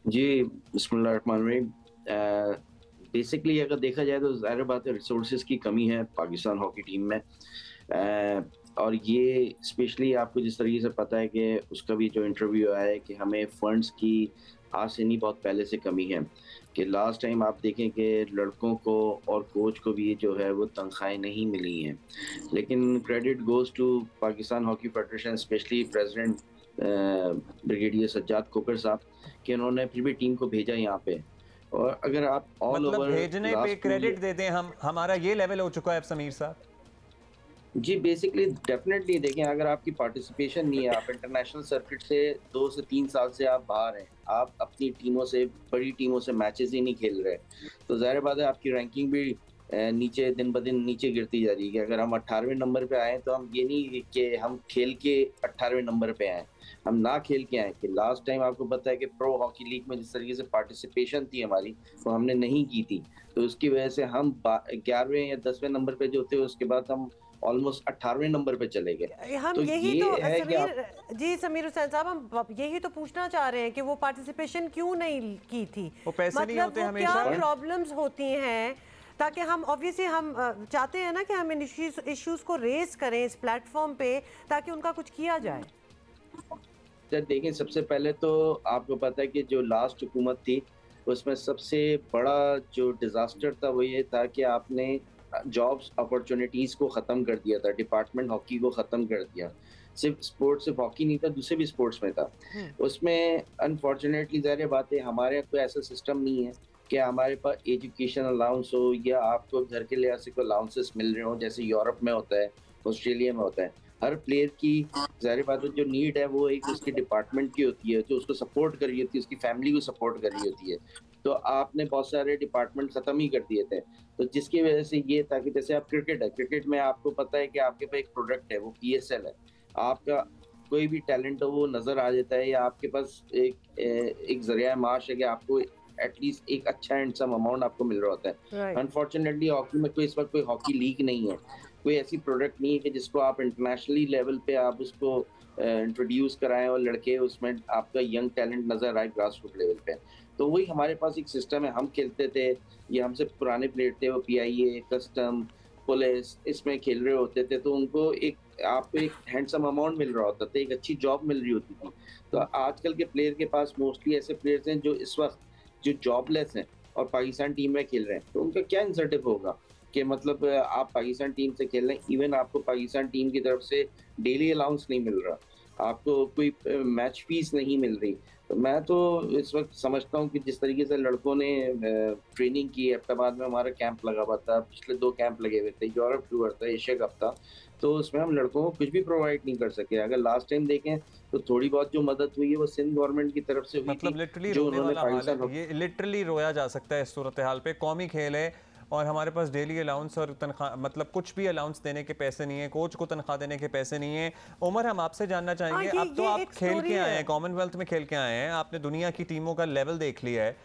जी बिस्मिल्लाहिर्रहमानिर्रहीम। बेसिकली अगर देखा जाए तो ज़ाहिर बात है रिसोर्सेज की कमी है पाकिस्तान हॉकी टीम में, और ये स्पेशली आपको जिस तरीके से पता है कि उसका भी जो इंटरव्यू आया है कि हमें फंड्स की आज से नहीं बहुत पहले से कमी है। कि लास्ट टाइम आप देखें कि लड़कों को और कोच को भी जो है वो तनख्वाहें नहीं मिली हैं, लेकिन credit goes to Pakistan hockey federation, specially president brigadier Sajjad Kokar sahab कि उन्होंने फिर भी टीम को भेजा यहाँ पे। और अगर आप ऑल ओवर भेजने पे क्रेडिट दे दें हम, हमारा ये लेवल हो चुका है अब समीर साहब। जी बेसिकली डेफिनेटली देखें, अगर आपकी पार्टिसिपेशन नहीं है, आप इंटरनेशनल सर्किट से 2 से 3 साल से आप बाहर हैं, आप अपनी टीमों से बड़ी टीमों से मैचेस ही नहीं खेल रहे, तो जाहिर बात है आपकी रैंकिंग भी नीचे दिन ब दिन नीचे गिरती जा रही है। कि अगर हम 18वें नंबर पे आए तो हम ये नहीं कि हम खेल के 18वें नंबर पे आए, हम ना खेल के आए। कि लास्ट टाइम आपको पता है कि प्रो हॉकी लीग में जिस तरीके से पार्टिसिपेशन थी हमारी वो हमने नहीं की थी, तो उसकी वजह से हम 11वें या 10वें नंबर पे जो थे उसके बाद हम ऑलमोस्ट 18वें नंबर पे चले गए। हम तो यही ये तो है समीर जी, समीर हुसैन साहब, हम यही तो पूछना चाह रहे हैं कि वो पार्टिसिपेशन क्यों नहीं की थी, वो पैसे नहीं होते हमेशा, क्या प्रॉब्लम्स होती हैं, ताकि हम ऑब्वियसली हम चाहते हैं ना कि हम इन इश्यूज को रेज करें इस प्लेटफॉर्म पे ताकि उनका कुछ किया जाए। देखिए सबसे पहले तो आपको पता है कि जो लास्ट हुकूमत थी उसमें सबसे बड़ा जो डिजास्टर था वो ये था कि आपने जॉब्स अपॉर्चुनिटीज को ख़त्म कर दिया था, डिपार्टमेंट हॉकी को ख़त्म कर दिया। सिर्फ हॉकी नहीं था, दूसरे भी स्पोर्ट्स में था। उसमें अनफॉर्चुनेटली ज़ाहिर बात है हमारे यहाँ कोई ऐसा सिस्टम नहीं है कि हमारे पास एजुकेशन अलाउंस हो या आपको घर के लिहाज से कोई अलाउंसेस मिल रहे हो जैसे यूरोप में होता है, ऑस्ट्रेलिया में होता है। हर प्लेयर की ज़ाहिर बात है जो नीड है वो एक उसके डिपार्टमेंट की होती है, जो उसको सपोर्ट कर रही होती है, उसकी फैमिली को सपोर्ट कर रही होती है। तो आपने बहुत सारे डिपार्टमेंट ख़त्म ही कर दिए थे, तो जिसकी वजह से ये था कि जैसे आप क्रिकेट है, क्रिकेट में आपको पता है कि आपके पास एक प्रोडक्ट है वो PSL है, आपका कोई भी टैलेंट हो वो नज़र आ जाता है, या आपके पास एक ज़रिया माश है कि आपको एटलीस्ट एक अच्छा हैंडसम अमाउंट आपको मिल रहा होता है। अनफॉर्चुनेटली हॉकी में कोई इस वक्त कोई हॉकी लीग नहीं है, कोई ऐसी प्रोडक्ट नहीं है कि जिसको आप इंटरनेशनली लेवल पे आप उसको इंट्रोड्यूस कराएं और लड़के उसमें आपका यंग टैलेंट नज़र आए ग्रास रूट लेवल पे। तो वही हमारे पास एक सिस्टम है, हम खेलते थे, ये हमसे पुराने प्लेयर थे, वो PIA, कस्टम, पुलिस इसमें खेल रहे होते थे, तो उनको आपको एक हैंडसम अमाउंट मिल रहा होता था, एक अच्छी जॉब मिल रही होती थी। तो आजकल के प्लेयर के पास मोस्टली ऐसे प्लेयर्स हैं जो इस वक्त जो जॉबलेस हैं और पाकिस्तान टीम में खेल रहे हैं, तो उनका क्या इंसेंटिव होगा कि मतलब आप पाकिस्तान टीम से खेल रहे हैं, इवन आपको पाकिस्तान टीम की तरफ से डेली अलाउंस नहीं मिल रहा, आपको कोई मैच फीस नहीं मिल रही। तो मैं तो इस वक्त समझता हूँ कि जिस तरीके से लड़कों ने ट्रेनिंग की, एबटाबाद में हमारा कैंप लगा हुआ था, पिछले 2 कैंप लगे हुए थे, यूरोप टूर था, एशिया कप था, तो उसमें हम लड़कों को कुछ भी प्रोवाइड नहीं कर सके। अगर लास्ट टाइम देखें तो थोड़ी बहुत जो मदद हुई है वो सिंध गवर्नमेंट की तरफ से हुई, मतलब लिटरली रोने वाला हाल है, ये लिटरली रोया जा सकता है इस सूरत हाल पे। कौमी खेल है और हमारे पास डेली अलाउंस और तनख्वाह, मतलब कुछ भी अलाउंस देने के पैसे नहीं है, कोच को तनख्वाह देने के पैसे नहीं है। उमर, हम आपसे जानना चाहेंगे, अब तो आप खेल के आए हैं, कॉमनवेल्थ में खेल के आए हैं, आपने दुनिया की टीमों का लेवल देख लिया है,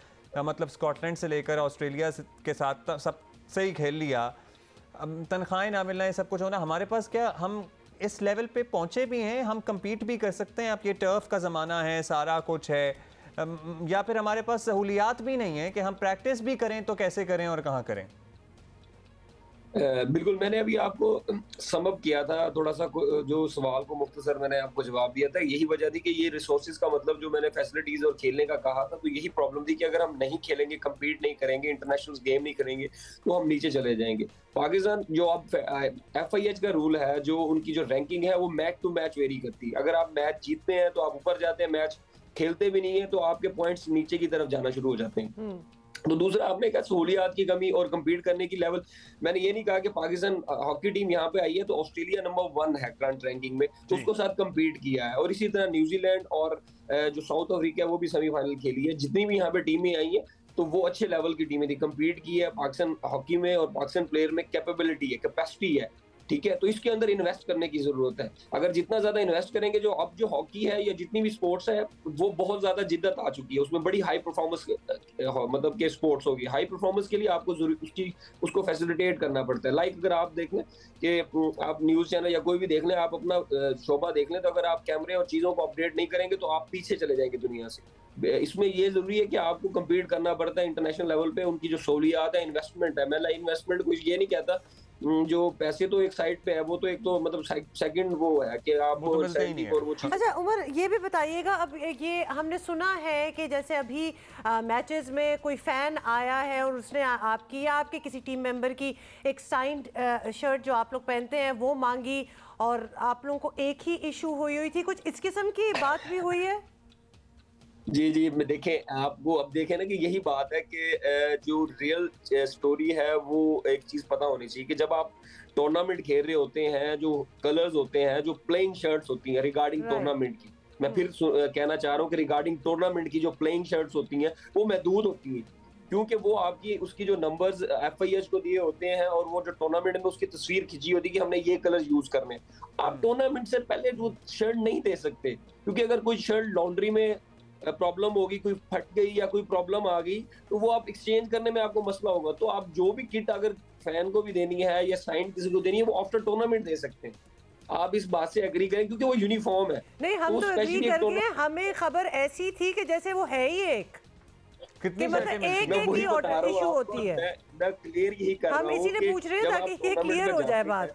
मतलब स्कॉटलैंड से लेकर ऑस्ट्रेलिया के साथ सब से ही खेल लिया, तनख्वाहें ना मिलना, ये सब कुछ होना, हमारे पास क्या हम इस लेवल पे पहुंचे भी हैं, हम कम्पीट भी कर सकते हैं? अब ये टर्फ का ज़माना है, सारा कुछ है, या फिर हमारे पास सहूलियात भी नहीं है कि हम प्रैक्टिस भी करें, तो कैसे करें और कहाँ करें? बिल्कुल, मैंने अभी आपको समअप किया था थोड़ा सा, जो सवाल को मुख्तसर मैंने आपको जवाब दिया था, यही वजह थी कि ये रिसोर्सेज का मतलब जो मैंने फैसिलिटीज और खेलने का कहा था, तो यही प्रॉब्लम थी कि अगर हम नहीं खेलेंगे, कम्पीट नहीं करेंगे, इंटरनेशनल गेम नहीं करेंगे, तो हम नीचे चले जाएंगे। पाकिस्तान जो अब FIH का रूल है, जो उनकी जो रैंकिंग है वो मैच टू मैच वेरी करती है। अगर आप मैच जीतते हैं तो आप ऊपर जाते हैं, मैच खेलते भी नहीं है तो आपके पॉइंट्स नीचे की तरफ जाना शुरू हो जाते हैं। तो दूसरा आपने कहा सहूलियात की कमी और कम्पीट करने की लेवल, मैंने ये नहीं कहा कि पाकिस्तान हॉकी टीम यहाँ पे आई है तो ऑस्ट्रेलिया नंबर 1 है करंट रैंकिंग में, तो उसको साथ कम्पीट किया है। और इसी तरह न्यूजीलैंड और जो साउथ अफ्रीका है वो भी सेमीफाइनल खेली है। जितनी भी यहाँ पे टीमें आई हैं तो वो अच्छे लेवल की टीमें थी, कम्पीट की है। पाकिस्तान हॉकी में और पाकिस्तान प्लेयर में कैपेबिलिटी है, कैपेसिटी है, ठीक है। तो इसके अंदर इन्वेस्ट करने की जरूरत है। अगर जितना ज्यादा इन्वेस्ट करेंगे, जो अब जो हॉकी है या जितनी भी स्पोर्ट्स है वो बहुत ज्यादा जिद्दत आ चुकी है, उसमें बड़ी हाई परफॉर्मेंस मतलब के स्पोर्ट्स होगी। हाई परफॉर्मेंस के लिए आपको उसको फैसिलिटेट करना पड़ता है। लाइक अगर आप देख लें कि आप न्यूज चैनल या कोई भी देख लें, आप अपना शोबा देख लें, तो अगर आप कैमरे और चीजों को अपडेट नहीं करेंगे तो आप पीछे चले जाएंगे दुनिया से। इसमें ये जरूरी है कि आपको कम्पीट करना पड़ता है इंटरनेशनल लेवल पे। उनकी जो सहूलियात है, इन्वेस्टमेंट है, मैं इन्वेस्टमेंट को ये नहीं कहता, जो पैसे तो एक साइड पे है, वो तो एक तो मतलब सेकंड वो है कि आप वो चीज़। अच्छा उमर, ये भी बताइएगा, अब ये हमने सुना है कि जैसे अभी मैचेस में कोई फैन आया है और उसने आपकी या आपके किसी टीम मेंबर की एक साइंड शर्ट जो आप लोग पहनते हैं वो मांगी, और आप लोगों को एक ही इशू हुई थी, कुछ इस किस्म की बात भी हुई है? जी जी, मैं देखें आपको अब देखें ना कि यही बात है कि जो रियल स्टोरी है वो एक चीज पता होनी चाहिए कि जब आप टूर्नामेंट खेल रहे होते हैं, जो कलर्स होते हैं, जो प्लेइंग शर्ट्स होती हैं रिगार्डिंग टूर्नामेंट की, मैं फिर कहना चाह रहा हूँ कि रिगार्डिंग टूर्नामेंट की जो प्लेइंग शर्ट्स होती हैं वो महदूद होती हैं, क्योंकि वो आपकी उसकी जो नंबर्स FIH को दिए होते हैं और वो जो टूर्नामेंट में उसकी तस्वीर खिंची होती है कि हमने ये कलर यूज करने। आप टूर्नामेंट से पहले वो शर्ट नहीं दे सकते, क्योंकि अगर कोई शर्ट लॉन्ड्री में प्रॉब्लम होगी, कोई फट गई या कोई प्रॉब्लम आ गई, तो वो आप एक्सचेंज करने में आपको मसला होगा। तो आप जो भी किट अगर फैन को भी देनी है या साइन किसी को देनी है, वो आफ्टर टूर्नामेंट दे सकते हैं। आप इस बात से एग्री करें, क्योंकि वो यूनिफॉर्म है। नहीं, हम तो एग्री करके, हमें खबर ऐसी थी कि जैसे वो है ही एक, कितनी मतलब एक ही इशू होती है। मैं क्लियर यही कर रहा हूं, हम इसीलिए पूछ रहे हैं ताकि ये क्लियर हो जाए बात।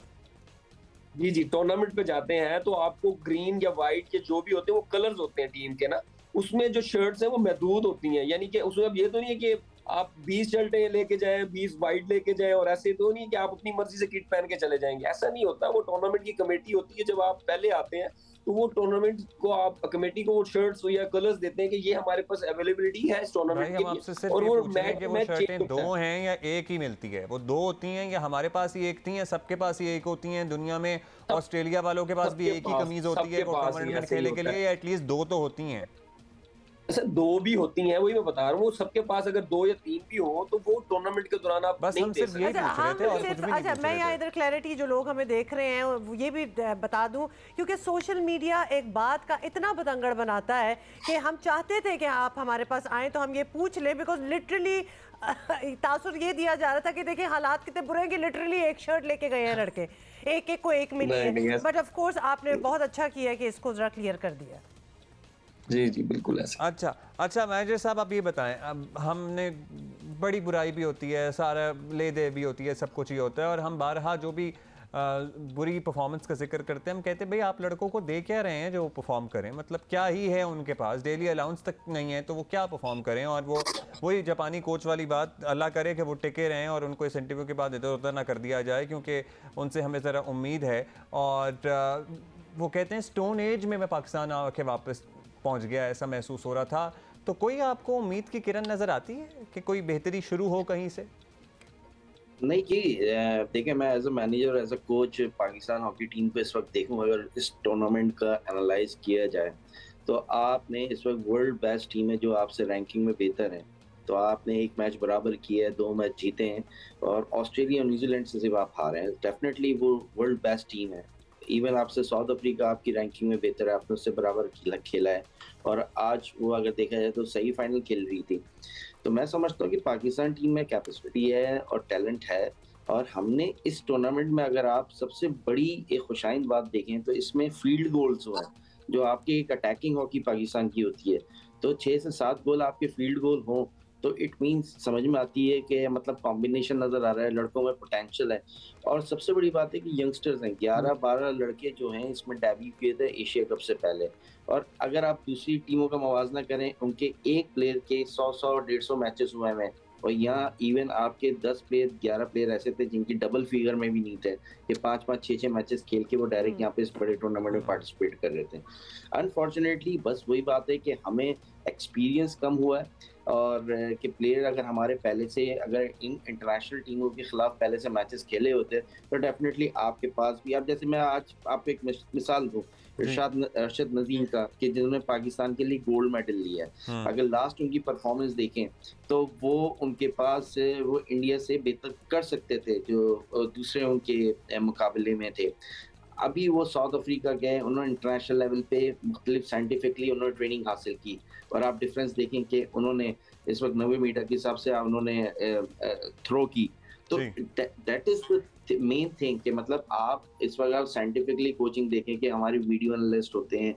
जी जी, टूर्नामेंट पे जाते हैं तो आपको ग्रीन या व्हाइट या जो भी होते हैं वो कलर्स होते हैं टीम के ना, उसमें जो शर्ट्स हैं वो महदूद होती हैं। यानी कि उसमें अब ये तो नहीं है कि आप 20 शर्टें लेके जाएं, 20 वाइट लेके जाएं, और ऐसे तो नहीं कि आप अपनी मर्जी से किट पहन के चले जाएंगे, ऐसा नहीं होता। वो टूर्नामेंट की कमेटी होती है, जब आप पहले आते हैं तो वो टूर्नामेंट को आप कमेटी को वो शर्ट्स या कलर्स देते हैं कि ये हमारे पास अवेलेबिलिटी है इस टूर्नामेंट के लिए। और वो मैच शर्टें दो हैं या एक ही मिलती है? वो दो होती हैं या हमारे पास ही एक थी या सबके पास ही एक होती हैं? दुनिया में ऑस्ट्रेलिया वालों के पास भी एक ही कमीज होती है टूर्नामेंट में खेलने के लिए, या एटलीस्ट दो तो होती हैं? सर दो भी होती हैं, वही मैं बता रहा हूँ। सबके पास अगर 2 या 3 भी हो तो वो टूर्नामेंट के दौरान आप बस हम सिर्फ यही पूछ रहे थे और कुछ भी नहीं पूछ रहे थे। मैं यहाँ इधर क्लैरिटी जो लोग हमें देख रहे हैं ये भी बता दूं, क्योंकि सोशल मीडिया एक बात का इतना बतंगड़ बनाता है कि हम चाहते थे कि आप हमारे पास आए तो हम ये पूछ लें, बिकॉज लिटरली तासुर ये दिया जा रहा था कि देखिए हालात कितने बुरे हैं कि लिटरली एक शर्ट लेके गए हैं लड़के, एक को एक मिली है। बट ऑफ कोर्स आपने बहुत अच्छा किया कि इसको जरा क्लियर कर दिया। जी जी बिल्कुल ऐसा। अच्छा मैनेजर साहब, आप ये बताएं, अब हमने बड़ी बुराई भी होती है, सारा ले दे भी होती है, सब कुछ ही होता है, और हम बारहा जो भी बुरी परफॉर्मेंस का जिक्र करते हैं, हम कहते हैं भाई आप लड़कों को दे क्या रहे हैं जो परफॉर्म करें, मतलब क्या ही है उनके पास, डेली अलाउंस तक नहीं है तो वो क्या परफॉर्म करें। और वो वही जापानी कोच वाली बात, अल्लाह करे कि वो टिके रहें और उनको इस इंटरव्यू के बाद इधर उधर ना कर दिया जाए, क्योंकि उनसे हमें ज़रा उम्मीद है। और वो कहते हैं स्टोन एज में मैं पाकिस्तान आके वापस पहुंच गया, ऐसा महसूस हो रहा था। तो कोई आपको उम्मीद की किरण नजर आती है कि कोई बेहतरी शुरू हो कहीं से? नहीं जी, देखिए मैं as a manager, as a coach Pakistan hockey team को इस वक्त देखूं, अगर इस टूर्नामेंट का एनालाइज किया जाए तो आपने इस वक्त वर्ल्ड बेस्ट टीम है जो आपसे रैंकिंग में बेहतर है। तो आपने एक मैच बराबर किया है, 2 मैच जीते हैं, और ऑस्ट्रेलिया और न्यूजीलैंड से सिर्फ आप हारे हैं। डेफिनेटली वो वर्ल्ड बेस्ट टीम है। इवन आपसे साउथ अफ्रीका आपकी रैंकिंग में बेहतर है, आपने उससे बराबर खेला है, और आज वो अगर देखा जाए तो सही फाइनल खेल रही थी। तो मैं समझता हूँ कि पाकिस्तान टीम में कैपेसिटी है और टैलेंट है, और हमने इस टूर्नामेंट में अगर आप सबसे बड़ी एक खुशाइंद बात देखें तो इसमें फील्ड गोल्स हुए हैं, जो आपकी एक अटैकिंग हॉकी पाकिस्तान की होती है। तो 6 से 7 गोल आपके फील्ड गोल हों तो इट मीन्स समझ में आती है कि मतलब कॉम्बिनेशन नजर आ रहा है, लड़कों में पोटेंशियल है। और सबसे बड़ी बात है कि यंगस्टर्स हैं, 11-12 लड़के जो हैं इसमें डेब्यू किए थे एशिया कप से पहले। और अगर आप दूसरी टीमों का मुवाजना करें, उनके एक प्लेयर के 100-100-150 मैचेस हुए हैं और यहाँ इवन आपके 10 प्लेयर 11 प्लेयर ऐसे थे जिनकी डबल फिगर में भी नहीं थे कि 5-5 6-6 मैचेस खेल के वो डायरेक्ट यहाँ पे इस बड़े टूर्नामेंट में पार्टिसिपेट कर रहे थे। अनफॉर्चुनेटली बस वही बात है कि हमें एक्सपीरियंस कम हुआ है और कि प्लेयर अगर हमारे पहले से अगर इन इंटरनेशनल टीमों के खिलाफ पहले से मैचेस खेले होते तो डेफिनेटली आपके पास भी, अब जैसे मैं आज आपको एक मिसाल दूं अरशद नजीम का कि जिन्होंने पाकिस्तान के लिए गोल्ड मेडल लिया है, अगर लास्ट उनकी परफॉर्मेंस देखें तो वो उनके पास वो इंडिया से बेहतर कर सकते थे जो दूसरे उनके मुकाबले में थे। अभी वो साउथ अफ्रीका गए, उन्होंने इंटरनेशनल लेवल पे मुख्तलिफ साइंटिफिकली उन्होंने ट्रेनिंग हासिल की और आप डिफरेंस देखें कि उन्होंने इस वक्त 90 मीटर के हिसाब से उन्होंने थ्रो की, तो that is the main thing कि मतलब आप इस वक्त आप साइंटिफिकली कोचिंग देखें कि हमारे वीडियो एनालिस्ट होते हैं,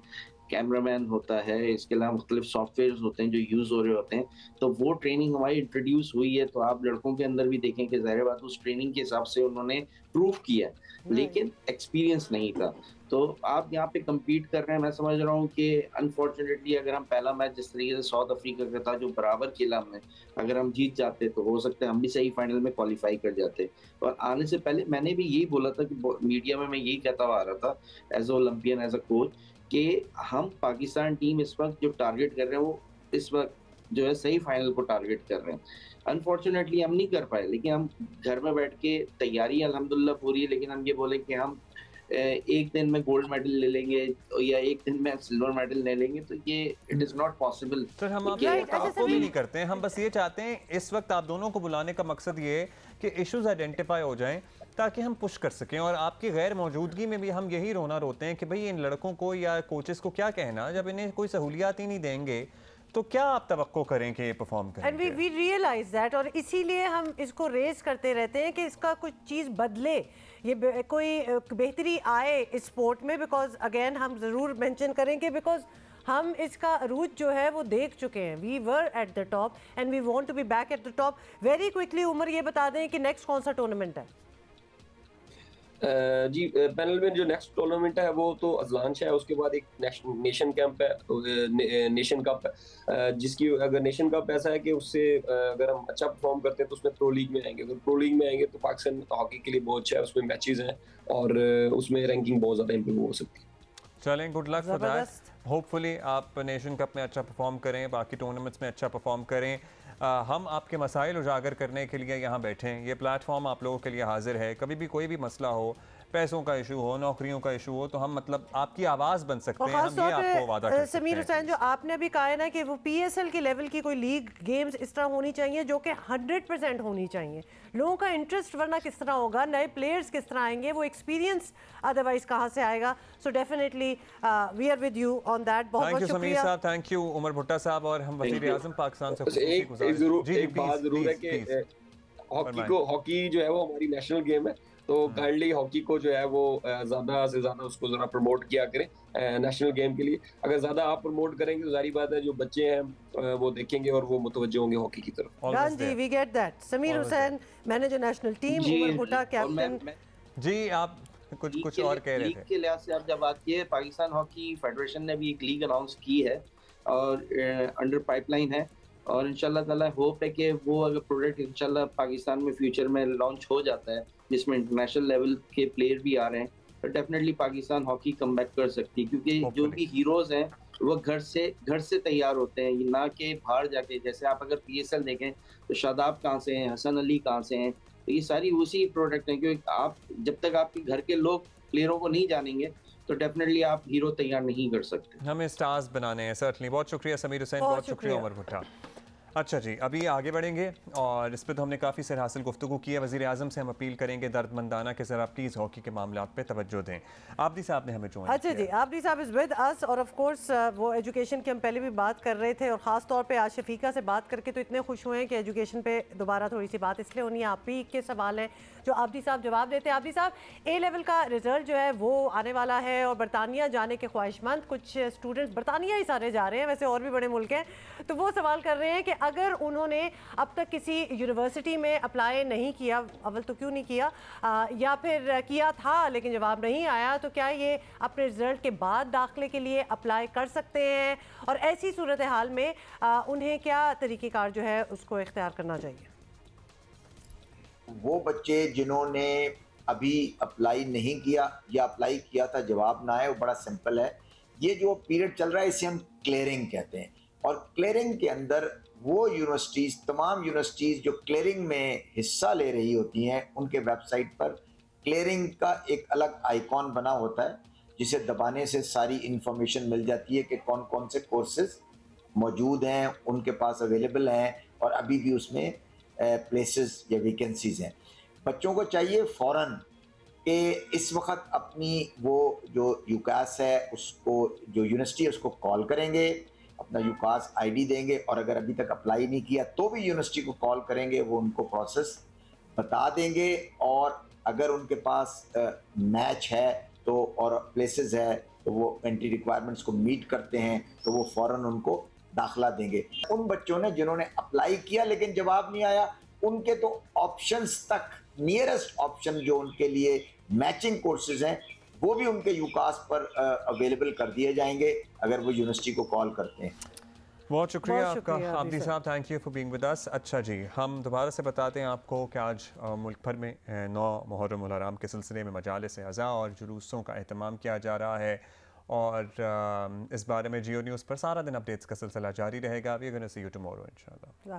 कैमरामैन होता है, इसके अलावा मुख्तलिफ सॉफ्टवेयर होते हैं जो यूज़ हो रहे होते हैं, तो वो ट्रेनिंग हमारी इंट्रोड्यूस हुई है। तो आप लड़कों के अंदर भी देखें कि ज़ाहिर बात उस ट्रेनिंग के हिसाब से उन्होंने प्रूव किया, लेकिन एक्सपीरियंस नहीं था। तो आप यहाँ पे कम्पीट कर रहे हैं, मैं समझ रहा हूँ कि अनफॉर्चुनेटली अगर हम पहला मैच जिस तरीके से साउथ अफ्रीका का था जो बराबर खेला हमने, अगर हम जीत जाते तो हो सकता है हम भी सही फाइनल में क्वालिफाई कर जाते। और आने से पहले मैंने भी यही बोला था कि मीडिया में मैं यही कहता हुआ आ रहा था as a Olympian, as a coach, कि हम पाकिस्तान टीम इस वक्त जो टारगेट कर रहे हैं वो इस वक्त जो है सही फाइनल को टारगेट कर रहे हैं। अनफॉर्चुनेटली हम नहीं कर पाए, लेकिन हम घर में बैठ के तैयारी अल्हम्दुलिल्लाह पूरी है, लेकिन हम ये बोले कि हम एक दिन में गोल्ड मेडल ले लेंगे या एक दिन में सिल्वर मेडल ले लेंगे, तो ये it is not possible. Sir हम आपको भी नहीं करते हैं, हम बस ये चाहते हैं इस वक्त आप दोनों को बुलाने का मकसद ये है कि इश्यूज आइडेंटिफाई हो जाएं ताकि हम पुश कर सकें। और आपकी गैर मौजूदगी में भी हम यही रोना रोते हैं कि भाई इन लड़कों को या कोचेस को क्या कहना, जब इन्हें कोई सहूलियात ही नहीं देंगे तो क्या आप तवक्को करें कि ये परफॉर्म करें। एंड वी रियलाइज दैट, और इसीलिए हम इसको रेज करते रहते हैं कि इसका कुछ चीज़ बदले, ये कोई बेहतरी आए इस स्पोर्ट में। बिकॉज अगेन हम ज़रूर मेंशन करेंगे बिकॉज हम इसका अरूज जो है वो देख चुके हैं। We were at the top and we want to be back at the top very quickly. Umar ये बता दें कि नेक्स्ट कौन सा टूर्नामेंट है? जी पैनल में जो नेक्स्ट टूर्नामेंट है वो तो अजलान है, उसके बाद एक नेशन कैंप है, नेशन कप है, जिसकी अगर नेशन कप ऐसा है कि उससे अगर हम अच्छा परफॉर्म करते हैं तो उसमें प्रो लीग में आएंगे। अगर प्रो लीग में आएंगे तो पाकिस्तान हॉकी के लिए बहुत अच्छा है, उसमें मैचेस हैं और उसमें रैंकिंग बहुत ज़्यादा इंप्रूव हो सकती है। चलें, good luck for that. Hopefully आप नेशन कप में अच्छा परफॉर्म करें, बाकी टूर्नामेंट्स में अच्छा परफॉर्म करें। हम आपके मसाइल उजागर करने के लिए यहाँ बैठे हैं, ये प्लेटफॉर्म आप लोगों के लिए हाजिर है। कभी भी कोई भी मसला हो, पैसों का इशू हो, नौकरियों का इशू हो, तो हम मतलब आपकी आवाज़ बन सकते हैं। हम ये आपको वादा कर सकते हैं। समीर हुसैन, जो आपने अभी कहा है ना कि वो PSL के लेवल की कोई लीग गेम्स इस तरह होनी चाहिए जो कि 100% होनी चाहिए। लोगों का इंटरेस्ट वरना किस तरह होगा, नए प्लेयर्स किस तरह आएंगे, वो एक्सपीरियंस अदरवाइज कहाँ से आएगा। So definitely we are with you on that. बहुत बहुत शुक्रिया साहब, थैंक यू उमर भुट्टा साहब। और हम वज़ीर आज़म पाकिस्तान से एक बात जरूर है कि हॉकी जो है वो हमारी नेशनल गेम है, तो काइंडली हॉकी को जो है वो ज़्यादा से ज़्यादा उसको ज़रा प्रमोट किया करें नेशनल गेम के लिए। अगर ज़्यादा आप प्रमोट करेंगे तो जारी बात है जो बच्चे हैं वो देखेंगे और वो मुतवज्जो होंगे हॉकी की तरफ। जी we get that. Sameer Hussain manager national team, Umar Bhutta captain. जी आप कुछ और कह रहे थे। लीग के लिहाज से आप जब बात की है, पाकिस्तान हॉकी फेडरेशन ने भी एक लीग अनाउंस की है और अंडर पाइपलाइन है, और इंशाल्लाह ताला होप है कि वो अगर प्रोडक्ट इंशाल्लाह पाकिस्तान में फ्यूचर में लॉन्च हो जाता है जिसमें इंटरनेशनल लेवल के प्लेयर भी आ रहे हैं, तो डेफिनेटली पाकिस्तान हॉकी कमबैक कर सकती है। क्योंकि जो भी हीरोज हैं वो घर से तैयार होते हैं, ना कि बाहर जाके। जैसे आप अगर PSL देखें तो शादाब कहाँ से हैं, हसन अली कहाँ से हैं, तो ये सारी उसी प्रोडक्ट हैं। क्योंकि आप जब तक आपके घर के लोग प्लेयरों को नहीं जानेंगे तो डेफिनेटली आप हीरो तैयार नहीं कर सकते। हमें स्टार्स बनाने हैं सर्टनली। बहुत शुक्रिया समीर हुसैन, बहुत शुक्रिया उमर भुट्टा। अच्छा जी, अभी आगे बढ़ेंगे और इस पर तो हमने काफ़ी सर हासिल गुफ्तगू की है। वज़ीर आज़म से हम अपील करेंगे दर्दमंदाना के ज़रा प्लीज़ हॉकी के मामलों पे तवज्जो दें। आबदी साहब ने हमें ज्वाइन अच्छा जी, आबदी साहब इज़ विद अस, और ऑफ कोर्स वो एजुकेशन की हम पहले भी बात कर रहे थे और ख़ास तौर पे आज शफीका से बात करके तो इतने खुश हुए हैं कि एजुकेशन पे दोबारा थोड़ी सी बात इसलिए होनी है। आप ही के सवाल हैं जो आबदी साहब जवाब देते हैं। आबदी साहब, A लेवल का रिजल्ट जो है वो आने वाला है और बरतानिया जाने के ख्वाहिशमंद कुछ स्टूडेंट्स, बरतानिया ही सारे जा रहे हैं, वैसे और भी बड़े मुल्क हैं, तो वो सवाल कर रहे हैं कि अगर उन्होंने अब तक किसी यूनिवर्सिटी में अप्लाई नहीं किया, अव्वल तो क्यों नहीं किया, या फिर किया था लेकिन जवाब नहीं आया, तो क्या ये अपने रिजल्ट के बाद दाखिले के लिए अप्लाई कर सकते हैं, और ऐसी सूरत हाल में उन्हें क्या तरीक़ेकार जो है उसको इख्तियार करना चाहिए? वो बच्चे जिन्होंने अभी अप्लाई नहीं किया या अप्लाई किया था जवाब ना आए, वो बड़ा सिंपल है। ये जो पीरियड चल रहा है इसे हम क्लियरिंग कहते हैं, और क्लियरिंग के अंदर वो यूनिवर्सिटीज़, तमाम यूनिवर्सिटीज़ जो क्लियरिंग में हिस्सा ले रही होती हैं, उनके वेबसाइट पर क्लियरिंग का एक अलग आइकॉन बना होता है, जिसे दबाने से सारी इंफॉर्मेशन मिल जाती है कि कौन कौन से कोर्सेज मौजूद हैं, उनके पास अवेलेबल हैं, और अभी भी उसमें प्लेसेस या वैकेंसीज हैं। बच्चों को चाहिए फ़ौरन कि इस वक्त अपनी वो जो यूकास है उसको, जो यूनिवर्सिटी है उसको कॉल करेंगे, अपना यूकास आईडी देंगे, और अगर अभी तक अप्लाई नहीं किया तो भी यूनिवर्सिटी को कॉल करेंगे, वो उनको प्रोसेस बता देंगे, और अगर उनके पास मैच है तो और प्लेसेस है तो वो एंट्री रिक्वायरमेंट्स को मीट करते हैं तो वो फ़ौरन उनको दाखिला देंगे। उन बच्चों ने जिन्होंने अप्लाई किया लेकिन जवाब नहीं आया, उनके तो ऑप्शंस तक नियरेस्ट ऑप्शन जो उनके लिए मैचिंग कोर्सेज हैं वो भी उनके यूकास पर अवेलेबल कर दिए जाएंगे अगर वो यूनिवर्सिटी को कॉल करते हैं। बहुत शुक्रिया आपका आबिदी साहब, thank you for being with अस। अच्छा जी, हम दोबारा से बताते हैं आपको कि आज मुल्क भर में 9 मुहर्रम उल हराम के सिलसिले में मजालिस अज़ा और जुलूसों का एहतमाम किया जा रहा है, और इस बारे में जियो न्यूज़ पर सारा दिन अपडेट्स का सिलसिला जारी रहेगा। We are gonna see you tomorrow इंशाल्लाह।